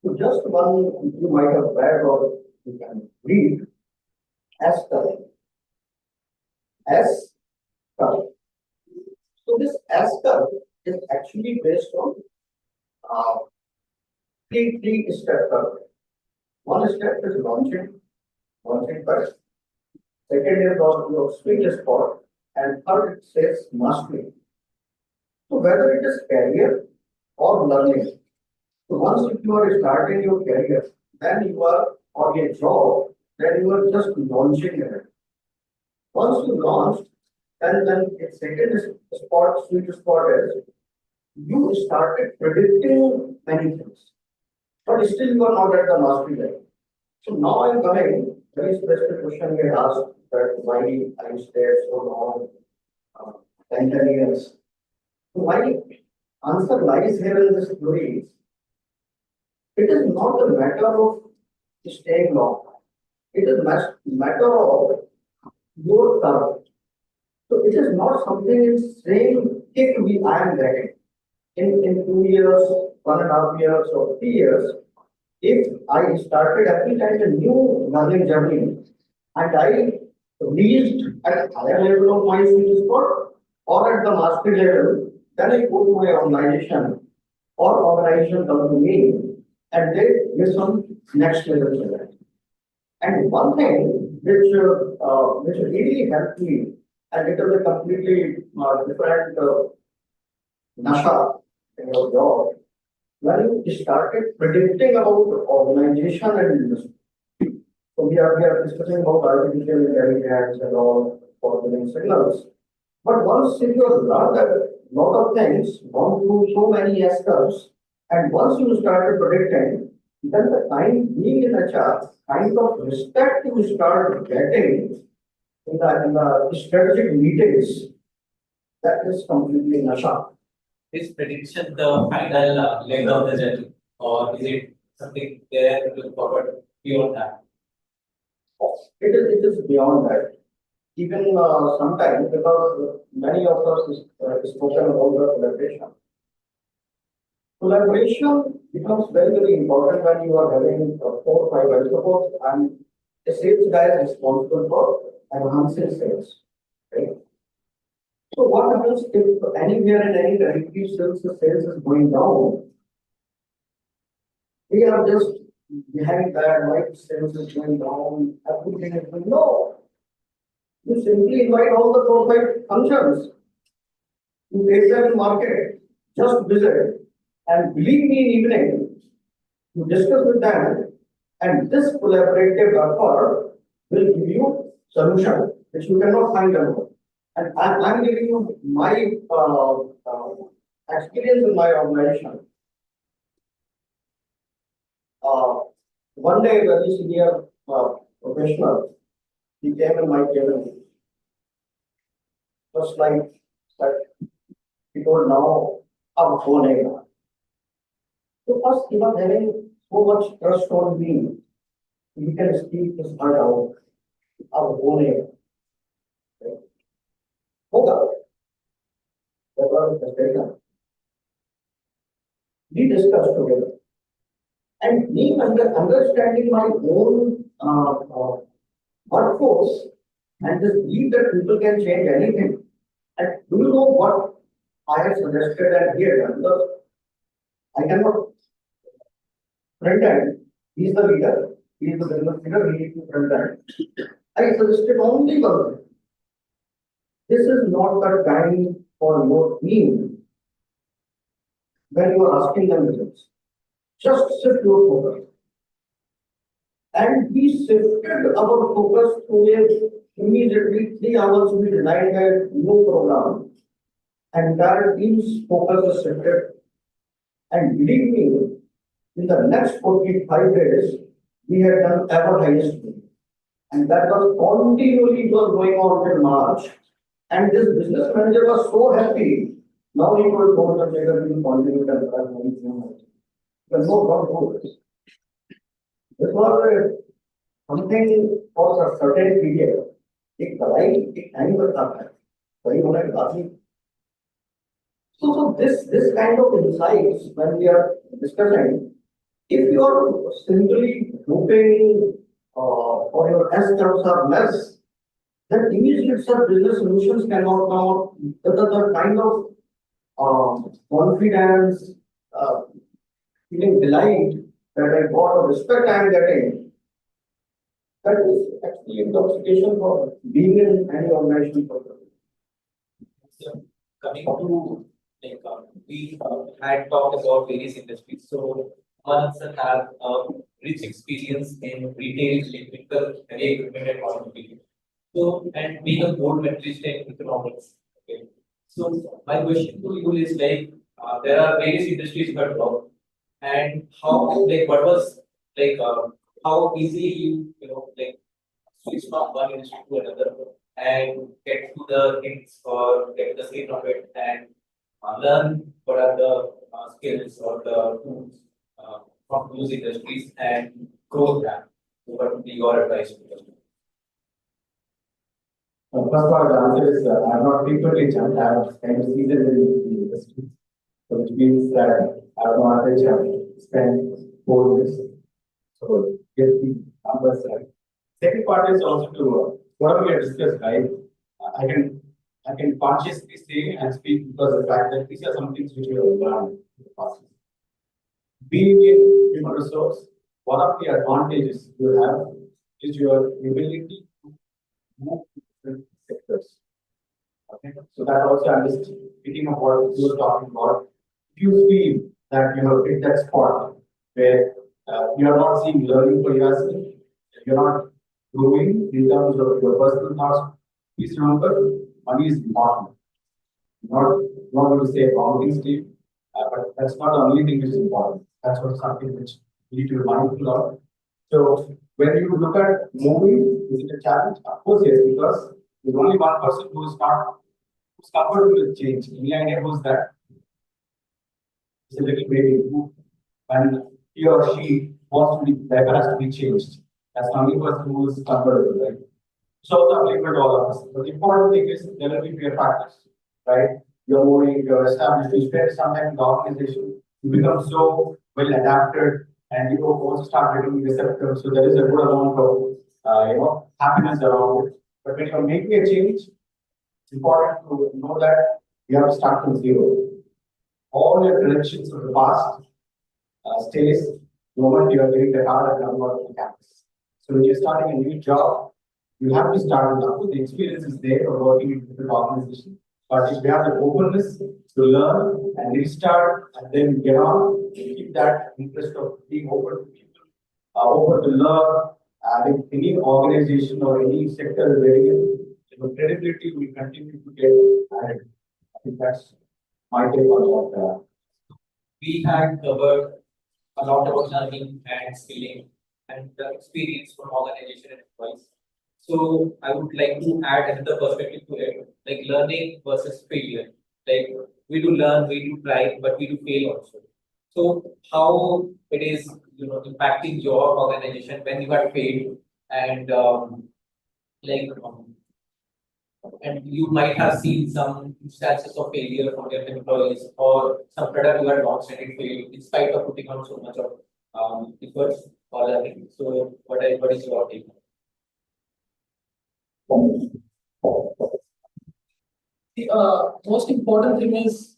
to just one you might have read or you can read S curve. S curve. So this S curve is actually based on three steps are there. One step is launching first. Second is on your sweet spot, and third it says mastery. So whether it is career or learning, so once if you are starting your career, then you are or a job, then you are just launching it. Once you launched, then its second spot, sweet spot is you started predicting many things, but still you are not at the mastery level. So now I'm coming very specific question we asked that why I stayed so long, 10 years. So my answer lies here in this story. It is not a matter of staying long. It is matter of your target. So it is not something in saying if I am getting in 2 years, 1.5 years, or 3 years. If I started every time a new learning journey and I reached at higher level of my sweet spot or at the mastery level, then I go to my organization or organization come to me and they give some next level challenge. And one thing which really helped me, and it was a completely different nasha in your job, when you started predicting about organization and industry. So we are discussing about artificial intelligence and all for giving signals. But once you have learned a lot of things, gone through so many aspects, and once you started predicting, then the kind being in HR, kind of respect you start getting in the strategic meetings, that is completely nasha. Is prediction the final leg of the journey, or is it something there to look forward beyond that? It is beyond that. Even sometimes, because many of us spoken about the collaboration. Collaboration becomes very important when you are having 4 or 5 support and a sales guy is responsible for enhancing sales. Right? So what happens if anywhere in any territory sales is going down? We are just behind that, right? Sales is going down, everything is going no. You simply invite all the corporate functions. You take them in market, just visit, and believe me in evening, you discuss with them, and this collaborative effort will give you solution which you cannot find alone. And I'm giving you my experience in my organization. One day, a very senior professional, he came in my cabin. Just like that, he told now, अब होनेगा. So first, he was having so much trust on me. He can speak his heart out. अब होनेगा. होगा. That was the statement. We discussed together. And me understanding my own workforce and this belief that people can change anything. And do you know what I have suggested and here? Because I cannot front end. He is the leader. He is the business leader. He needs to front end. I suggested only one thing. This is not the time for your team when you are asking them results. Just shift your focus. And we shifted our focus to a immediately 3 hours we designed a new program. And that team's focus is shifted. And believe me, in the next 45 days, we had done ever highest meeting. And that was continually it was going on till March. And this business manager was so happy. Now he told Chandra Shekhar we will continue to advance. There's no doubt. This was something for a certain period. एक दवाई एक time करता है वही होने के बाद ही so this kind of insights when we are discussing, if you are simply hoping or your S terms are less, then immediately business solutions cannot come out. The kind of confidence, feeling delight that I got or respect I am getting, that is actually intoxication for being in any organization purpose. So coming to like we had talked about various industries. So one sir have rich experience in retail, electrical, heavy equipment, and automobile. So and being a board mentalist in economics. Okay. So my question to you is like there are various industries you have worked, and how like what was like how easily you like switch from one industry to another and get to the things or get to the state of it and learn what are the skills or the tools from those industries and grow that. So what would be your advice to them? First of all, the answer is I have not frequently jumped. I have kind of seasoned in the industry. So which means that I have on average have spent 4 years. So get the numbers right. Second part is also to whatever we have discussed, right? I can consciously say and speak because of the fact that these are some things which we have learned in the past. Being in human resource, one of the advantages you have is your ability to move to different sectors. Okay, so that also I'm just picking up what you were talking about. If you feel that you have hit that spot where you are not seeing learning for yourself, you're not growing in terms of your personal thoughts, please remember money is important. Not going to say wrong things to you, but that's not the only thing which is important. That's what something which you need to be mindful of. So when you look at moving, is it a challenge? Of course, yes, because there's only one person who's comfortable with change. Any idea who's that? It's a little baby who, when he or she wants to be, that has to be changed. That's the only person who is comfortable, right? So it's applicable to all of us. But the important thing is there will be fear factors, right? You're moving, you're established, you spend some time in the organization, you become so well adapted, and you also start getting receptive. So there is a good amount of happiness around it. But when you're making a change, it's important to know that you have to start from zero. All your credentials of the past stays the moment you are getting the card at number of the campus. So when you're starting a new job, you have to start with that. The experience is there for working in different organizations. But if you have the openness to learn and restart and then get on, keep that interest of being open to people, open to learn. I think any organization or any sector where the credibility will continue to get added. I think that's my take on what. We had covered a lot about learning and skilling and the experience from organization and employees. So I would like to add another perspective to it, like learning versus failure. Like we do learn, we do try, but we do fail also. So how it is, impacting your organization when you have failed and and you might have seen some instances of failure from your employees or some product you had launched and it failed in spite of putting on so much of efforts or learning. So what is your take? The most important thing is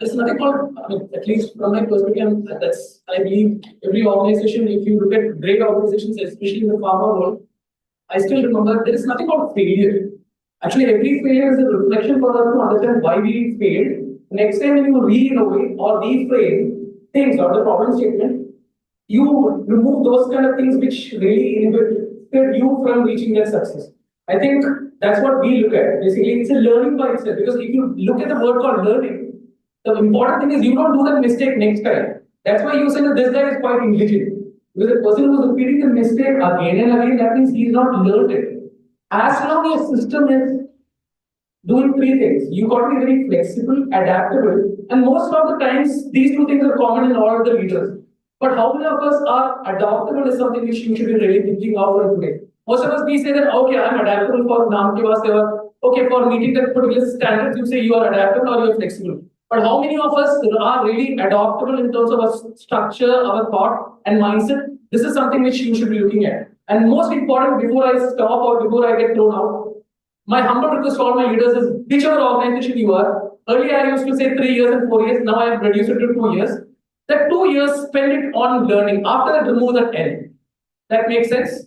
there's nothing called, at least from my perspective, and that's I believe every organization, if you look at great organizations, especially in the pharma world, I still remember there is nothing called failure. Actually, every failure is a reflection for us to understand why we failed. Next time when you re-innovate or reframe things or the problem statement, you remove those kind of things which really inhibited you from reaching that success. I think that's what we look at. Basically, it's a learning by itself. Because if you look at the word called learning, the important thing is you don't do that mistake next time. That's why you say that this guy is quite intelligent. Because the person who is repeating the mistake again and again, that means he's not learned it. As long as your system is doing three things, you got to be very flexible, adaptable, and most of the times these two things are common in all of the leaders. But how many of us are adaptable is something which you should be really thinking of today. Most of us we say that okay, I'm adaptable for Naam ke vaste or okay for meeting that particular standards. You say you are adaptable or you are flexible. But how many of us are really adaptable in terms of our structure, our thought and mindset? This is something which you should be looking at. And most important, before I stop or before I get thrown out, my humble request to all my leaders is whichever organization you are. Earlier I used to say 3 years and 4 years. Now I have reduced it to 2 years. that 2 years spend it on learning. After that, remove that L. That makes sense?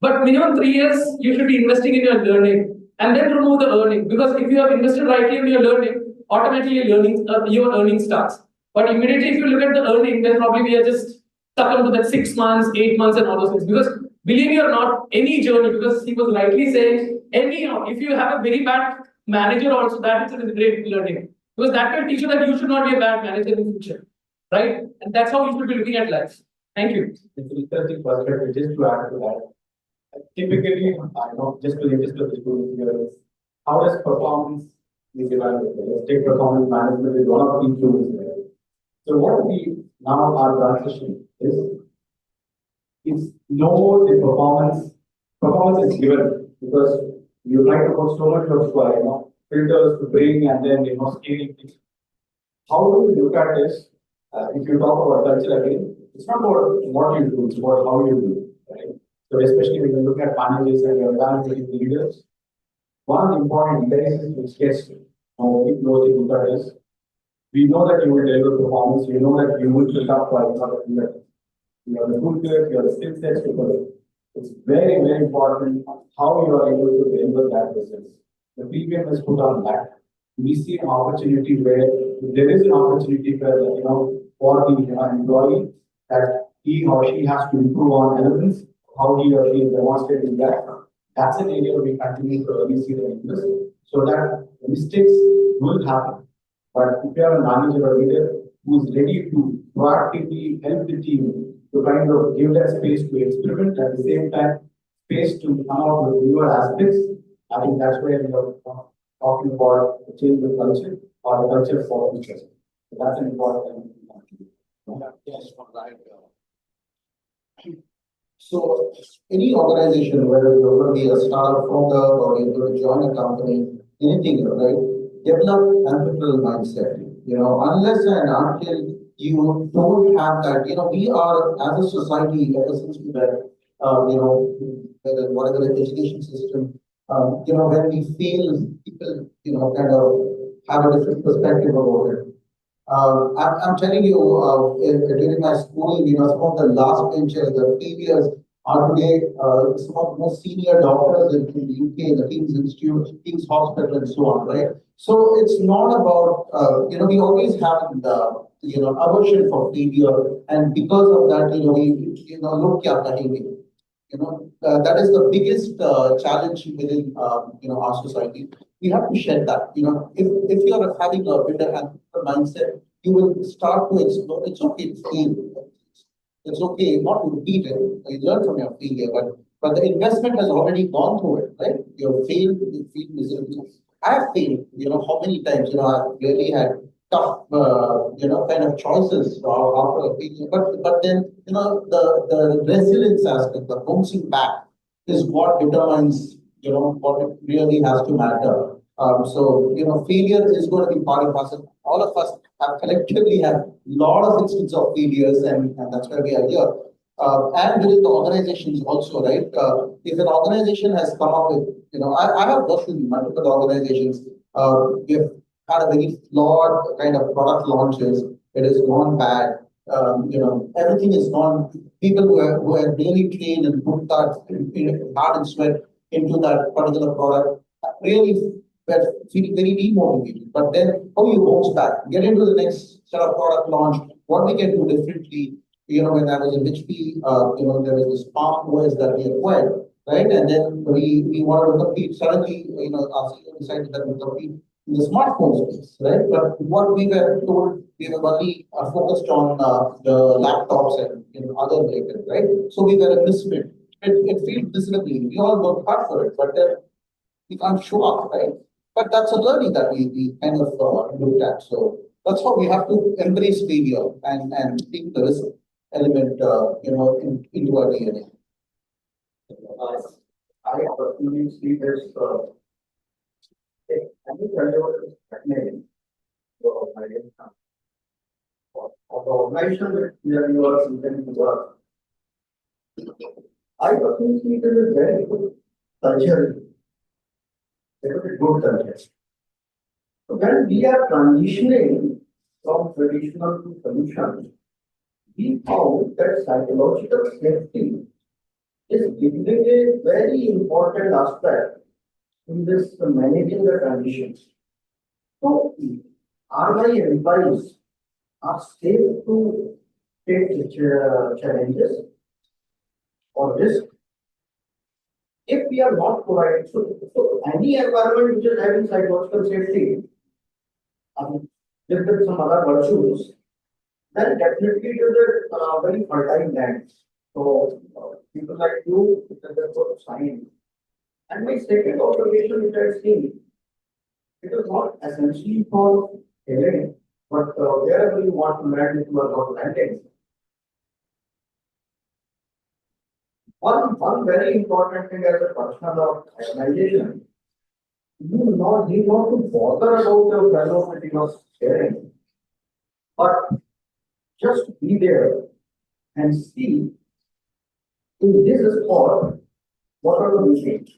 But minimum 3 years, you should be investing in your learning and then remove the earning. Because if you have invested rightly in your learning, automatically your earning starts. But immediately, if you look at the earning, then probably we are just stuck into that 6 months, 8 months, and all those things. Because believe me or not, any journey, because he was rightly saying, anyhow, if you have a very bad manager, also that is great learning. Because that will teach you that you should not be a bad manager in the future. Right? And that's how you should be looking at life. Thank you. It's an interesting perspective. Just to add to that, typically, I know just to the students here is how does performance is evaluated? Let's take performance management is one of the tools there. So what we now are transition is know the performance. Performance is given because you try to put so much of filters to bring and then scaling things. How do we look at this? If you talk about culture again, it's not about what you do, it's about how you do it, right? So especially when you look at managers and you're evaluating leaders, one important basis which gets very closely looked at is, we know that you will deliver performance, you know that you will pick up by you have the good work, you have the skill sets to do it. It's very, very important how you are able to deliver that results. The premium is put on that. We see an opportunity where there is an opportunity where for the employee that he or she has to improve on elements, how he or she is demonstrating that. That's an area we continue to really see the weakness, so that mistakes will happen. But if you have a manager or leader who is ready to proactively help the team to kind of give that space to experiment, at the same time, space to come out with newer aspects, I think that's where we are talking about the change of culture or the culture for the future. So that's an important thing. Yes, right. So any organization, whether you're going to be a startup founder or you're going to join a company, anything, right? Develop entrepreneurial mindset. Unless and until you don't have that, we are as a society, ever since we were, whatever the education system, when we feel people, kind of have a different perspective about it. I'm telling you, during my schooling, some of the last benchers, the previous are today some of the most senior doctors in the UK, the King's Institute, King's Hospital, and so on, right? So it's not about, we always have the, aversion for failure, and because of that, we, look kya kahenge. That is the biggest challenge within, our society. We have to shed that. If you are having a better mindset, you will start to explore. It's okay to fail. It's okay not to repeat it. You learn from your failure, but the investment has already gone through it, right? You have failed, you feel miserable. I have failed. How many times? I've really had tough, kind of choices after a failure. But then, the resilience aspect, the bouncing back, is what determines, what it really has to matter. So, failure is going to be part of us. All of us have collectively had a lot of instances of failures, and that's why we are here. And within the organizations also, right? If an organization has come up with, I have worked in multiple organizations. We have had a very flawed kind of product launches. It has gone bad. Everything is gone. People who are really trained and put that heart and sweat into that particular product really were feeling very demotivated. But then how you bounce back, get into the next set of product launch, what we can do differently. When I was in HP, there was this Palm OS that we acquired, right? And then we wanted to compete. Suddenly, our CEO decided that we compete in the smartphone space, right? But what we were told, we were only focused on the laptops and other related, right? So we were a misfit. It feels visibly. We all worked hard for it, but then we can't show up, right? But that's a learning that we kind of looked at. So that's how we have to embrace failure and take the risk element, into our DNA. I personally see this. I think whenever it's happening, the organization that you are intending to work, I personally see it as a very good culture. It is a good culture. So when we are transitioning from traditional to solutions, we found that psychological safety is becoming a very important aspect in this managing the transitions. So, are my employees are safe to take challenges or risk? If we are not providing, so any environment which is having psychological safety, with some other virtues, then definitely it is a very fertile land. So people like you, it is a good sign. And my second observation which I see, it is not essentially for healing, but wherever you want to land, if you are not landing. One very important thing as a person of organization, you need not to bother about the fellow that you are sharing, but just be there and see in this spot what are the mistakes.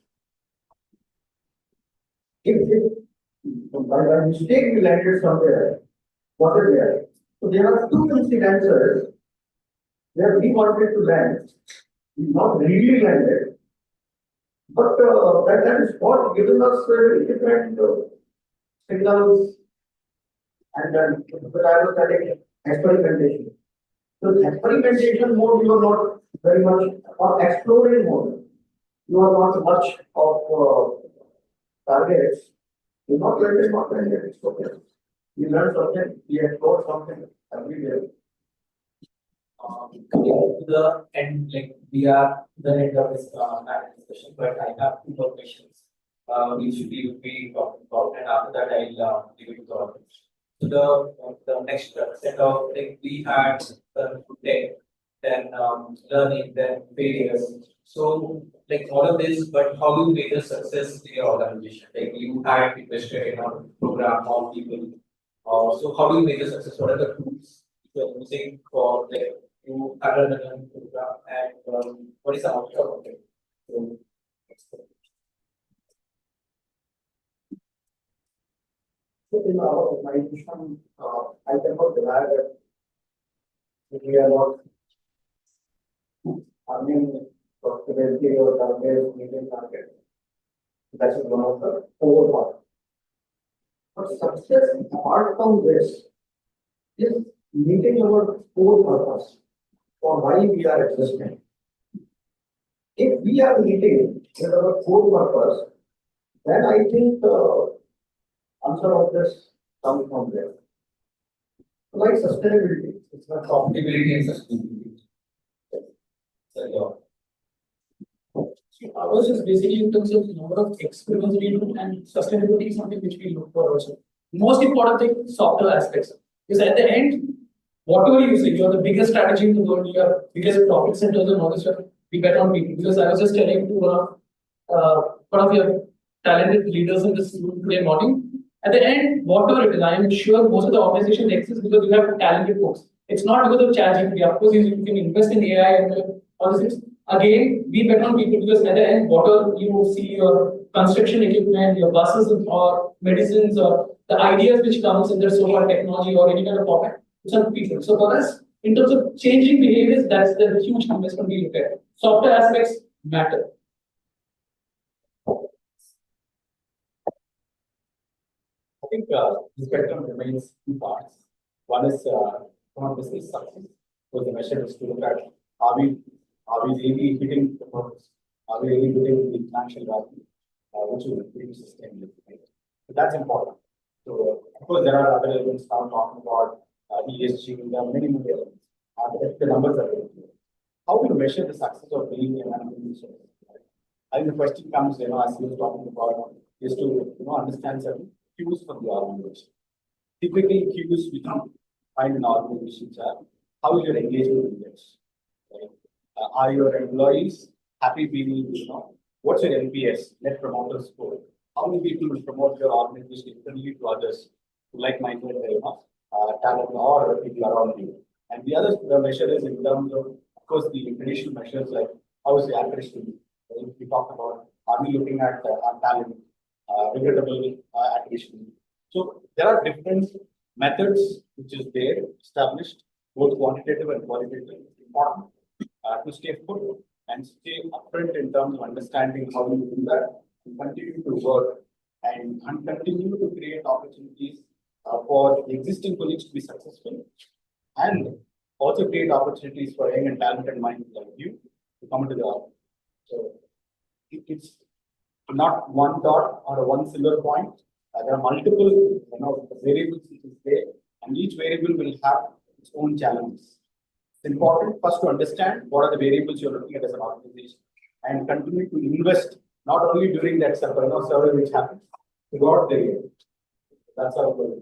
If by mistake we landed somewhere, what is there? So there are two incidences where we wanted to land, we not really landed, but that is what given us very different signals, and then but I was studying experimentation. So experimentation mode you are not very much, or exploring mode, you are not much of targets. You not landed, not landed, it's okay. You learn something, you explore something every day. Coming to the end, like we are the end of this discussion, but I have two more questions. Which we will be talking about, and after that I'll give it to the audience. So the next set of like we had tech, then learning, then failures. So like all of this, but how do you measure success in your organization? Like you had invested in a program, all people. So how do you measure success? What are the tools you are using for like you had a learning program, and what is the outcome of it? So, So in our organization, I cannot deny that we are not earning profitability or targets, meeting targets. That is one of the core parts. But success apart from this is meeting our core purpose for why we are existing. If we are meeting with our core purpose, then I think the answer of this comes from there. Like sustainability, it's not profitability and sustainability. So, Ours is basically in terms of number of experiments we do, and sustainability is something which we look for also. Most important thing, softer aspects. Because at the end, whatever you say, you are the biggest strategy in the world, you are biggest profit centers and all this stuff, we bet on people. Because I was just telling to one of your talented leaders in this room today morning, at the end, whatever it is, I am sure most of the organizations exist because you have talented folks. It's not because of ChatGPT. Of course, you can invest in AI and all these things. Again, we bet on people because at the end, whatever you see, your construction equipment, your buses or medicines or the ideas which comes in their so-called technology or any kind of format, it's on people. So for us, in terms of changing behaviors, that's the huge investment we look at. Software aspects matter. I think the spectrum remains two parts. One is from a business success. So the measure is to look at are we really hitting the purpose? Are we really hitting the financial value, which will be sustainable? Right? So that's important. So of course there are other elements now talking about ESG. There are many more elements. The numbers are very clear. How do you measure the success of being an animal resource? Right? I think the question comes, as we were talking about, is to understand certain cues from the organization. Typically, cues we can find in organizations are how is your engagement index? Right? Are your employees happy being, what's your NPS, Net Promoter Score? How many people will promote your organization internally to others who like-minded, talent or people around you? And the other measure is in terms of course, the traditional measures like how is the attrition? Right? We talked about are we looking at our talent, regrettable attrition. So there are different methods which is there established, both quantitative and qualitative, is important to stay put and stay upfront in terms of understanding how you do that, and continue to work and continue to create opportunities for the existing colleagues to be successful, and also create opportunities for young and talented minds like you to come into the office. So it's not one dot or a one silver point. There are multiple, variables which is there, and each variable will have its own challenges. It's important first to understand what are the variables you're looking at as an organization, and continue to invest not only during that survey which happens throughout the year. That's our goal.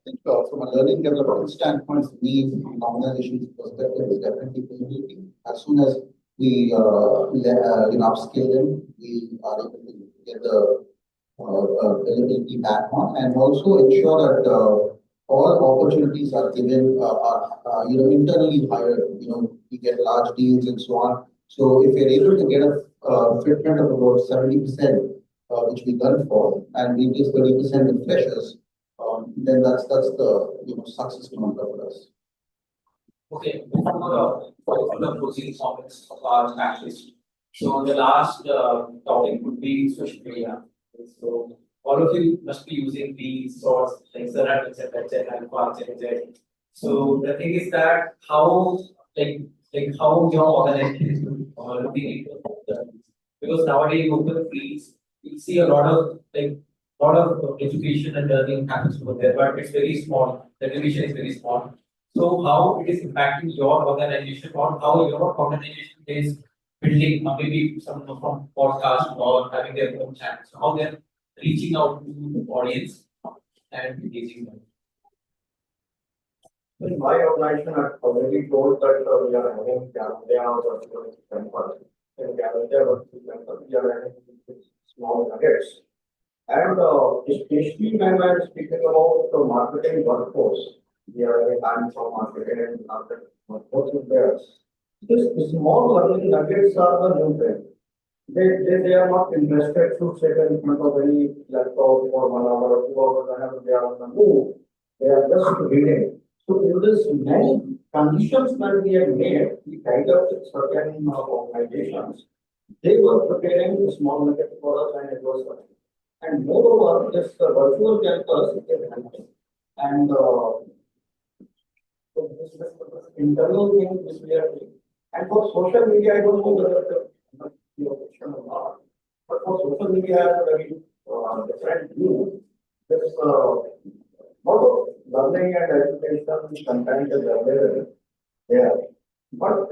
I think from a learning development standpoint, we from an organization's perspective is definitely visibility. As soon as we upscale them, we are able to get the availability back on, and also ensure that all opportunities are given internally hired. We get large deals and so on. So if we're able to get a fitment of about 70%, which we done for, and we give 30% in freshers, then that's the success number for us. Okay, before the closing comments of our panelists. So the last topic would be social media. So all of you must be using these sorts like Serap, etc., Alpha, etc. So the thing is that how how your organization is looking into that. Because nowadays you open fields, you see a lot of education and learning happens over there, but it's very small. The division is very small. So how it is impacting your organization, or how your organization is building, maybe someone from podcast or having their own channel. So how they're reaching out to the audience and engaging them. In my organization, I've already told that we are having Galileo virtual campus. In Galileo virtual campus, we are having small nuggets. And especially when I'm speaking about the marketing workforce, we are having time for marketing and market workforce in there. These small learning nuggets are the new thing. They are not interested to sit in front of any laptop for 1 hour or 2 hours whenever they are on the move. They are just reading. So in this many conditions that we have made, we kind of certain organizations, they were preparing the small nugget for us, and it was working. And moreover, this virtual campus is helping. And so this is the internal thing which we are doing. And for social media, I don't know whether your question or not, but for social media, I have a very different view. This lot of learning and education content is available there. But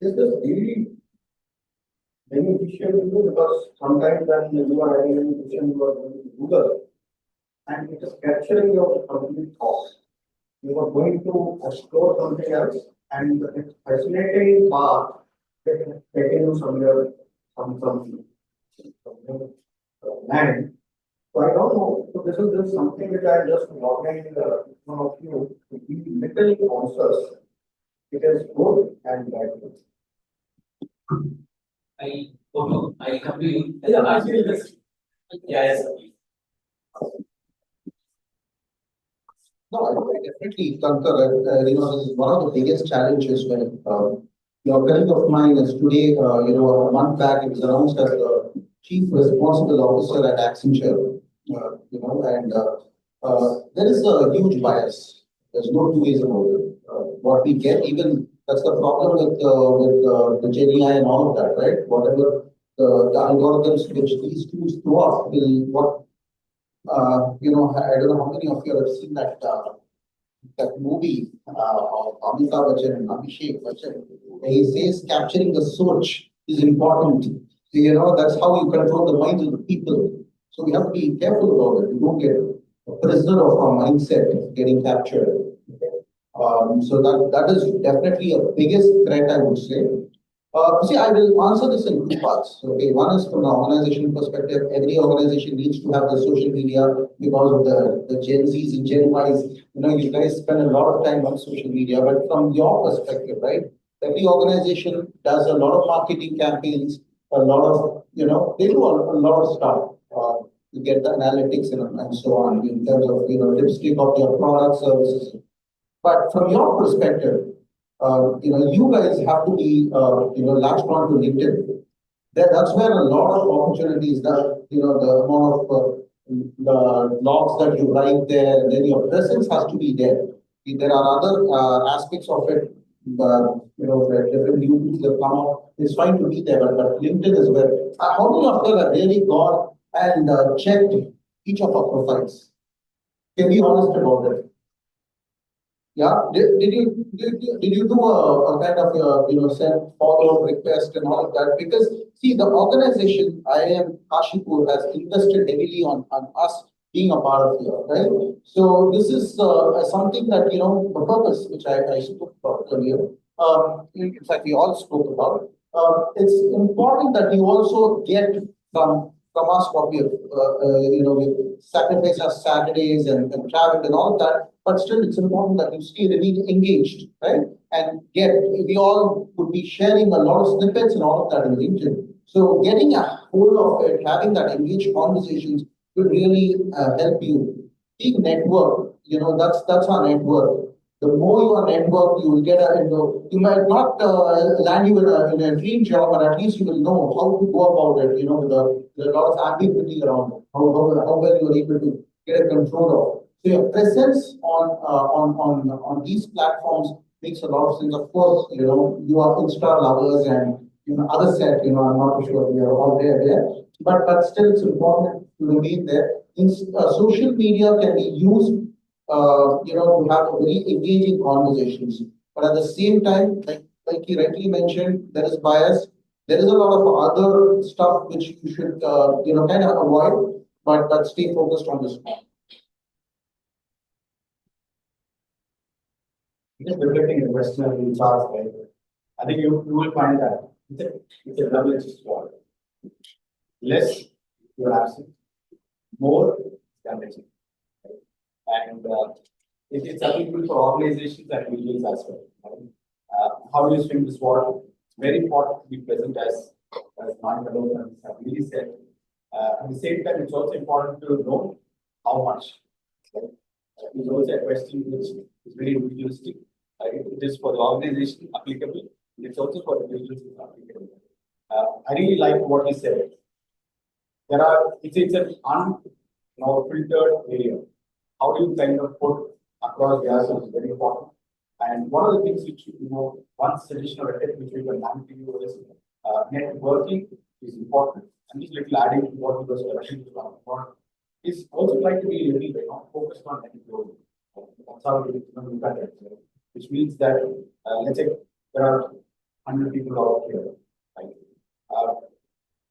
is this really beneficial to you? Because sometimes when you are having an education, you are going to Google, and it is capturing your complete thoughts. You are going to explore something else, and it's fascinating path taking you somewhere, some land. So I don't know. So this is just something which I just wanted one of you to be little conscious. It is good and bad. I come to you. Yeah, I feel this. Yes. No, I definitely concur. This is one of the biggest challenges when your colleague of mine is today, a month back, he was announced as the chief responsible officer at Accenture, and there is a huge bias. There's no two ways about it. What we get, even that's the problem with the Gen AI and all of that, right? Whatever the algorithms which these tools throw up will what I don't know how many of you have seen that movie of Amitabh Bachchan and Abhishek Bachchan, where he says capturing the search is important. So, that's how you control the minds of the people. So we have to be careful about it. We don't get a prisoner of our mindset getting captured. So that is definitely a biggest threat, I would say. I will answer this in two parts. Okay, one is from an organization perspective. Every organization needs to have the social media because of the Gen Zs and Gen Ys. You guys spend a lot of time on social media, but from your perspective, right? Every organization does a lot of marketing campaigns, a lot of, they do a lot of stuff. You get the analytics and so on in terms of, dipstick of your product services. But from your perspective, you guys have to be, latched on to LinkedIn. That's where a lot of opportunities that, the amount of the logs that you write there, then your presence has to be there. There are other aspects of it, the different new tools that come up. It's fine to be there, but LinkedIn is where. How many of them have really gone and checked each of our profiles? Can be honest about it. Yeah, did you do a kind of send follow request and all of that? Because see, the organization IIM Kashipur has invested heavily on us being a part of here, right? So this is something that the purpose which I spoke about earlier. In fact, we all spoke about. It's important that you also get from us what we have, we sacrifice our Saturdays and travel and all of that. But still, it's important that you stay really engaged, right? And we all would be sharing a lot of snippets and all of that in LinkedIn. So getting a hold of it, having that engaged conversations will really help you. Being network, that's our network. The more you are networked, you will get you might not land you in a dream job, but at least you will know how to go about it, with a lot of ambiguity around how well you are able to get a control of. So your presence on these platforms makes a lot of sense. Of course, you are Insta lovers and other set, I'm not sure we are all there. But still it's important to remain there. Social media can be used to have very engaging conversations. But at the same time, like you rightly mentioned, there is bias. There is a lot of other stuff which you should kind of avoid, but stay focused on this one. Just reflecting the question of the charts, right? I think you will find that it's a double-edged sword. Less you're absent, more damaging. And it's applicable for organizations and individuals as well. Right? How do you swing the sword? It's very important to be present as non-developers have really said. At the same time, it's also important to know how much. Right? It's also a question which is very individualistic. It is for the organization applicable. It's also for the individuals applicable. I really like what he said. It's an unfiltered area. How do you kind of put across the answers is very important. And one of the things which, one suggestion or a tip which we can hand to you is networking is important. I'm just little adding to what you was Rasheed was about. Is also like to be really focused on networking. That's how we look at it. Which means that let's say there are 100 people out here. Right?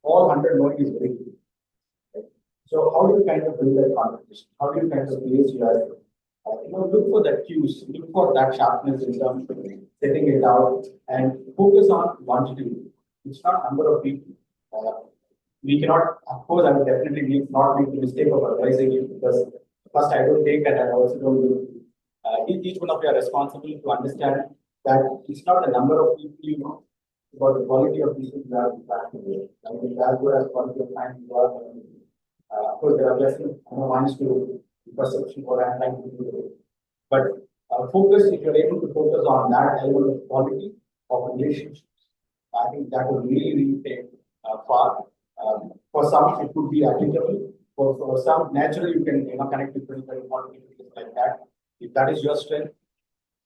All 100 knowing is very good. Right? So how do you kind of build that competition? How do you kind of place your look for that cues, look for that sharpness in terms of setting it out and focus on quantity. It's not number of people. We cannot, of course, I would definitely not make the mistake of advising you because first I don't take and I also don't do. Each one of you are responsible to understand that it's not the number of people you know, but the quality of people you have to practice. I mean, as well as quality of time you are. Of course, there are lessons, ones to perception or I'm trying to do it. But focus, if you're able to focus on that element of quality of relationships, I think that will really take far. For some, it could be applicable. For some, naturally, you can connect with 20, 30, 40 people like that. If that is your strength,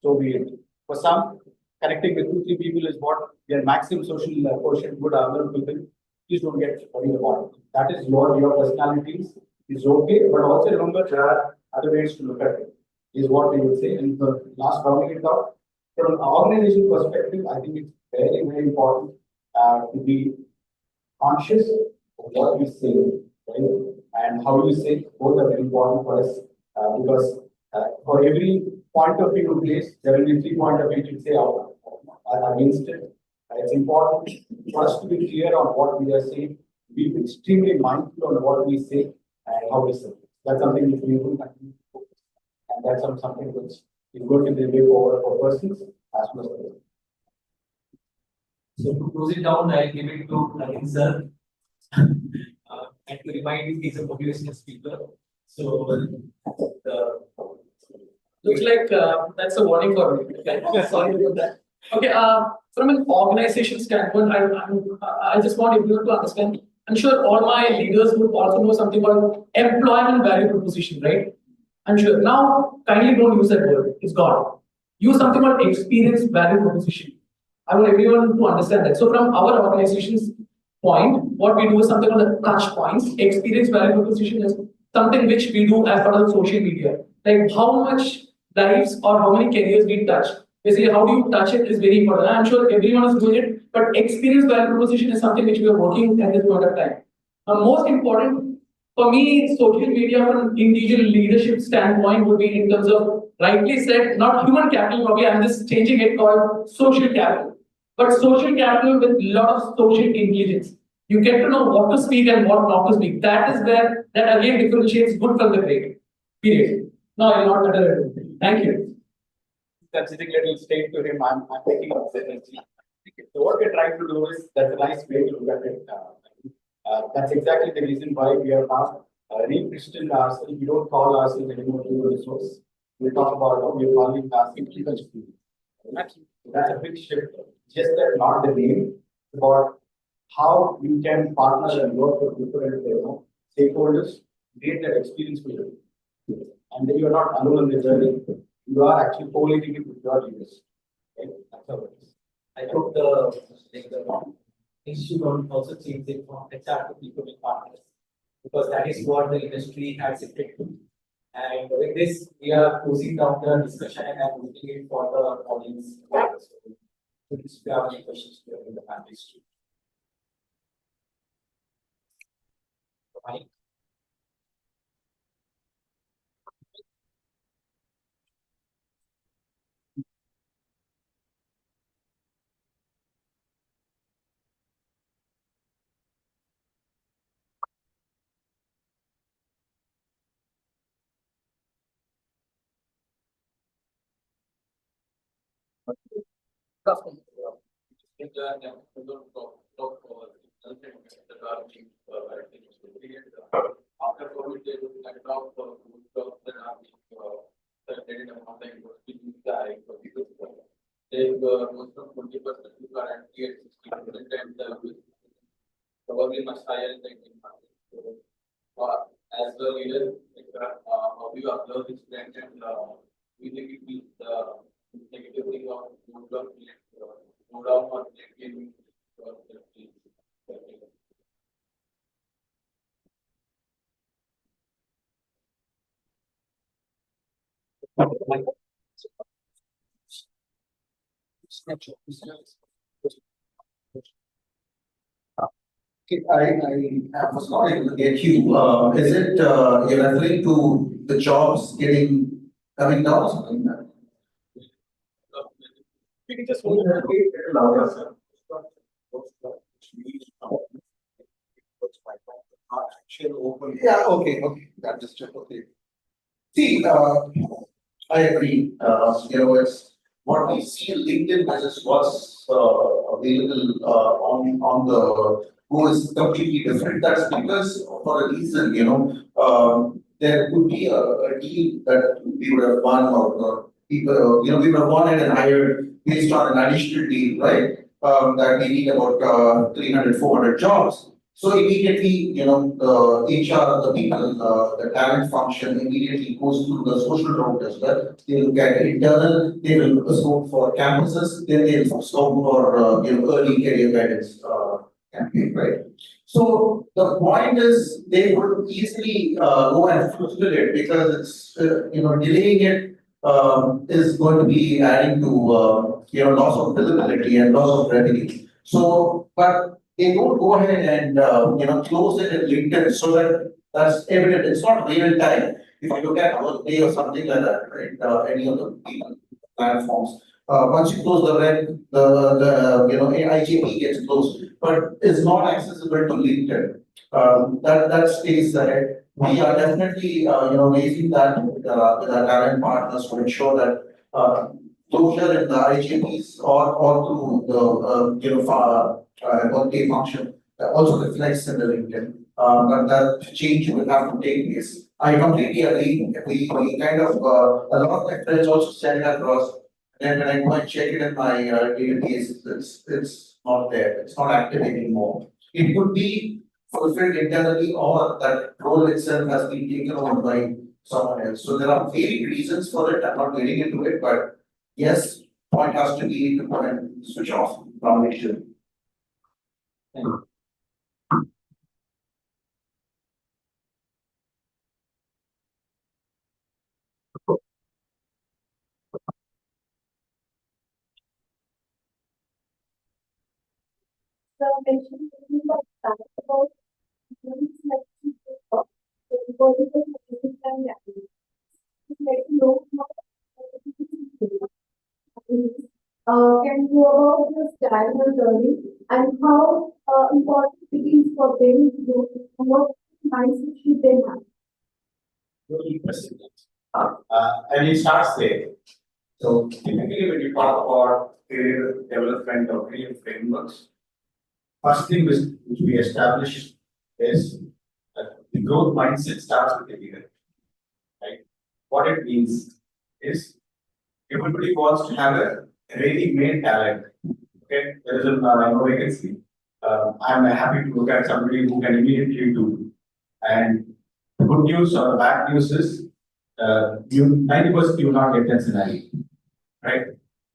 so be it. For some, connecting with 2-3 people is what their maximum social quotient would available people. Please don't get worried about it. That is your personalities is okay, but also remember there are other ways to look at it. Is what we would say. And the last rounding it out, from an organization perspective, I think it's very, very important to be conscious of what we say, right? And how we say both are very important for us because for every point of view place, there will be 3 points of view to say against it. It's important for us to be clear on what we are saying, be extremely mindful on what we say and how we say it. That's something which we will continue to focus on. And that's something which is going to be the way forward for persons as well as others. So to close it down, I give it to Naveen sir. and to remind you he's a motivational speaker. So, Looks like that's a warning for me. Okay, sorry about that. Okay, from an organization standpoint, I just want everyone to understand. I'm sure all my leaders would also know something about employment value proposition, right? I'm sure. Now, kindly don't use that word. It's gone. Use something called experience value proposition. I want everyone to understand that. So, from our organization's point, what we do is something called the touch points. Experience value proposition is something which we do as part of social media. Like how much lives or how many careers we touch. Basically, how do you touch it is very important. I'm sure everyone is doing it, but experience value proposition is something which we are working at this point of time. Most important for me, social media from an individual leadership standpoint would be in terms of rightly said, not human capital, probably I'm just changing it called social capital. But social capital with a lot of social intelligence. You get to know what to speak and what not to speak. That is where that again differentiates good from the great. Period. No, I'm not better at it. Thank you. Considering little state to him, I'm taking up his energy. So what we're trying to do is, that's a nice way to look at it. That's exactly the reason why we are not re-christened ourselves. We don't call ourselves anymore human resource. We talk about how we are calling ourselves. That's a big shift. Just that, not the name, but how you can partner and work with different stakeholders, create that experience for you. And then you're not alone in the journey. You are actually co-leading it with your leaders. Okay? That's how it is. I hope the issue will also change it from HR to people with partners, because that is what the industry has shifted to. And with this, we are closing down the discussion and I'm looking it for the audience. So, if you have any questions in the panelists too. Fine. After COVID, they would cut off jobs that are being online they most of 20% people are actually at 60% and probably much higher in the Indian market. So, as the leader, how do you observe this trend and we think it is the negative thing of no down or negative. Okay, I was not able to get you. Is it you're referring to the jobs coming down or something like that? We can just hold it louder, sir. Yeah, okay, that just check, okay. See, I agree, it's what we see in LinkedIn versus what's available on the go is completely different. That's because for a reason, there could be a deal that we would have won or people, we would have won it and hired based on an additional deal, right? That we need about 300, 400 jobs. So immediately, the HR, the people, the talent function immediately goes through the social route as well. They look at internal, they will scope for campuses, then they will scope for early career guidance campaign, right? So the point is they would easily go and fulfill it because it's delaying it is going to be adding to loss of visibility and loss of revenue. So, but they don't go ahead and close it in LinkedIn so that that's evident. It's not real time. If you look at our day or something like that, right? Any of the platforms. Once you close the web, the IGP gets closed, but it's not accessible to LinkedIn. That stays there. We are definitely raising that with our talent partners to ensure that closure in the IGPs or through the workday function also reflects in the LinkedIn. but that change will have to take place. I completely agree. We kind of, a lot of my friends also send it across. And when I go and check it in my database, it's not there. It's not active anymore. It could be fulfilled internally, or that role itself has been taken over by someone else. So there are varied reasons for it. I'm not getting into it, but yes, point has to be to go and switch off foundation. Thank you. So mentioned about can you about the style of learning and how important it is for them to do what mindset should they have? Really interesting. And it starts there. So typically when you talk about career development or career frameworks, first thing which we establish is that the growth mindset starts with the leader. Right? What it means is everybody wants to have a ready-made talent. Okay, there is no vacancy. I'm happy to look at somebody who can immediately do. And the good news or the bad news is, 90% you will not get that scenario, right?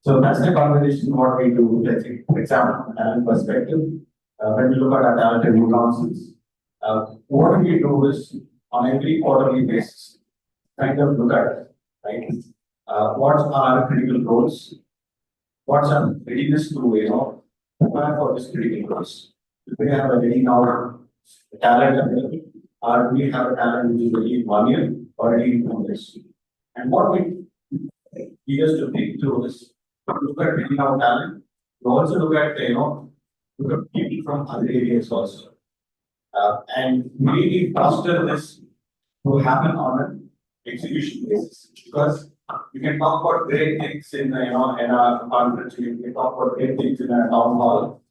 So that's the conversation what we do. Let's say, for example, from a talent perspective, when we look at our talent review councils, what we do is on every quarterly basis, kind of look at, right? What are critical roles? What's our readiness to, prepare for this critical roles? Do we have a ready now talent available, or do we have a talent which is ready 1 year or ready in 2 years? And what we leaders to think through is look at ready now talent. We also look at, look at people from other areas also. And really foster this to happen on an execution basis, because you can talk about great things in in a conference, you can talk about great things in a town hall.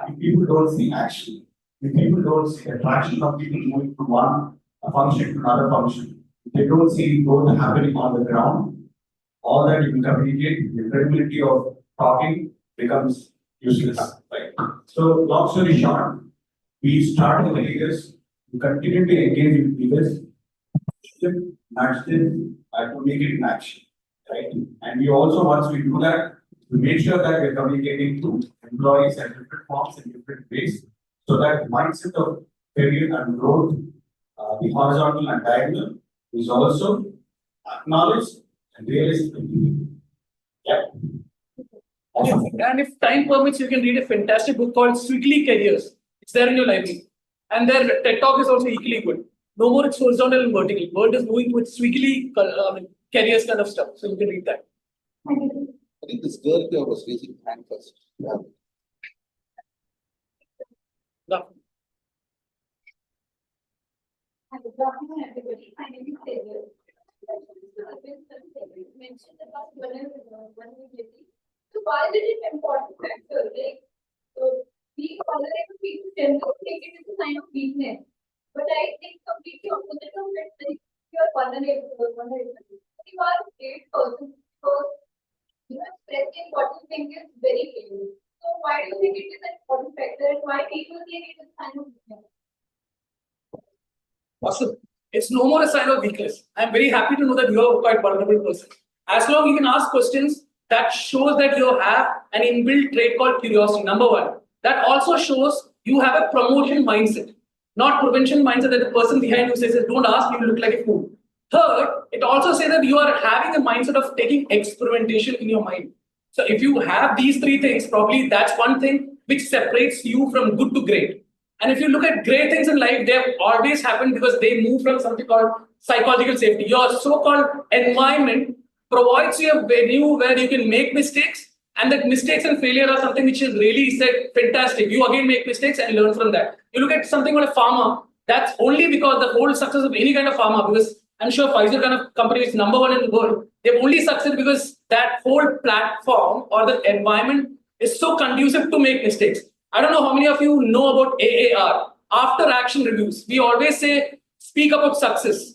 If people don't see action, if people don't see attraction of people moving from one function to another function, if they don't see growth happening on the ground, all that you can communicate, the credibility of talking becomes useless. Right? So long story short, we start with the leaders, we continue to engage with leaders, nudge them to make it in action. Right? And we also, once we do that, we make sure that we're communicating to employees at different forms in different ways, so that mindset of career and growth, the horizontal and diagonal, is also acknowledged and realized. Yeah. And if time permits, you can read a fantastic book called Swiggly Careers. It's there in your library. And their TED Talk is also equally good. No more it's horizontal and vertical. Word is moving with Swiggly careers kind of stuff. So you can read that. I think this girl here was raising hand first. Yeah. No. Good afternoon, everybody. My name is Taylor. Mentioned about vulnerability. So why is it an important factor? Like, being vulnerable, people tend to take it as a sign of weakness. But I think completely opposite of it, like you are vulnerable. You are a great person because expressing what you think is very clear. So why do you think it is an important factor, and why people think it is a sign of weakness? Awesome. It's no more a sign of weakness. I'm very happy to know that you are a quite vulnerable person. As long as you can ask questions, that shows that you have an inbuilt trait called curiosity. Number one. That also shows you have a promotion mindset, not prevention mindset that the person behind you says, don't ask, you look like a fool. Third, it also says that you are having a mindset of taking experimentation in your mind. So if you have these three things, probably that's one thing which separates you from good to great. And if you look at great things in life, they have always happened because they move from something called psychological safety. Your so-called environment provides you a venue where you can make mistakes, and that mistakes and failure are something which is really said fantastic. You again make mistakes and learn from that. You look at something like a farmer, that's only because the whole success of any kind of farmer, because I'm sure Pfizer kind of company is #1 in the world, they've only succeeded because that whole platform or the environment is so conducive to make mistakes. I don't know how many of you know about AAR. after action reviews. We always say, speak about success.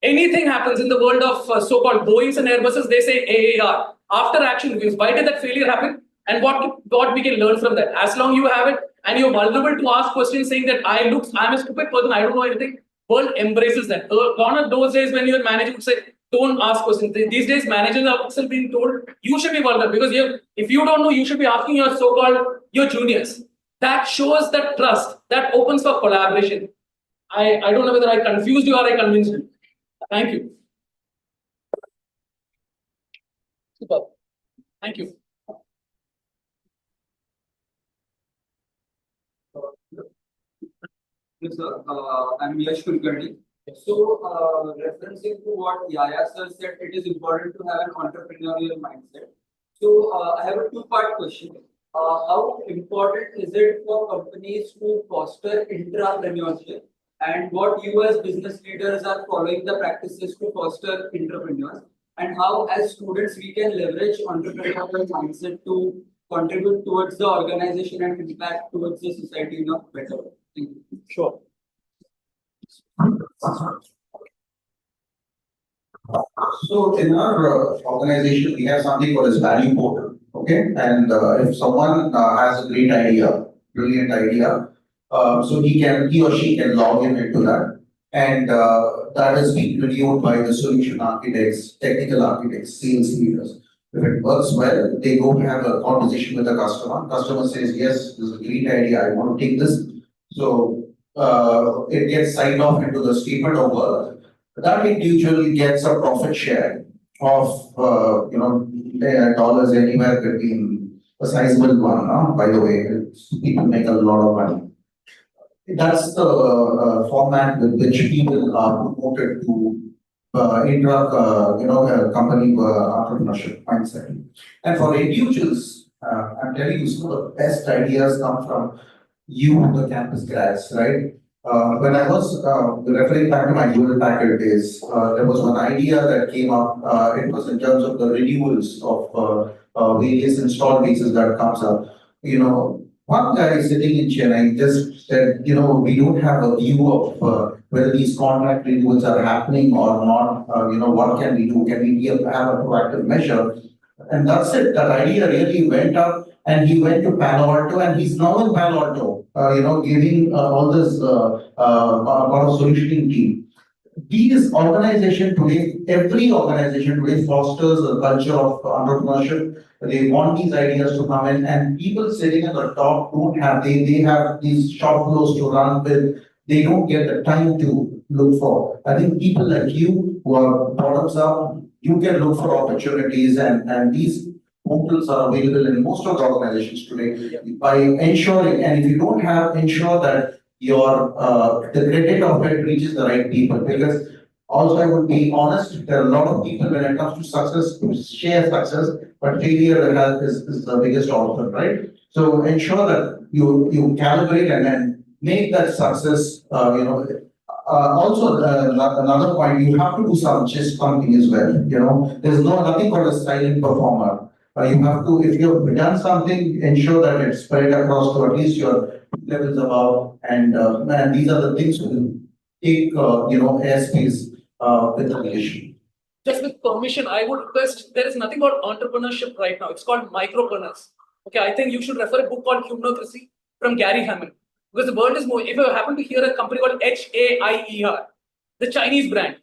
Anything happens in the world of so-called Boeings and Airbuses, they say AAR, after action reviews. Why did that failure happen? And what we can learn from that? As long you have it and you're vulnerable to ask questions saying that I'm a stupid person, I don't know anything, world embraces that. Gone are those days when your manager would say, don't ask questions. These days, managers are still being told, you should be vulnerable because if you don't know, you should be asking your so-called, your juniors. That shows that trust, that opens for collaboration. I don't know whether I confused you or I convinced you. Thank you. Super. Thank you. Yes, sir. I'm Yash Kulkarni. So, referencing to what Yahya sir said, it is important to have an entrepreneurial mindset. So, I have a two-part question. How important is it for companies to foster intrapreneurship? And what you as business leaders are following the practices to foster entrepreneurs? And how, as students, we can leverage entrepreneurial mindset to contribute towards the organization and impact towards the society in a better way? Thank you. Sure. So in our organization, we have something called as value portal. Okay, and if someone has a great idea, brilliant idea, so he or she can log in into that, and that is being reviewed by the solution architects, technical architects, sales leaders. If it works well, they go have a conversation with the customer. Customer says, yes, this is a great idea, I want to take this. So it gets signed off into the statement of work. That individual gets a profit share of dollars anywhere between a sizable one. By the way, people make a lot of money. That's the format with which people are promoted to company entrepreneurship mindset. And for individuals, I'm telling you, some of the best ideas come from you, the campus grads, right? When I was referring back to my dual packet days, there was one idea that came up. It was in terms of the renewals of various installed bases that comes up. One guy sitting in Chennai just said, we don't have a view of whether these contract renewals are happening or not. What can we do? Can we have a proactive measure? And that's it. That idea really went up, and he went to Palo Alto, and he's now in Palo Alto, giving all this part of solutioning team. These organization today, every organization today fosters a culture of entrepreneurship. They want these ideas to come in, and people sitting at the top don't have, they have these shop floors to run with. They don't get the time to look for. I think people like you who are bottoms up, you can look for opportunities, and these portals are available in most of the organizations today by ensuring, and if you don't have, ensure that your the credit of it reaches the right people. Because also I would be honest, there are a lot of people when it comes to success who share success, but failure is the biggest orphan, right? So ensure that you calibrate and then make that success, also, another point, you have to do something as well. There's nothing called a silent performer. You have to, if you've done something, ensure that it's spread across to at least your levels above. And these are the things to take, airspace with the relation. Just with permission, I would request, there is nothing called entrepreneurship right now. It's called micropreneurs. Okay, I think you should refer a book called Humnocracy from Gary Hammond. Because the world is more, if you happen to hear a company called HAIER, the Chinese brand,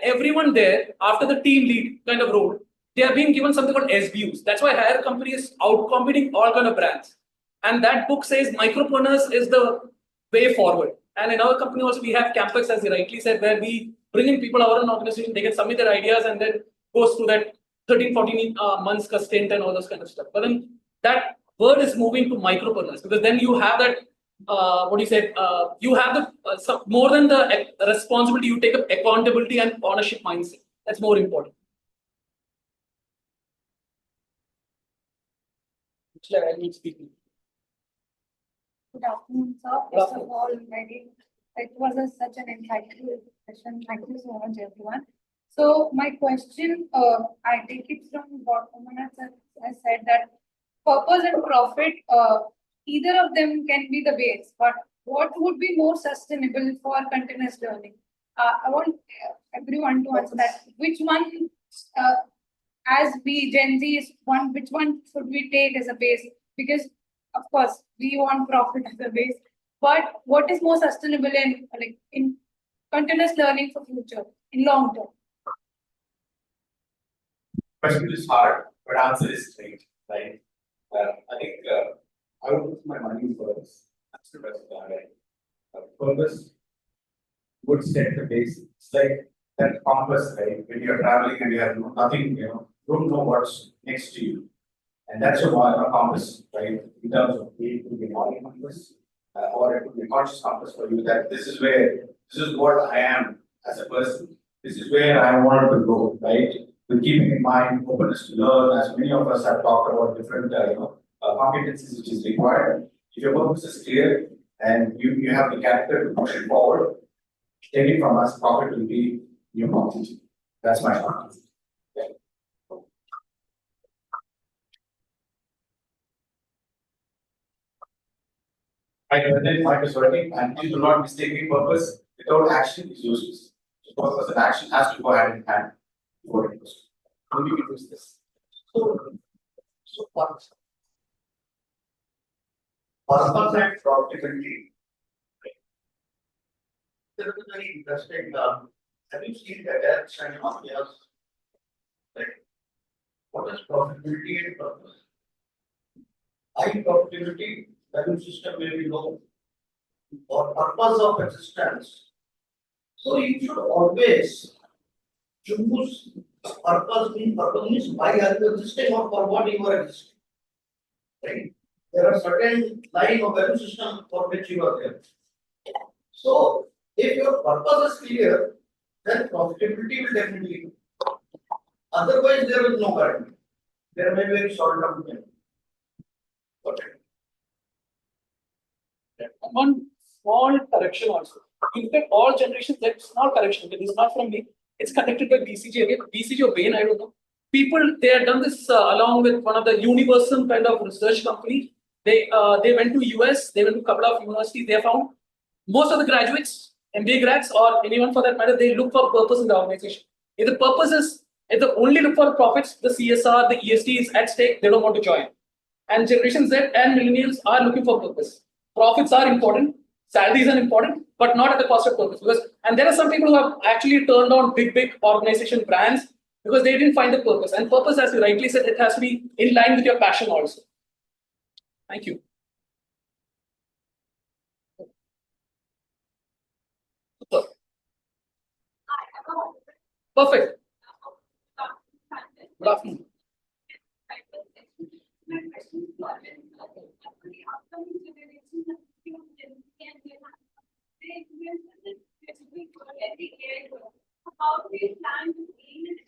everyone there, after the team lead kind of role, they are being given something called SBUs. That's why higher company is outcompeting all kind of brands. And that book says micropreneurs is the way forward. And in our company also, we have campus, as you rightly said, where we bring in people our own organization, they can submit their ideas and then goes through that 13, 14 months stint and all those kind of stuff. But then that word is moving to micropreneurs, because then you have that you have the more than the responsibility, you take up accountability and ownership mindset. That's more important. I need speaking. Good afternoon, sir. First of all, it was such an insightful session. Thank you so much, everyone. So my question, I take it from what Umana has said, that purpose and profit, either of them can be the base, but what would be more sustainable for continuous learning? I want everyone to answer that. Which one, as we Gen Z, is one, which one should we take as a base? Because of course we want profit as a base, but what is more sustainable in continuous learning for future in long term? Question is hard, but answer is straight, right? I think I would put my money first. That's the best right? Purpose would set the base. It's like that compass, right? When you're traveling and you have nothing, don't know what's next to you. And that's your compass, right? In terms of it could be a morning compass, or it could be a conscious compass for you that this is what I am as a person. This is where I want to go, right? With keeping in mind openness to learn, as many of us have talked about different competencies which is required. If your purpose is clear and you have the character to push it forward, taking from us, profit will be your competition. That's my answer. I can point is working, and you do not mistake the purpose without action is useless. So purpose and action has to go hand in hand before it goes. How do you use this? So purpose and profitability. There is a very interesting. Have you seen the direction of yours? Like, what is profitability and purpose? High profitability, value system may be low, or purpose of existence. So you should always choose purpose means why are you existing or for what you are existing. Right? There are certain line of value system for which you are there. So if your purpose is clear, then profitability will definitely come. Otherwise, there is no guarantee. There may be very short term gain. Okay. One small correction also. In fact, all generations, that small correction, this is not from me. It's conducted by BCG again. BCG or Bain, I don't know. People, they have done this along with one of the universal kind of research company. They went to US, they went to a couple of universities. They found most of the graduates, MBA grads, or anyone for that matter, they look for purpose in the organization. If the purpose is, if they only look for profits, the CSR, the ESG is at stake, they don't want to join. And Generation Z and millennials are looking for purpose. Profits are important, salaries are important, but not at the cost of purpose. And there are some people who have actually turned on big organization brands because they didn't find the purpose. And purpose, as you rightly said, it has to be in line with your passion also. Thank you. Perfect. Good afternoon. How do we plan to aim and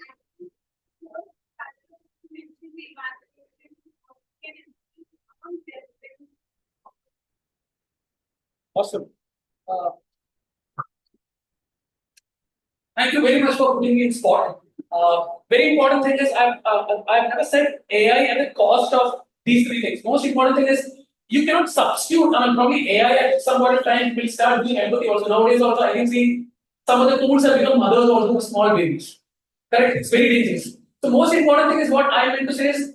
Awesome. Thank you very much for putting me in spot. Very important thing is I've never said AI at the cost of these three things. Most important thing is you cannot substitute. I mean, probably AI at some point of time will start doing empathy also. Nowadays, also I can see some of the tools have become mothers also for small babies. Correct? It's very dangerous. The most important thing is what I meant to say is,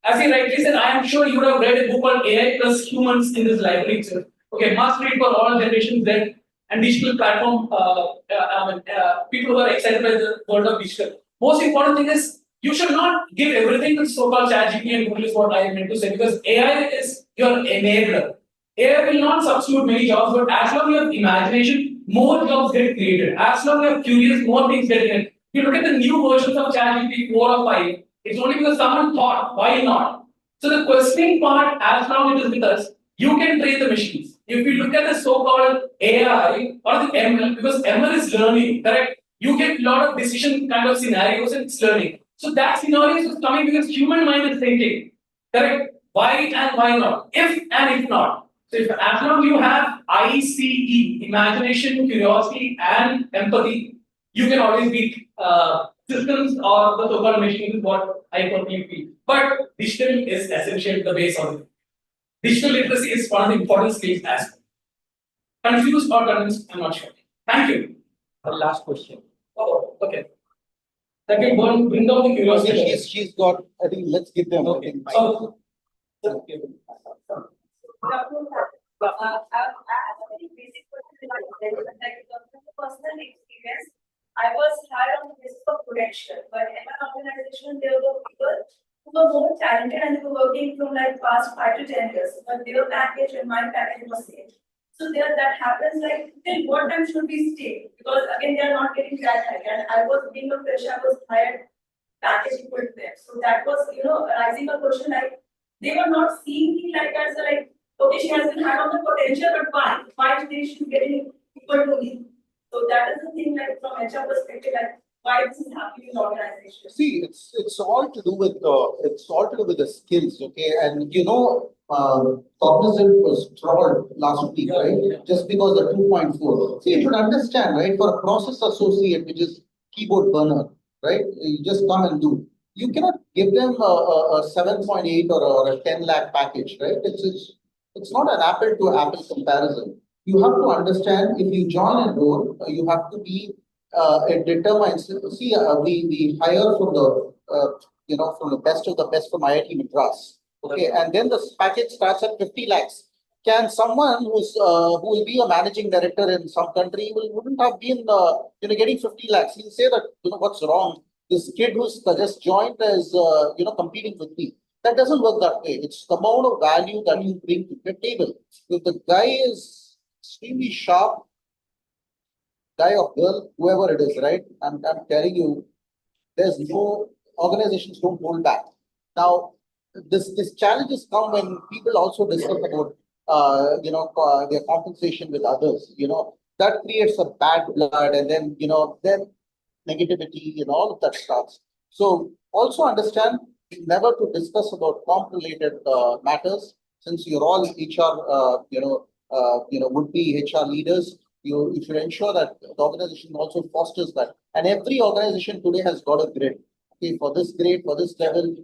as he rightly said, I am sure you would have read a book called AI plus Humans in this library itself. Okay, must read for all generations then, and digital platform, people who are excited by the world of digital. Most important thing is, you should not give everything to so-called ChatGPT and Google is what I meant to say, because AI is your enabler. AI will not substitute many jobs, but as long as you have imagination, more jobs get created. As long as you are curious, more things get created. If you look at the new versions of ChatGPT 4 or 5, it's only because someone thought, why not? So the questioning part, as long as it is with us, you can train the machines. If you look at the so-called AI or the ML, because ML is learning, correct? You get a lot of decision kind of scenarios and it's learning. So that scenario is coming because human mind is thinking, correct? Why and why not? If and if not. So if as long as you have ICE, imagination, curiosity, and empathy, you can always beat systems or the so-called machines is what I personally feel. But digital is essential, the base of it. Digital literacy is one of the important skills as well. Confused or convinced? I'm not sure. Thank you. The last question. Oh, okay. That will bring down the curiosity. She's got, I think, let's give them. Okay. So, I have a very basic question regarding relevant, like from personal experience. I was hired on the basis of potential, but in my organization, there were people who were more talented and who were working from like past 5 to 10 years, but their package and my package was same. So there that happens like till what time should we stay? Because again, they are not getting that high. And I was being a fresher, I was hired package equal to them. So that was, rising a question like they were not seeing me like as a, like, okay, she has been had on the potential, but why? Why is she getting equal to me? So that is the thing, like from HR perspective, like why this is happening in the organization. See, it's all to do with the skills, okay? And Cognizant was trawled last week, right? Just because the 2.4. See, you should understand, right? For a process associate, which is keyboard burner, right? You just come and do. You cannot give them a 7.8 or a 10 lakh package, right? It's not an apple to apple comparison. You have to understand if you join a role, you have to be it determines. See, we hire from the from the best of the best from IIT Madras. Okay, and then the package starts at 50 lakhs. Can someone who will be a managing director in some country wouldn't have been getting 50 lakhs? He'll say that what's wrong. This kid who's just joined is competing with me. That doesn't work that way. It's the amount of value that you bring to the table. If the guy is extremely sharp, guy or girl, whoever it is, right? I'm telling you, there's no organizations don't hold back. Now, this challenges come when people also discuss about their compensation with others. That creates a bad blood, and then then negativity and all of that starts. So also understand never to discuss about comp related matters, since you're all HR would be HR leaders. You should ensure that the organization also fosters that. And every organization today has got a grid. Okay, for this grade, for this level,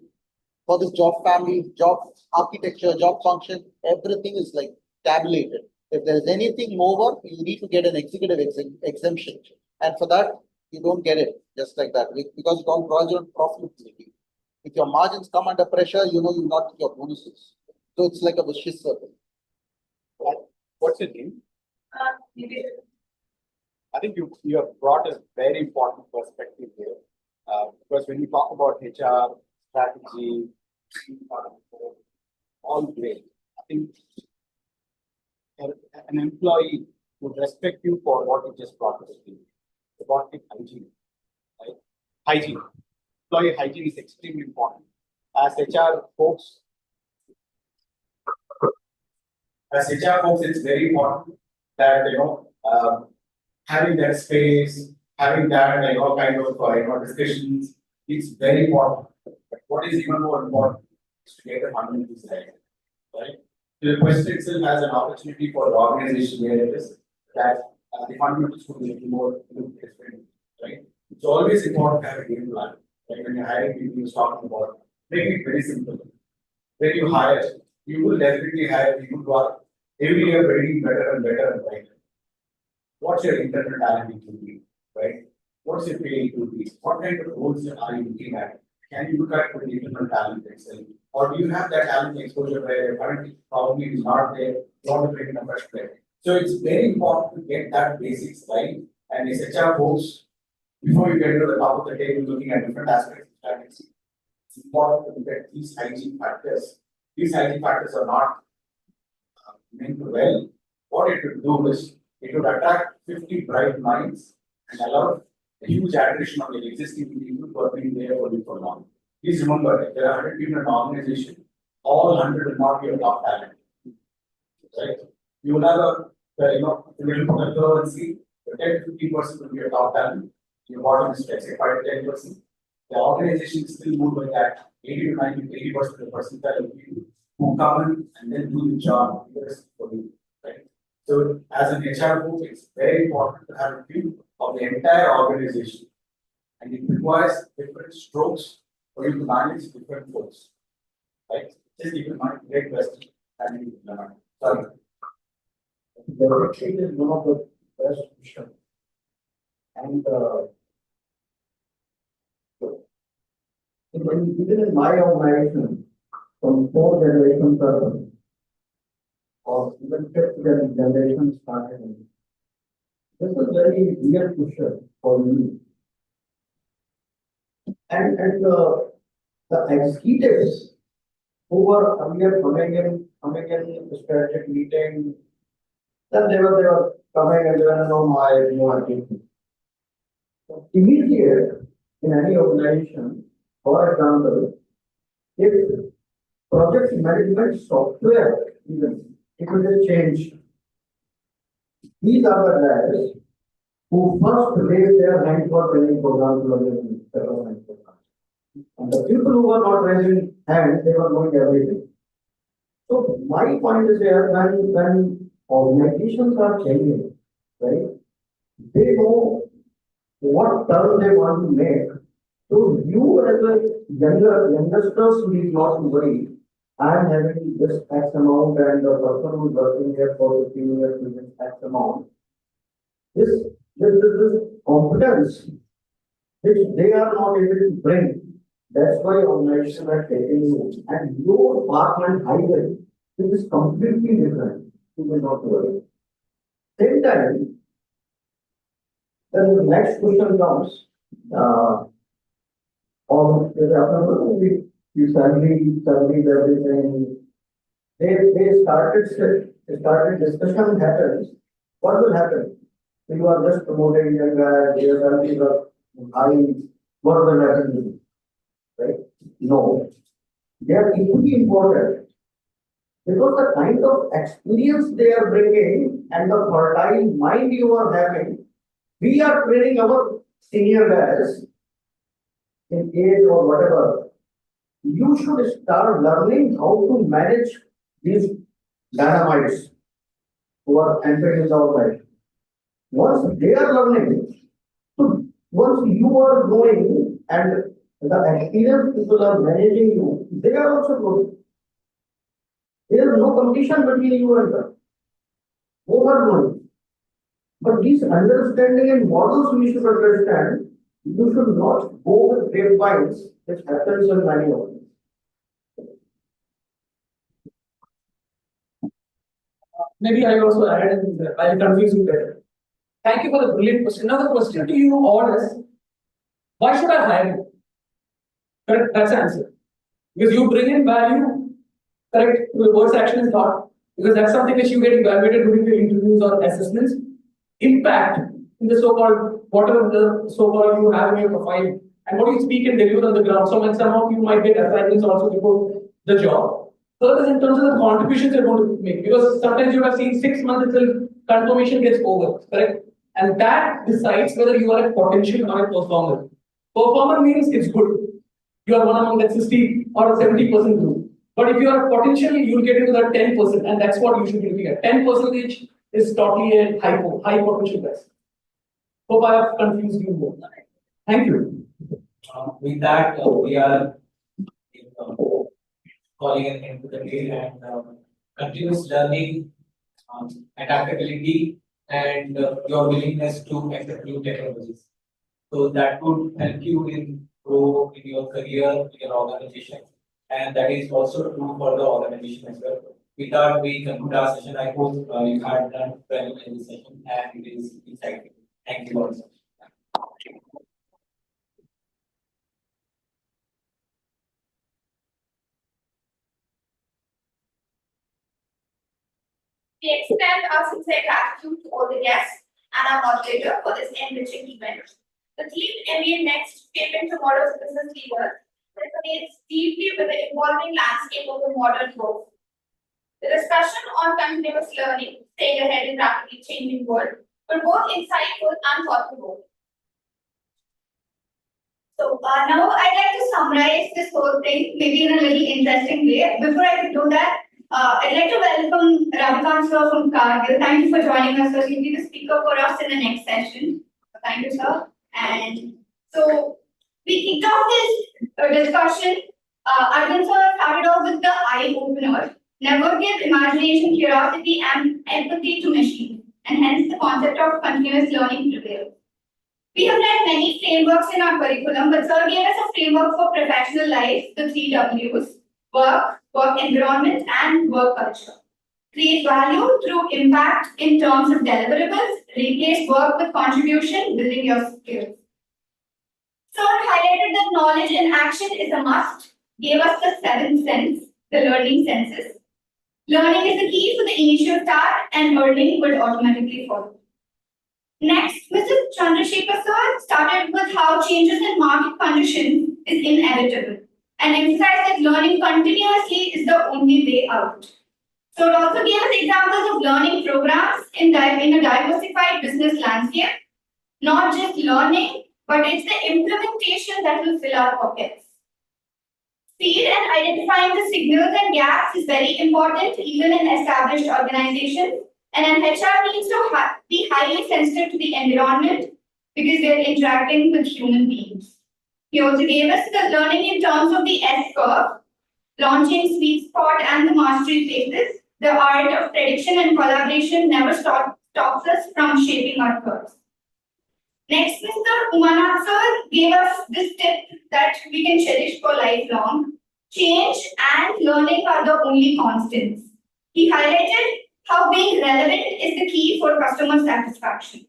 for this job family, job architecture, job function, everything is like tabulated. If there's anything over, you need to get an executive exemption. And for that, you don't get it just like that because it all draws on profitability. If your margins come under pressure, you not get your bonuses. So it's like a vicious circle. What's your name? I think you have brought a very important perspective here, because when you talk about HR strategy, all great. I think an employee would respect you for what you just brought to the team. About the hygiene, right? Hygiene. Employee hygiene is extremely important. As HR folks, it's very important that having that space, having that kind of discussions, it's very important. But what is even more important is to get the fundamentals right? The question itself has an opportunity for the organization where it is that the fundamentals would be a little more different, right? It's always important to have a game plan. Like when you're hiring people, you're talking about making it very simple. When you hire, you will definitely hire people who are every year getting better and better and better. What's your internal talent to be, right? What's your pay to be? What kind of roles are you looking at? Can you look at the internal talent itself? Or do you have that talent exposure where currently probably is not there, you want to bring in a fresh player? So it's very important to get that basics right. And as HR folks, before you get to the top of the table looking at different aspects of strategy, it's important to look at these hygiene factors. These hygiene factors are not meant well. What it would do is it would attract 50 bright minds and allow a huge attrition of the existing people who have been there for long. Please remember, if there are 100 people in an organization, all 100 will not be a top talent. Right? You will have if you look at the curve and see, the 10 to 50% will be a top talent. Your bottom is let's say 5 to 10%. The organization is still moved by that 80 to 90 to 80% of the percentile of people who come in and then do the job for you. Right? So as an HR group, it's very important to have a view of the entire organization. And it requires different strokes for you to manage different folks. Right? Just keep in mind, great question. Sorry. definitely is one of the best questions. And even in my organization, from 4 generations or even 5th generation started. This is very weird question for me. And the executives who were earlier coming in strategic meeting, then they were coming and they were no my idea. So immediate in any organization, for example, if project management software even it will change. These are the guys who first raised their hand for training programs development programs. And the people who were not raising hands, they were doing everything. So my point is here when organizations are changing, right? They know what turn they want to make. So you as a youngsters need not to worry. I am having this X amount and the person who is working here for 15 years is X amount. This competence which they are not able to bring. That's why organizations are taking you. And your department highway, it is completely different. You will not worry. Same time, then the next question comes, we suddenly everything. They started discussion happens. What will happen? You are just promoting young guys, they are suddenly high, what will happen to you? Right? No. They are equally important. Because the kind of experience they are bringing and the fertile mind you are having, we are training our senior guys in age or whatever. You should start learning how to manage these dynamites who are entering in our life. Once they are learning, so once you are growing and the experienced people are managing you, they are also growing. There is no competition between you and them. Both are growing. But these understanding and models we should understand, you should not go with grapevines, which happens in many of them. Maybe I also add in there. I'll confuse you better. Thank you for the brilliant question. Now the question to you all is, why should I hire you? Correct, that's the answer. Because you bring in value, correct, towards action and thought, because that's something which you get evaluated during the interviews or assessments. Impact in the so-called, whatever the so-called you have in your profile, and what you speak and deliver on the ground. So when some of you might get assignments also before the job. Third is in terms of the contributions you're going to make, because sometimes you have seen 6 months until confirmation gets over, correct? And that decides whether you are a potential or a performer. Performer means it's good. You are one among that 60 or 70% group. But if you are a potential, you'll get into that 10%, and that's what you should be looking at. 10% is totally a high potential guys. Hope I have confused you more. Thank you. With that, we are calling an end to the day, and continuous learning, adaptability, and your willingness to accept new technologies. So that would help you in grow in your career, in your organization, and that is also true for the organization as well. With that, we conclude our session. I hope you had done well in this session, and it is exciting. Thank you all. We extend our sincere gratitude to all the guests and our moderator for this enriching event. The theme MBA Next, Shaping Tomorrow's Business Leaders, resonates deeply with the evolving landscape of the modern world. The discussion on continuous learning, staying ahead in rapidly changing world, were both insightful and thought-provoking. So now I'd like to summarize this whole thing, maybe in a little interesting way. Before I do that, I'd like to welcome Ravikant sir from Cargill. Thank you for joining us, sir. He'll be the speaker for us in the next session. Thank you, sir. And so we kicked off this discussion. Arvind sir started off with the eye opener. never give imagination, curiosity, and empathy to machines, and hence the concept of continuous learning prevails. We have read many frameworks in our curriculum, but Sir gave us a framework for professional life, the three W's: work, work environment, and work culture. Create value through impact in terms of deliverables, replace work with contribution, building your skills. Sir highlighted that knowledge in action is a must, gave us the seventh sense, the learning senses. Learning is the key for the initial start, and earning will automatically follow. Next, Mr. Chandra Shekhar sir started with how changes in market conditions is inevitable and emphasized that learning continuously is the only way out. So it also gave us examples of learning programs in a diversified business landscape, not just learning, but it's the implementation that will fill our pockets. Speed and identifying the signals and gaps is very important even in established organizations. And an HR needs to be highly sensitive to the environment because they're interacting with human beings. He also gave us the learning in terms of the S-curve, launching sweet spot and the mastery phases. The art of prediction and collaboration never stops us from shaping our curves. Next, Mr. Umanath sir gave us this tip that we can cherish for lifelong. Change and learning are the only constants. He highlighted how being relevant is the key for customer satisfaction.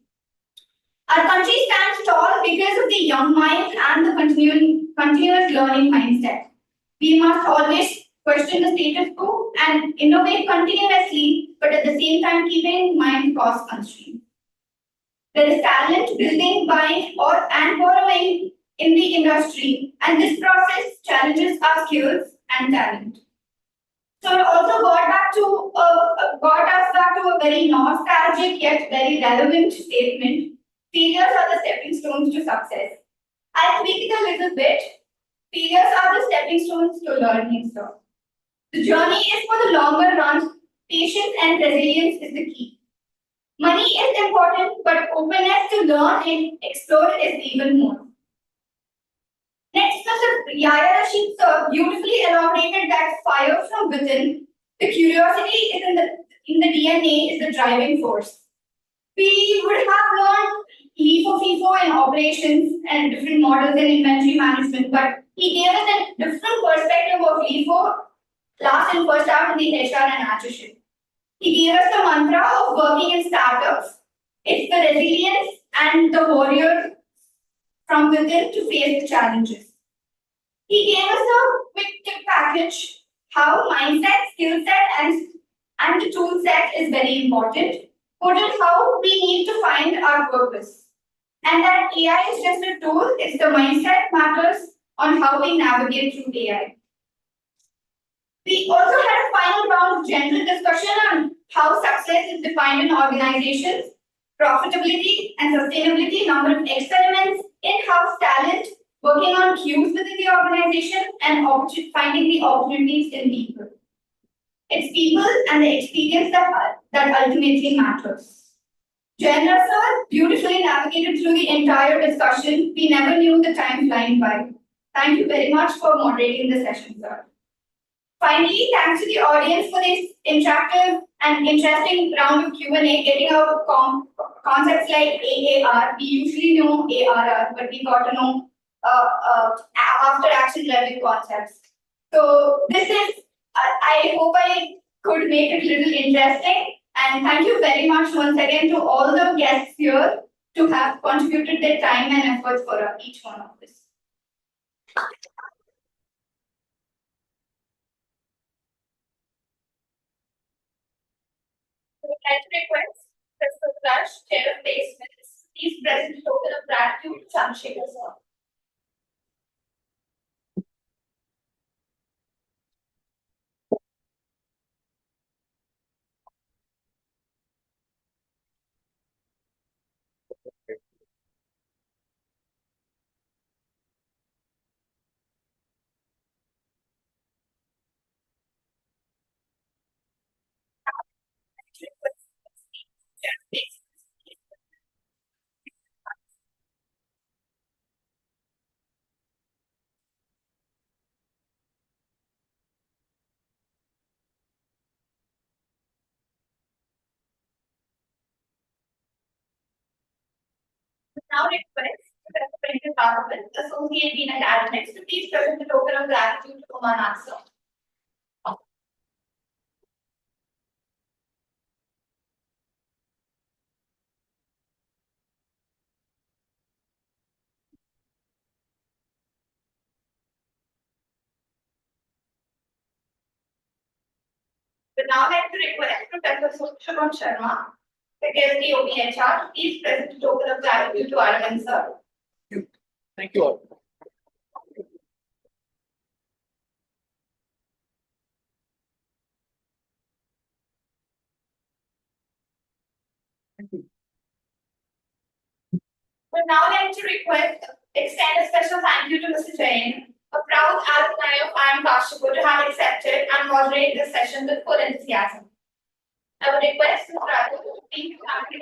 Our country stands tall because of the young minds and the continuous learning mindset. We must always question the status quo and innovate continuously, but at the same time keeping in mind cost constraints. There is talent building, buying, and borrowing in the industry, and this process challenges our skills and talent. So it also got us back to a very nostalgic yet very relevant statement. Failures are the stepping stones to success. I'll tweak it a little bit. Failures are the stepping stones to learning, sir. The journey is for the longer run. Patience and resilience is the key. Money is important, but openness to learn and explore is even more. Next, Mr. Yahya Rasheed sir beautifully elaborated that fire from within, the curiosity is in the DNA is the driving force. We would have learned LIFO, FIFO in operations and different models in inventory management, but he gave us a different perspective of LIFO last and first out in the HR and attrition. He gave us the mantra of working in startups. It's the resilience and the warrior from within to face the challenges. He gave us a quick tip package, how mindset, skill set, and the tool set is very important. Put it how we need to find our purpose. And that AI is just a tool, it's the mindset matters on how we navigate through AI. We also had a final round of general discussion on how success is defined in organizations, profitability and sustainability, number of experiments, in-house talent, working on cues within the organization, and finding the opportunities in people. It's people and the experience that ultimately matters. Chandra sir beautifully navigated through the entire discussion. We never knew the time flying by. Thank you very much for moderating the session, sir. Finally, thanks to the audience for this interactive and interesting round of Q&A, getting out concepts like AAR. We usually know ARR, but we got to know after action learning concepts. So this is, I hope I could make it a little interesting. And thank you very much once again to all the guests here to have contributed their time and efforts for each one of this. I would like to request Professor Rush, Chair of Basements, please present a token of gratitude to Chandra Shekhar sir. Now request Professor Participant, Associate Dean at IIM Next, to please present the token of gratitude to Oman answer. Would now like to request Professor Shubham Sharma, Secretary OBHR, to please present the token of gratitude to IIM sir. Thank you all. Would now like to extend a special thank you to Mr. Jain, a proud alumni of IIM Kashipur, to have accepted and moderate this session with full enthusiasm. I would request Mr. Raju to speak to family.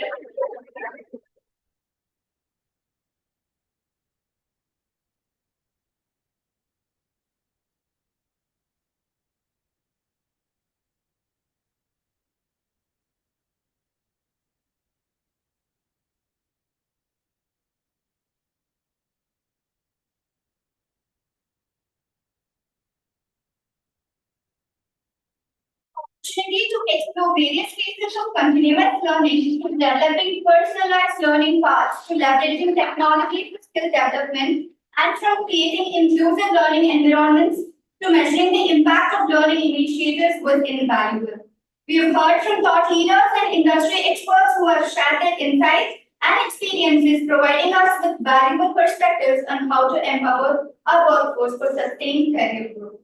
Opportunity to explore various phases of continuous learning, to developing personalized learning paths, to leveraging technology for skill development, and from creating inclusive learning environments to measuring the impact of learning initiatives was invaluable. We have heard from thought leaders and industry experts who have shared their insights and experiences, providing us with valuable perspectives on how to empower our workforce for sustained career growth.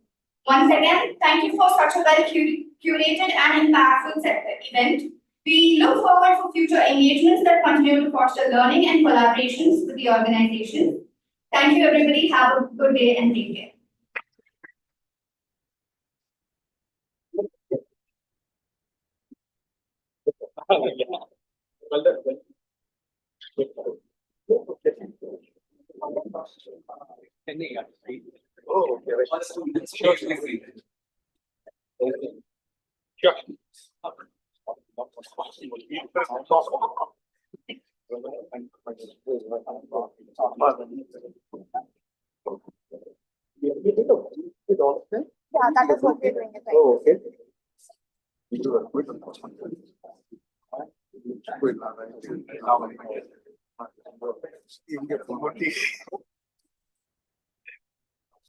Once again, thank you for such a well-curated and impactful event. We look forward for future engagements that continue to foster learning and collaborations with the organization. Thank you, everybody. Have a good day and take care. Oh, okay. Yeah, that is what we're doing. Oh, okay. You do a quick